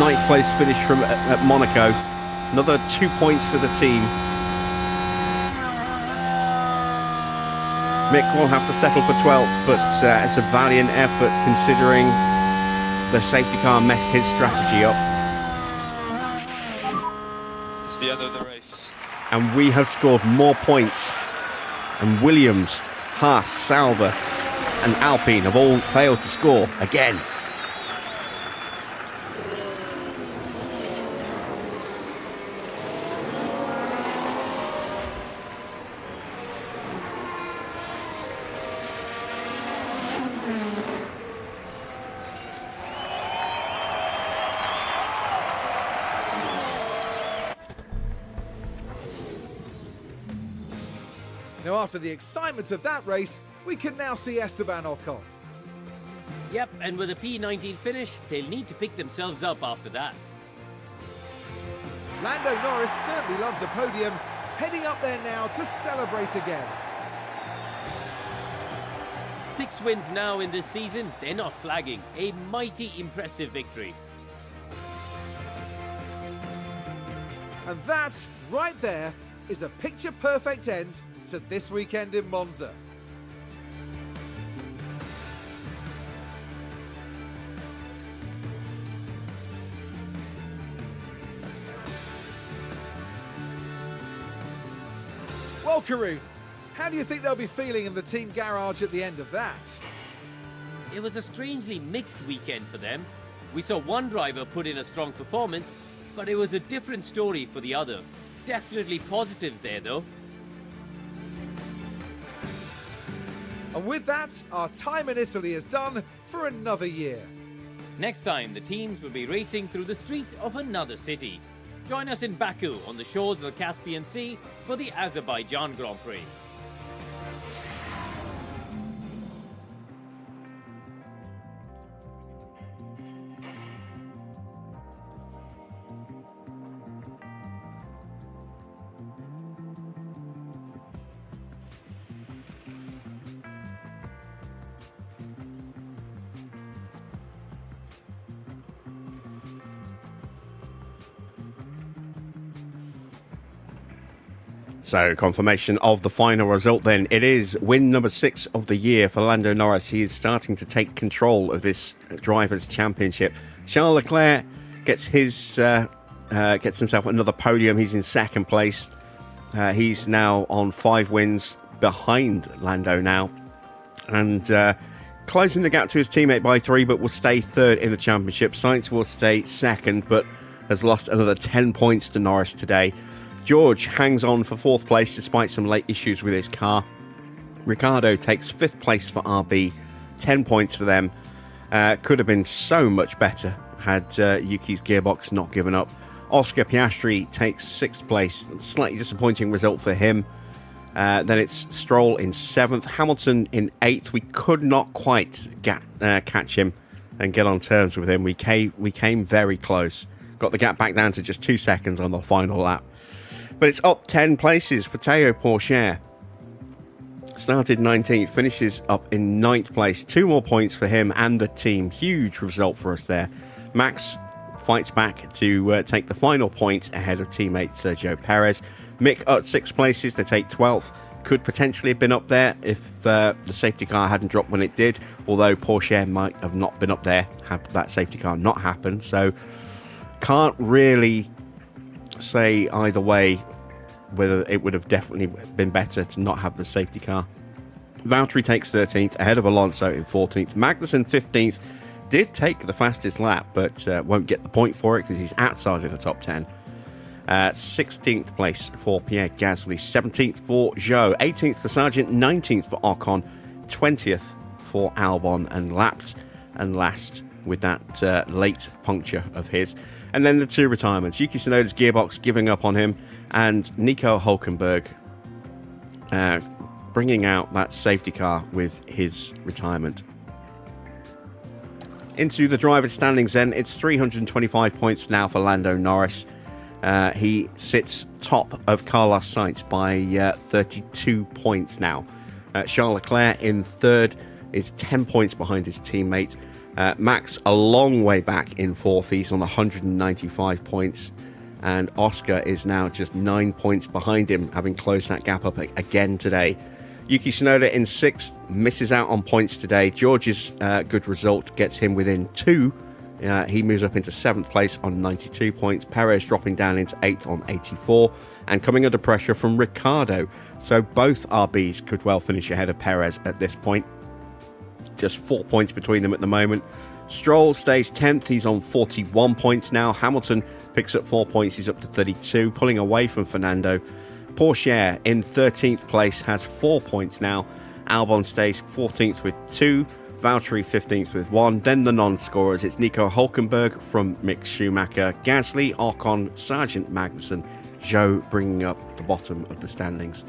9th place finish from at Monaco. Another 2 points for the team. Mick will have to settle for 12th, but it's a valiant effort considering the safety car messed his strategy up. It's the end of the race. And we have scored more points. And Williams, Haas, Sauber and Alpine have all failed to score again. Now, after the excitement of that race, we can now see Esteban Ocon. Yep, and with a P19 finish, they'll need to pick themselves up after that. Lando Norris certainly loves a podium, heading up there now to celebrate again. 6 wins now in this season, they're not flagging. A mighty impressive victory. And that, right there, is a picture-perfect end to this weekend in Monza. Well, Karun, how do you think they'll be feeling in the team garage at the end of that? It was a strangely mixed weekend for them. We saw one driver put in a strong performance, but it was a different story for the other. Definitely positives there though. And with that, our time in Italy is done for another year. Next time, the teams will be racing through the streets of another city. Join us in Baku on the shores of the Caspian Sea for the Azerbaijan Grand Prix. So, confirmation of the final result then. It is win number 6 of the year for Lando Norris. He is starting to take control of this Drivers' Championship. Charles Leclerc gets himself another podium. He's in second place. He's now on 5 wins behind Lando now. And closing the gap to his teammate by 3, but will stay third in the championship. Sainz will stay second, but has lost another 10 points to Norris today. George hangs on for 4th place despite some late issues with his car. Ricciardo takes 5th place for RB, 10 points for them. Could have been so much better had Yuki's gearbox not given up. Oscar Piastri takes 6th place, slightly disappointing result for him. Then it's Stroll in 7th, Hamilton in 8th. We could not quite catch him and get on terms with him. We came very close. Got the gap back down to just 2 seconds on the final lap. But it's up 10 places for Théo Pourchaire. Started 19th, finishes up in 9th place. 2 more points for him and the team. Huge result for us there. Max fights back to take the final point ahead of teammate Sergio Perez. Mick at 6 places, they take 12th. Could potentially have been up there if the safety car hadn't dropped when it did, although Pourchaire might have not been up there had that safety car not happened. So can't really say either way whether it would have definitely been better to not have the safety car. Valtteri takes 13th ahead of Alonso in 14th. Magnussen 15th did take the fastest lap, but won't get the point for it because he's outside of the top 10. 16th place for Pierre Gasly, 17th for Zhou, 18th for Sargent, 19th for Ocon, 20th for Albon, and lapped and last with that late puncture of his. And then the 2 retirements. Yuki Tsunoda's gearbox giving up on him, and Nico Hülkenberg bringing out that safety car with his retirement. Into the driver's standings then. It's 325 points now for Lando Norris. He sits top of Carlos Sainz by 32 points now. Charles Leclerc in 3rd is 10 points behind his teammate. Max a long way back in 4th. He's on 195 points. And Oscar is now just 9 points behind him, having closed that gap up again today. Yuki Tsunoda in 6th, misses out on points today. George's good result gets him within 2. He moves up into 7th place on 92 points. Perez dropping down into 8th on 84. And coming under pressure from Ricciardo. So both RBs could well finish ahead of Perez at this point. Just 4 points between them at the moment. Stroll stays 10th. He's on 41 points now. Hamilton picks up 4 points. He's up to 32, pulling away from Fernando. Pourchaire in 13th place has 4 points now. Albon stays 14th with 2. Valtteri 15th with 1. Then the non-scorers. It's Nico Hülkenberg from Mick Schumacher. Gasly, Ocon, Sargent, Magnussen. Zhou bringing up the bottom of the standings.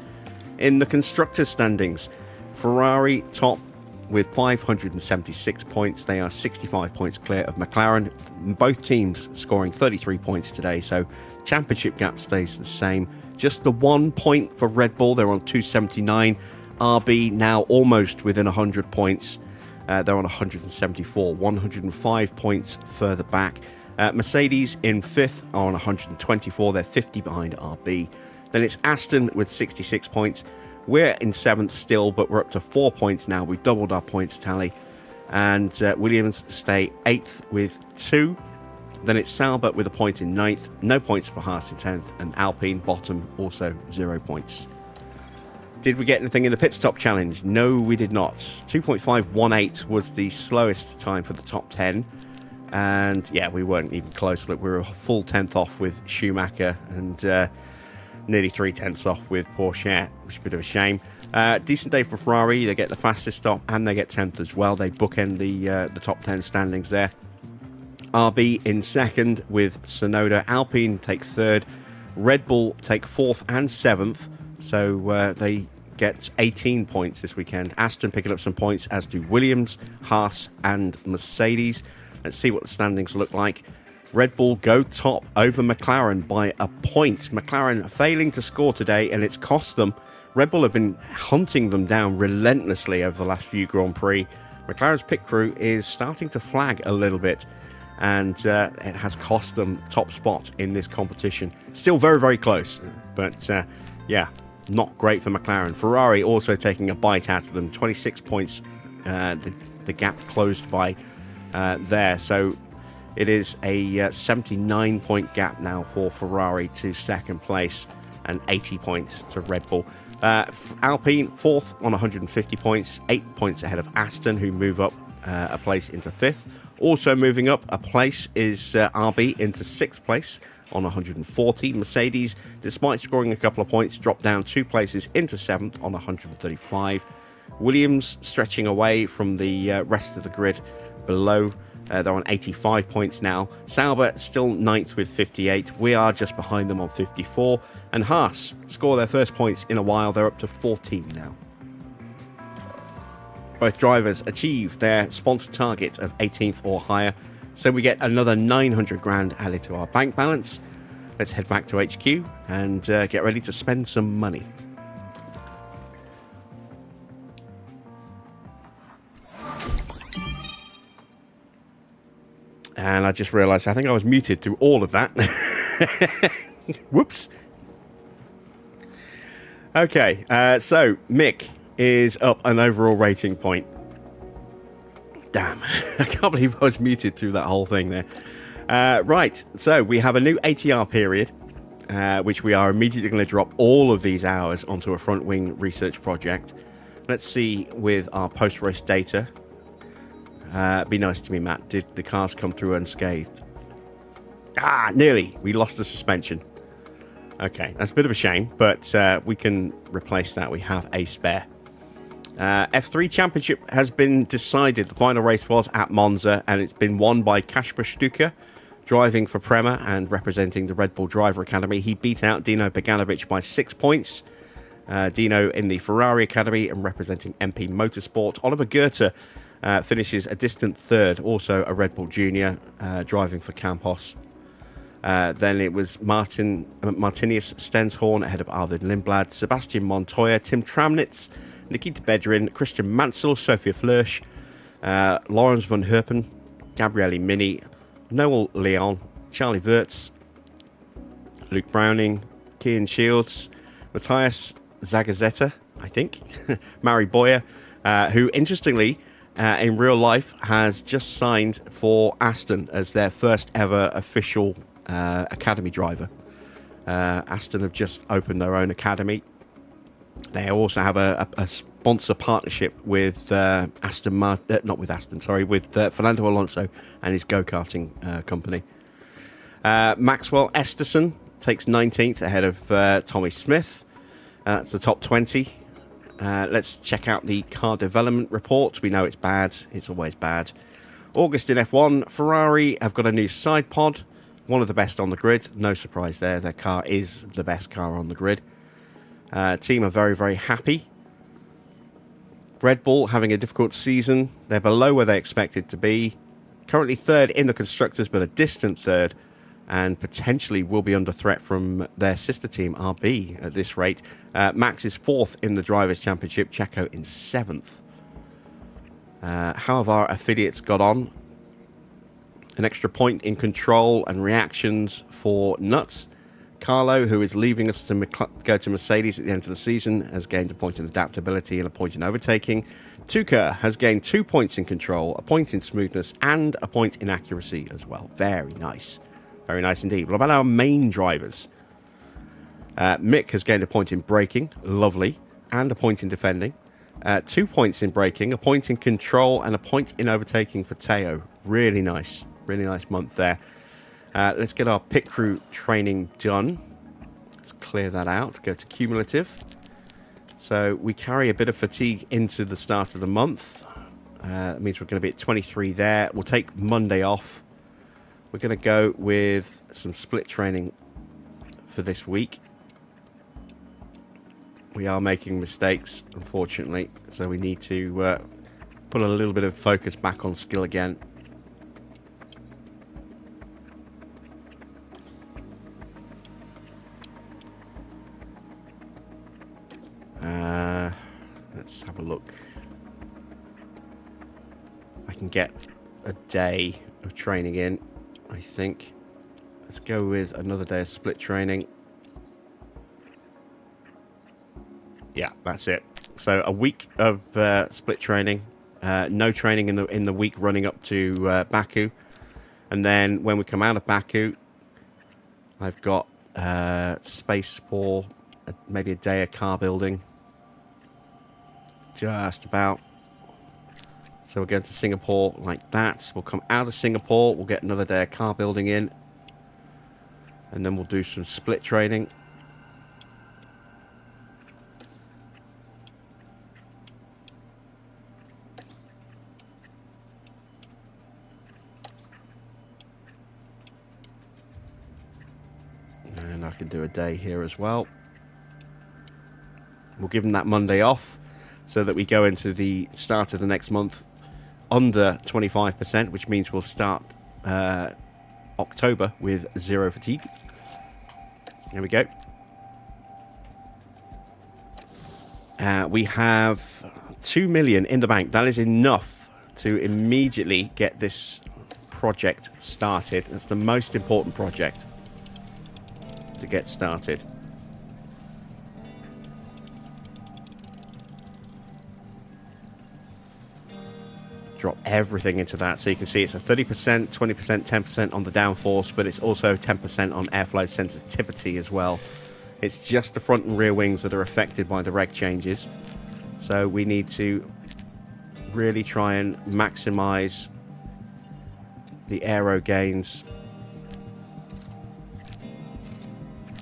In the constructors' standings, Ferrari top with 576 points. They are 65 points clear of McLaren. Both teams scoring 33 points today, so championship gap stays the same. Just the 1 point for Red Bull. They're on 279. RB now almost within 100 points. They're on 174, 105 points further back. Mercedes in 5th are on 124. They're 50 behind RB. Then it's Aston with 66 points. We're in 7th still, but we're up to 4 points now. We've doubled our points tally. And Williams stay 8th with 2. Then it's Sauber with a point in 9th. No points for Haas in 10th. And Alpine bottom, also 0 points. Did we get anything in the pit stop challenge? No, we did not. 2.518 was the slowest time for the top 10. And yeah, we weren't even close. Look, we were a full 10th off with Schumacher and nearly 3/10 off with Pourchaire, which is a bit of a shame. Decent day for Ferrari. They get the fastest stop and they get 10th as well. They bookend the top 10 standings there. RB in 2nd with Tsunoda. Alpine take 3rd. Red Bull take 4th and 7th. So they get 18 points this weekend. Aston picking up some points, as do Williams, Haas and Mercedes. Let's see what the standings look like. Red Bull go top over McLaren by a point. McLaren failing to score today, and it's cost them. Red Bull have been hunting them down relentlessly over the last few Grand Prix. McLaren's pit crew is starting to flag a little bit, and it has cost them top spot in this competition. Still very, very close, but yeah, not great for McLaren. Ferrari also taking a bite out of them. 26 points, the gap closed by there. So it is a 79-point gap now for Ferrari to second place and 80 points to Red Bull. Alpine, fourth on 150 points, 8 points ahead of Aston, who move up a place into fifth. Also moving up a place is RB into sixth place on 140. Mercedes, despite scoring a couple of points, dropped down 2 places into seventh on 135. Williams stretching away from the rest of the grid below. They're on 85 points now. Sauber still ninth with 58. We are just behind them on 54. And Haas score their first points in a while. They're up to 14 now. Both drivers achieve their sponsor target of 18th or higher. So we get another 900 grand added to our bank balance. Let's head back to HQ and get ready to spend some money. And I just realized I think I was muted through all of that. Whoops. Okay, so Mick is up an overall rating point. Damn, I can't believe I was muted through that whole thing there. Right, so we have a new ATR period, which we are immediately going to drop all of these hours onto a front wing research project. Let's see with our post-race data. Be nice to me, Matt. Did the cars come through unscathed? Nearly. We lost the suspension. Okay, that's a bit of a shame, but we can replace that. We have a spare. F3 Championship has been decided. The final race was at Monza, and it's been won by Kasper Stuka, driving for Prema and representing the Red Bull Driver Academy. He beat out Dino Beganovic by 6 points. Dino in the Ferrari Academy and representing MP Motorsport. Oliver Goethe finishes a distant third, also a Red Bull Junior, driving for Campos. Then it was Martinius Stenshorn ahead of Arvid Lindblad, Sebastian Montoya, Tim Tramnitz, Nikita Bedrin, Christian Mansell, Sophia Flörsch, Lawrence van Herpen, Gabriele Mini, Noel Leon, Charlie Wirtz, Luke Browning, Kian Shields, Matthias Zagazeta, I think, Mari Boyer, who interestingly in real life has just signed for Aston as their first ever official academy driver. Aston have just opened their own academy. They also have a sponsor partnership with Aston Martin, not with Aston, sorry, with Fernando Alonso and his go-karting company. Maxwell Esterson takes 19th ahead of Tommy Smith. That's the top 20. Let's check out the car development report. We know it's bad. It's always bad. August in F1, Ferrari have got a new side pod. One of the best on the grid. No surprise there. Their car is the best car on the grid. Team are very, very happy. Red Bull having a difficult season. They're below where they expected to be. Currently third in the Constructors, but a distant third. And potentially will be under threat from their sister team, RB, at this rate. Max is fourth in the Drivers' Championship. Checo in seventh. How have our affiliates got on? An extra point in control and reactions for Nuts. Carlo, who is leaving us to go to Mercedes at the end of the season, has gained a point in adaptability and a point in overtaking. Tuka has gained 2 points in control, a point in smoothness, and a point in accuracy as well. Very nice. Very nice indeed. What about our main drivers? Mick has gained a point in braking. Lovely. And a point in defending. 2 points in braking, a point in control, and a point in overtaking for Teo. Really nice. Really nice month there. Let's get our pit crew training done. Let's clear that out. Go to cumulative. So we carry a bit of fatigue into the start of the month. That means we're going to be at 23 there. We'll take Monday off. We're going to go with some split training for this week. We are making mistakes, unfortunately. So we need to put a little bit of focus back on skill again. Let's have a look. I can get a day of training in, I think. Let's go with another day of split training. Yeah, that's it. So a week of split training, no training in the week running up to Baku, and then when we come out of Baku, I've got space for maybe a day of car building, just about. So we're going to Singapore like that. We'll come out of Singapore, we'll get another day of car building in, and then we'll do some split training. And I can do a day here as well. We'll give them that Monday off so that we go into the start of the next month under 25%, which means we'll start October with 0 fatigue. There we go. We have 2 million in the bank. That is enough to immediately get this project started. That's the most important project to get started. Drop everything into that, so you can see it's a 30%, 20%, 10% on the downforce, but it's also 10% on airflow sensitivity as well. It's just the front and rear wings that are affected by the reg changes, so we need to really try and maximize the aero gains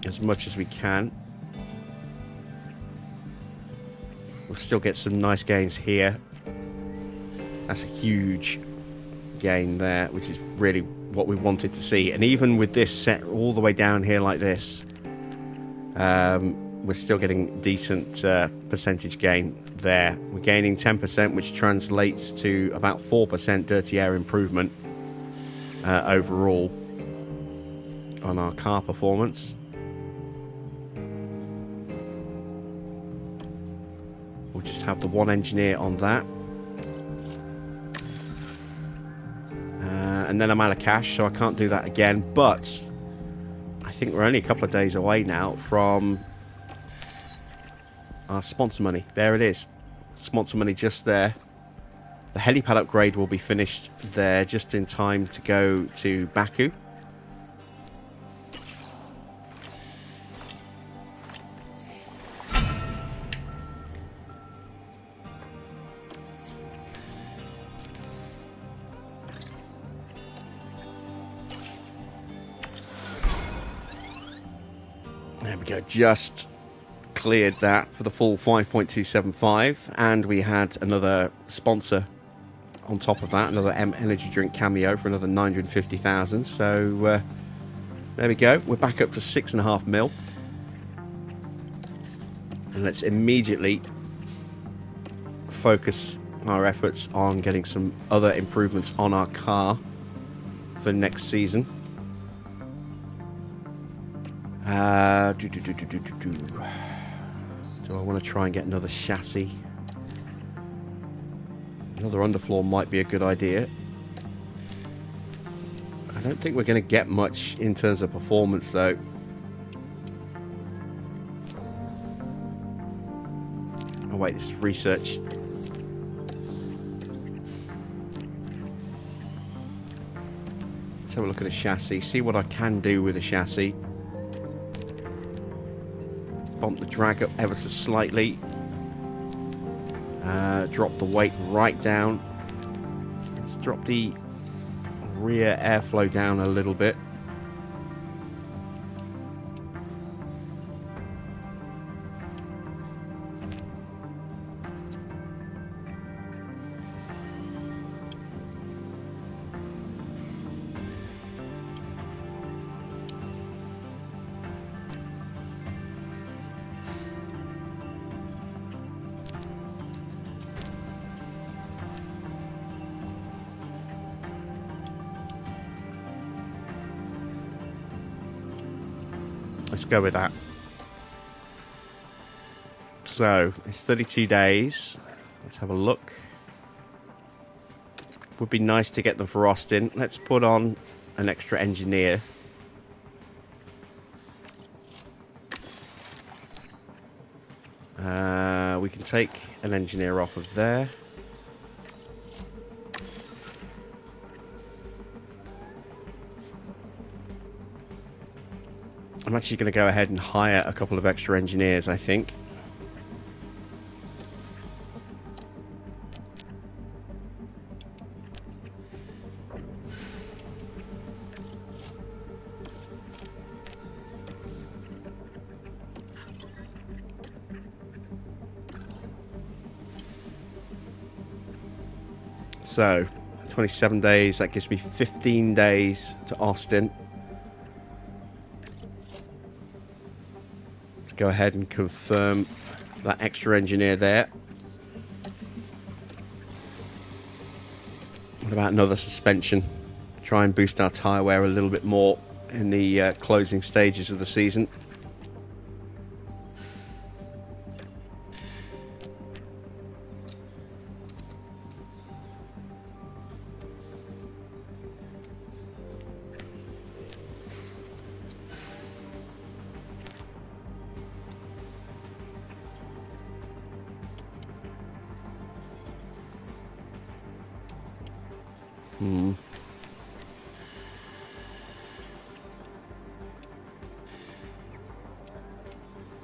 as much as we can. We'll still get some nice gains here. That's a huge gain there, which is really what we wanted to see. And even with this set all the way down here like this, we're still getting decent percentage gain there. We're gaining 10%, which translates to about 4% dirty air improvement overall on our car performance. We'll just have the one engineer on that. And then I'm out of cash, so I can't do that again. But I think we're only a couple of days away now from our sponsor money. There it is. Sponsor money just there. The helipad upgrade will be finished there just in time to go to Baku. There we go, just cleared that for the full 5.275, and we had another sponsor on top of that, another energy drink cameo for another 950,000. So there we go, we're back up to 6.5 mil, and let's immediately focus our efforts on getting some other improvements on our car for next season. Do I want to try and get another chassis? Another underfloor might be a good idea. I don't think we're going to get much in terms of performance though. Oh wait, this is research. Let's have a look at a chassis, see what I can do with a chassis. Bump the drag up ever so slightly. Drop the weight right down. Let's drop the rear airflow down a little bit. Let's go with that. So, it's 32 days. Let's have a look. Would be nice to get them for Austin. Let's put on an extra engineer. We can take an engineer off of there. I'm actually going to go ahead and hire a couple of extra engineers, I think. So, 27 days, that gives me 15 days to Austin. Let's go ahead and confirm that extra engineer there. What about another suspension? Try and boost our tyre wear a little bit more in the closing stages of the season.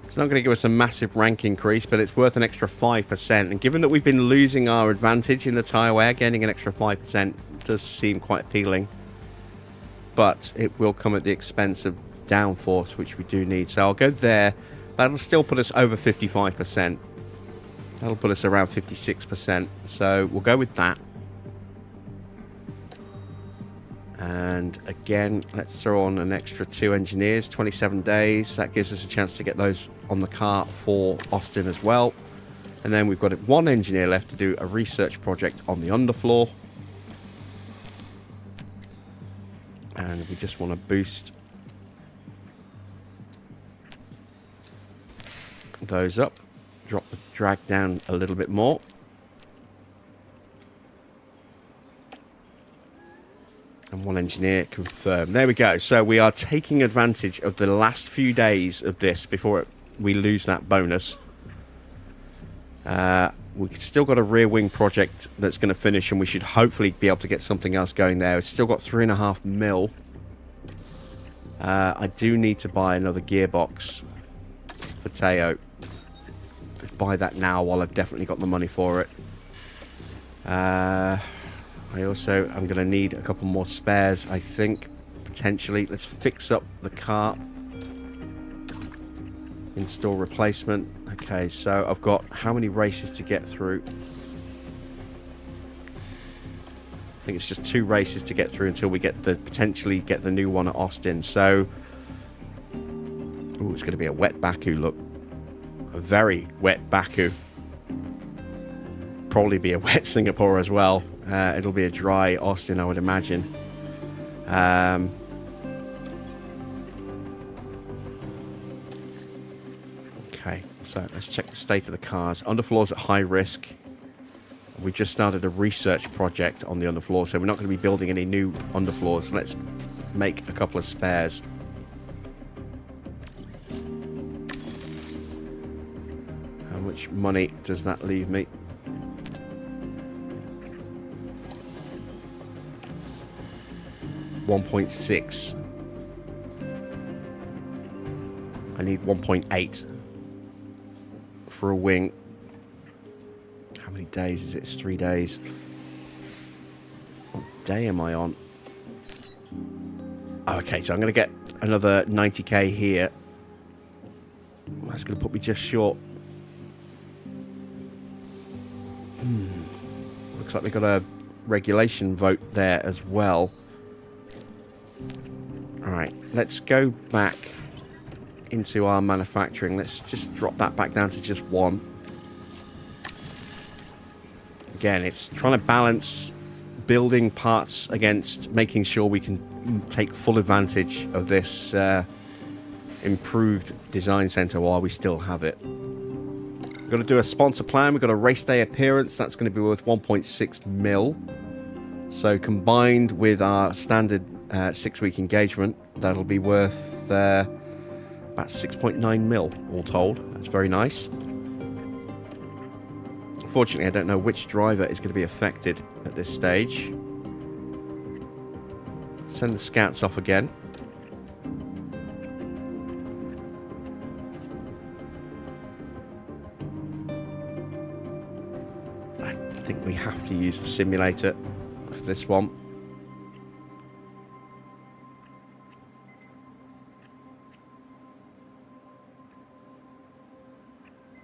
It's not going to give us a massive rank increase, but it's worth an extra 5%. And given that we've been losing our advantage in the tyre wear, getting an extra 5% does seem quite appealing. But it will come at the expense of downforce, which we do need. So I'll go there. That'll still put us over 55%. That'll put us around 56%. So we'll go with that. And again, let's throw on an extra 2 engineers, 27 days. That gives us a chance to get those on the car for Austin as well. And then we've got 1 engineer left to do a research project on the underfloor. And we just want to boost those up, drop the drag down a little bit more. And 1 engineer confirmed. There we go. So we are taking advantage of the last few days of this before we lose that bonus. We've still got a rear wing project that's going to finish, and we should hopefully be able to get something else going there. It's still got 3.5 mil. I do need to buy another gearbox for Teo. Buy that now while I've definitely got the money for it. I also am going to need a couple more spares, I think, potentially. Let's fix up the car. Install replacement. Okay, so I've got how many races to get through? I think it's just 2 races to get through until we get potentially get the new one at Austin. So, ooh, it's going to be a wet Baku, look. A very wet Baku. Probably be a wet Singapore as well. It'll be a dry Austin, I would imagine. Okay, so let's check the state of the cars. Underfloor's at high risk. We just started a research project on the underfloor, so we're not going to be building any new underfloors. So let's make a couple of spares. How much money does that leave me? $1.6. I need 1.8 for a wing. How many days is it? It's 3 days. What day am I on? Okay, so I'm going to get another 90k here. That's going to put me just short. Looks like we got a regulation vote there as well. Alright, let's go back into our manufacturing. Let's just drop that back down to just 1. Again, it's trying to balance building parts against making sure we can take full advantage of this improved design center while we still have it. We've got to do a sponsor plan. We've got a race day appearance. That's going to be worth 1.6 mil. So combined with our standard 6-week engagement, that'll be worth about 6.9 mil all told. That's very nice. Unfortunately, I don't know which driver is going to be affected at this stage. Send the scouts off again. I think we have to use the simulator for this one.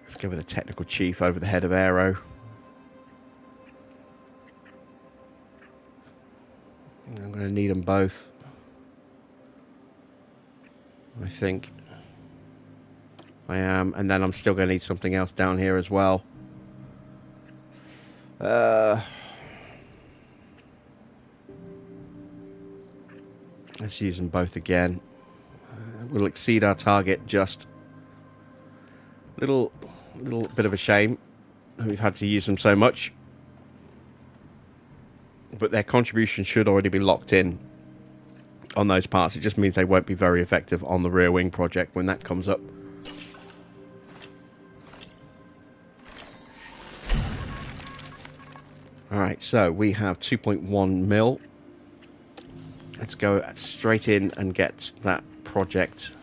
Let's go with a technical chief over the head of aero. I'm going to need them both, I think. I am, and then I'm still going to need something else down here as well. Let's use them both again. We'll exceed our target just. Little bit of a shame that we've had to use them so much. But their contribution should already be locked in on those parts. It just means they won't be very effective on the rear wing project when that comes up. Alright, so we have 2.1 mil. Let's go straight in and get that project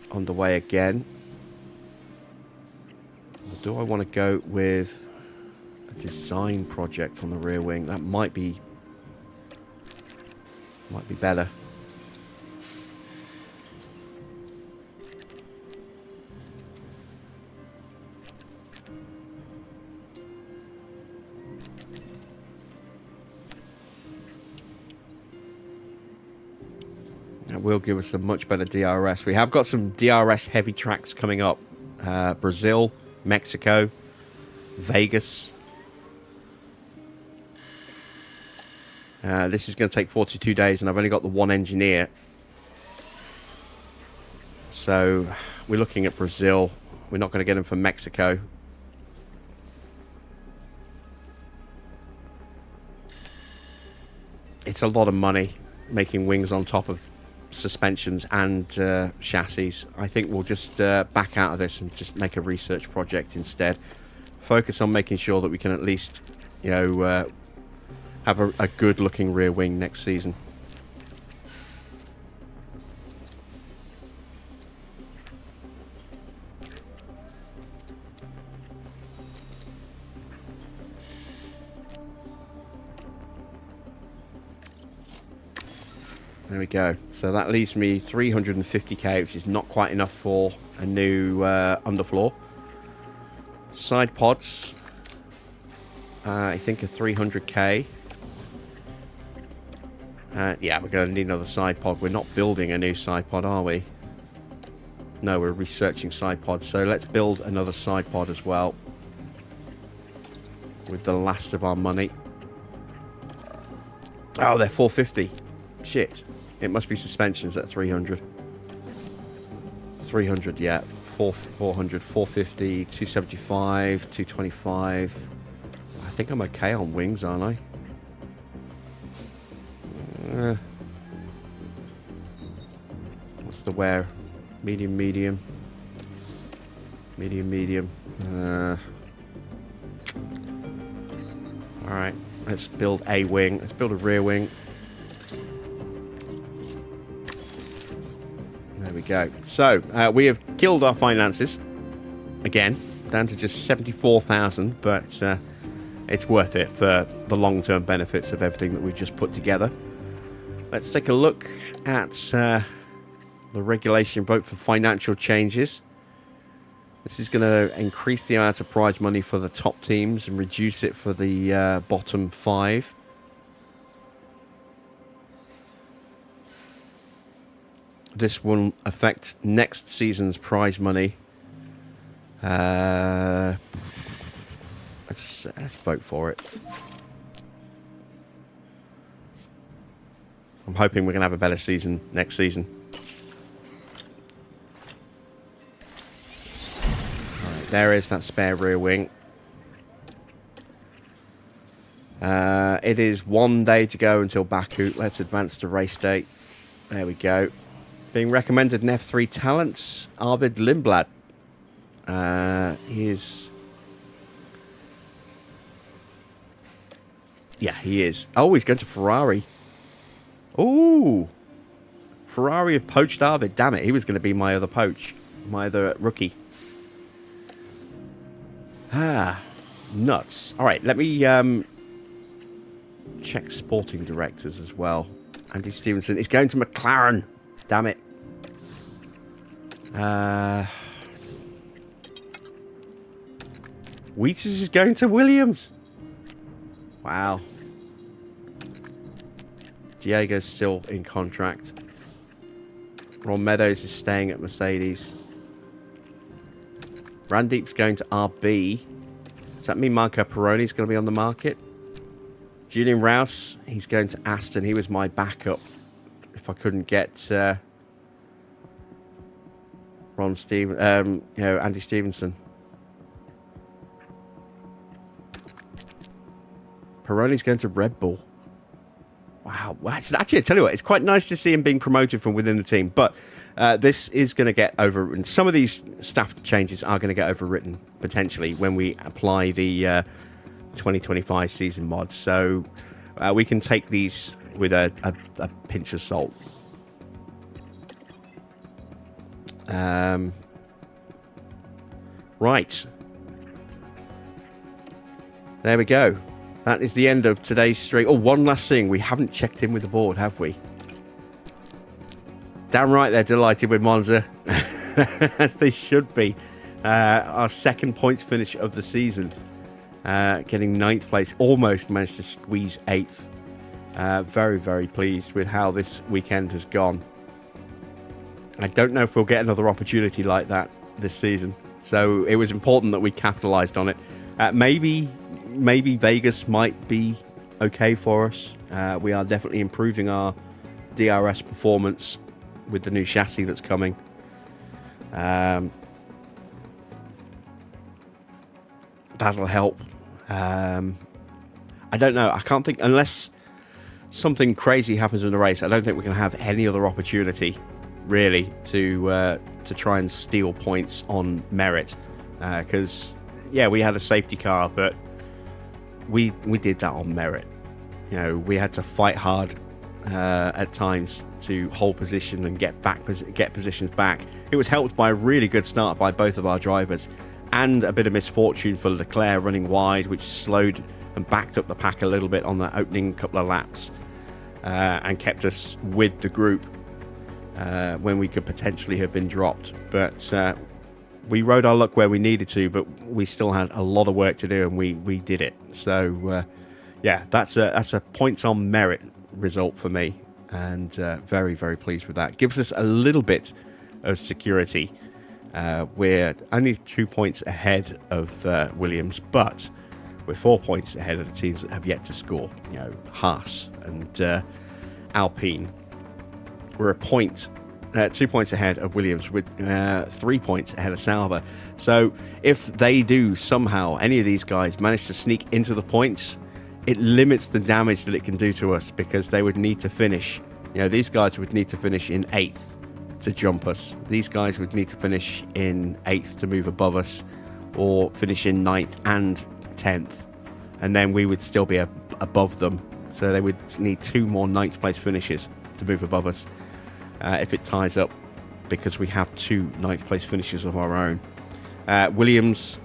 underway again. Or do I want to go with a design project on the rear wing? That might be better. That will give us a much better DRS. We have got some DRS heavy tracks coming up. Brazil, Mexico, Vegas. This is going to take 42 days, and I've only got the one engineer. So we're looking at Brazil. We're not going to get him from Mexico. It's a lot of money making wings on top of suspensions and chassis. I think we'll just back out of this and just make a research project instead. Focus on making sure that we can at least, you know, have a good looking rear wing next season. There we go. So that leaves me 350k, which is not quite enough for a new underfloor. Side pods, I think a 300k. Yeah, we're going to need another side pod. We're not building a new side pod, are we? No, we're researching side pods. So let's build another side pod as well, with the last of our money. Oh, they're 450. Shit. It must be suspensions at 300. 300, yeah. 400, 450, 275, 225. I think I'm okay on wings, aren't I? What's the wear? Medium, medium. Medium, medium. Alright, let's build a wing. Let's build a rear wing. There we go. So, we have killed our finances. Again, down to just 74,000, but it's worth it for the long-term benefits of everything that we've just put together. Let's take a look at the regulation vote for financial changes. This is going to increase the amount of prize money for the top teams and reduce it for the bottom 5. This will affect next season's prize money. Let's vote for it. I'm hoping we're going to have a better season next season. Alright, there is that spare rear wing. It is 1 day to go until Baku. Let's advance to race date. There we go. Being recommended in F3 Talents, Arvid Lindblad. He is Yeah, he is. Oh, he's going to Ferrari. Ooh. Ferrari have poached Arvid. Damn it, he was going to be my other poach. My other rookie. Ah, nuts. All right, let me check sporting directors as well. Andy Stevenson is going to McLaren. Damn it. Wheatus is going to Williams. Wow. Diego's still in contract. Ron Meadows is staying at Mercedes. Randeep's going to RB. Does that mean Marco Pironi's going to be on the market? Julian Rouse, he's going to Aston. He was my backup if I couldn't get Andy Stevenson. Pironi's going to Red Bull. Wow. Well, actually, I tell you what, it's quite nice to see him being promoted from within the team. But this is going to get overwritten. Some of these staff changes are going to get overwritten, potentially, when we apply the 2025 season mod. So we can take these with a pinch of salt. Right. There we go. That is the end of today's stream. Oh, one last thing. We haven't checked in with the board, have we? Damn right they're delighted with Monza. As they should be. Our second points finish of the season. Getting 9th place. Almost managed to squeeze 8th. Very, very pleased with how this weekend has gone. I don't know if we'll get another opportunity like that this season. So it was important that we capitalised on it. Maybe Vegas might be okay for us. We are definitely improving our DRS performance with the new chassis that's coming. That'll help. I don't know. I can't think, unless something crazy happens in the race, I don't think we're going to have any other opportunity really to try and steal points on merit. Because yeah, we had a safety car, but we did that on merit. You know, we had to fight hard at times to hold position and get positions back. It was helped by a really good start by both of our drivers, and a bit of misfortune for Leclerc running wide, which slowed and backed up the pack a little bit on the opening couple of laps, and kept us with the group when we could potentially have been dropped. But we rode our luck where we needed to, but we still had a lot of work to do, and we did it. So yeah, that's a points on merit result for me, and very, very pleased with that. Gives us a little bit of security. We're only 2 points ahead of Williams, but we're 4 points ahead of the teams that have yet to score. You know, Haas and Alpine. We're 2 points ahead of Williams, with 3 points ahead of Sauber. So if they do somehow, any of these guys manage to sneak into the points, it limits the damage that it can do to us, because they would need to finish. You know, these guys would need to finish in 8th to jump us. These guys would need to finish in 8th to move above us, or finish in 9th and 10th, and then we would still be above them. So they would need 2 more 9th place finishes to move above us. If it ties up, because we have 2 9th place finishes of our own. Williams,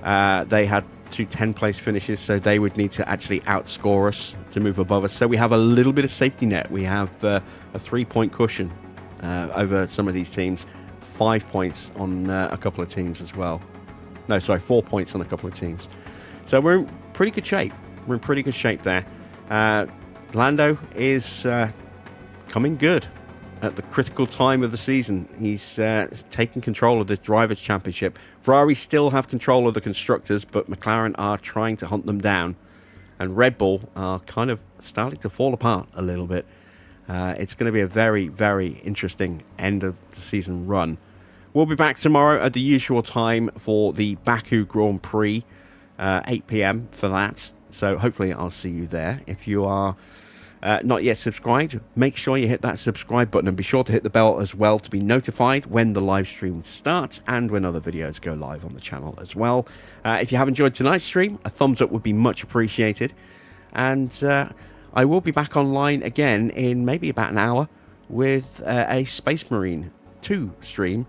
they had 2 10th place finishes, so they would need to actually outscore us to move above us. So we have a little bit of safety net. We have a 3-point cushion over some of these teams, 5 points on a couple of teams as well. No, sorry, 4 points on a couple of teams. So we're in pretty good shape. We're in pretty good shape there. Lando is coming good at the critical time of the season. He's taking control of the Drivers' Championship. Ferrari still have control of the Constructors, but McLaren are trying to hunt them down. And Red Bull are kind of starting to fall apart a little bit. It's going to be a very, very interesting end of the season run. We'll be back tomorrow at the usual time for the Baku Grand Prix, 8 p.m. for that. So hopefully I'll see you there. If you are not yet subscribed, make sure you hit that subscribe button, and be sure to hit the bell as well to be notified when the live stream starts and when other videos go live on the channel as well. If you have enjoyed tonight's stream, a thumbs up would be much appreciated. And I will be back online again in maybe about an hour with a Space Marine 2 stream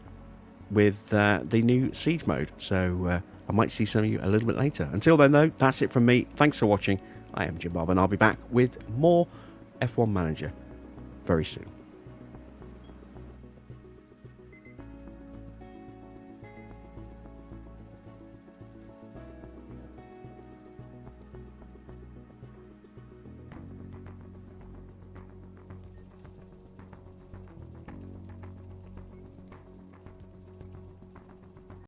with the new Siege mode. So I might see some of you a little bit later. Until then, though, that's it from me. Thanks for watching. I am Jim Bob, and I'll be back with more F1 Manager very soon.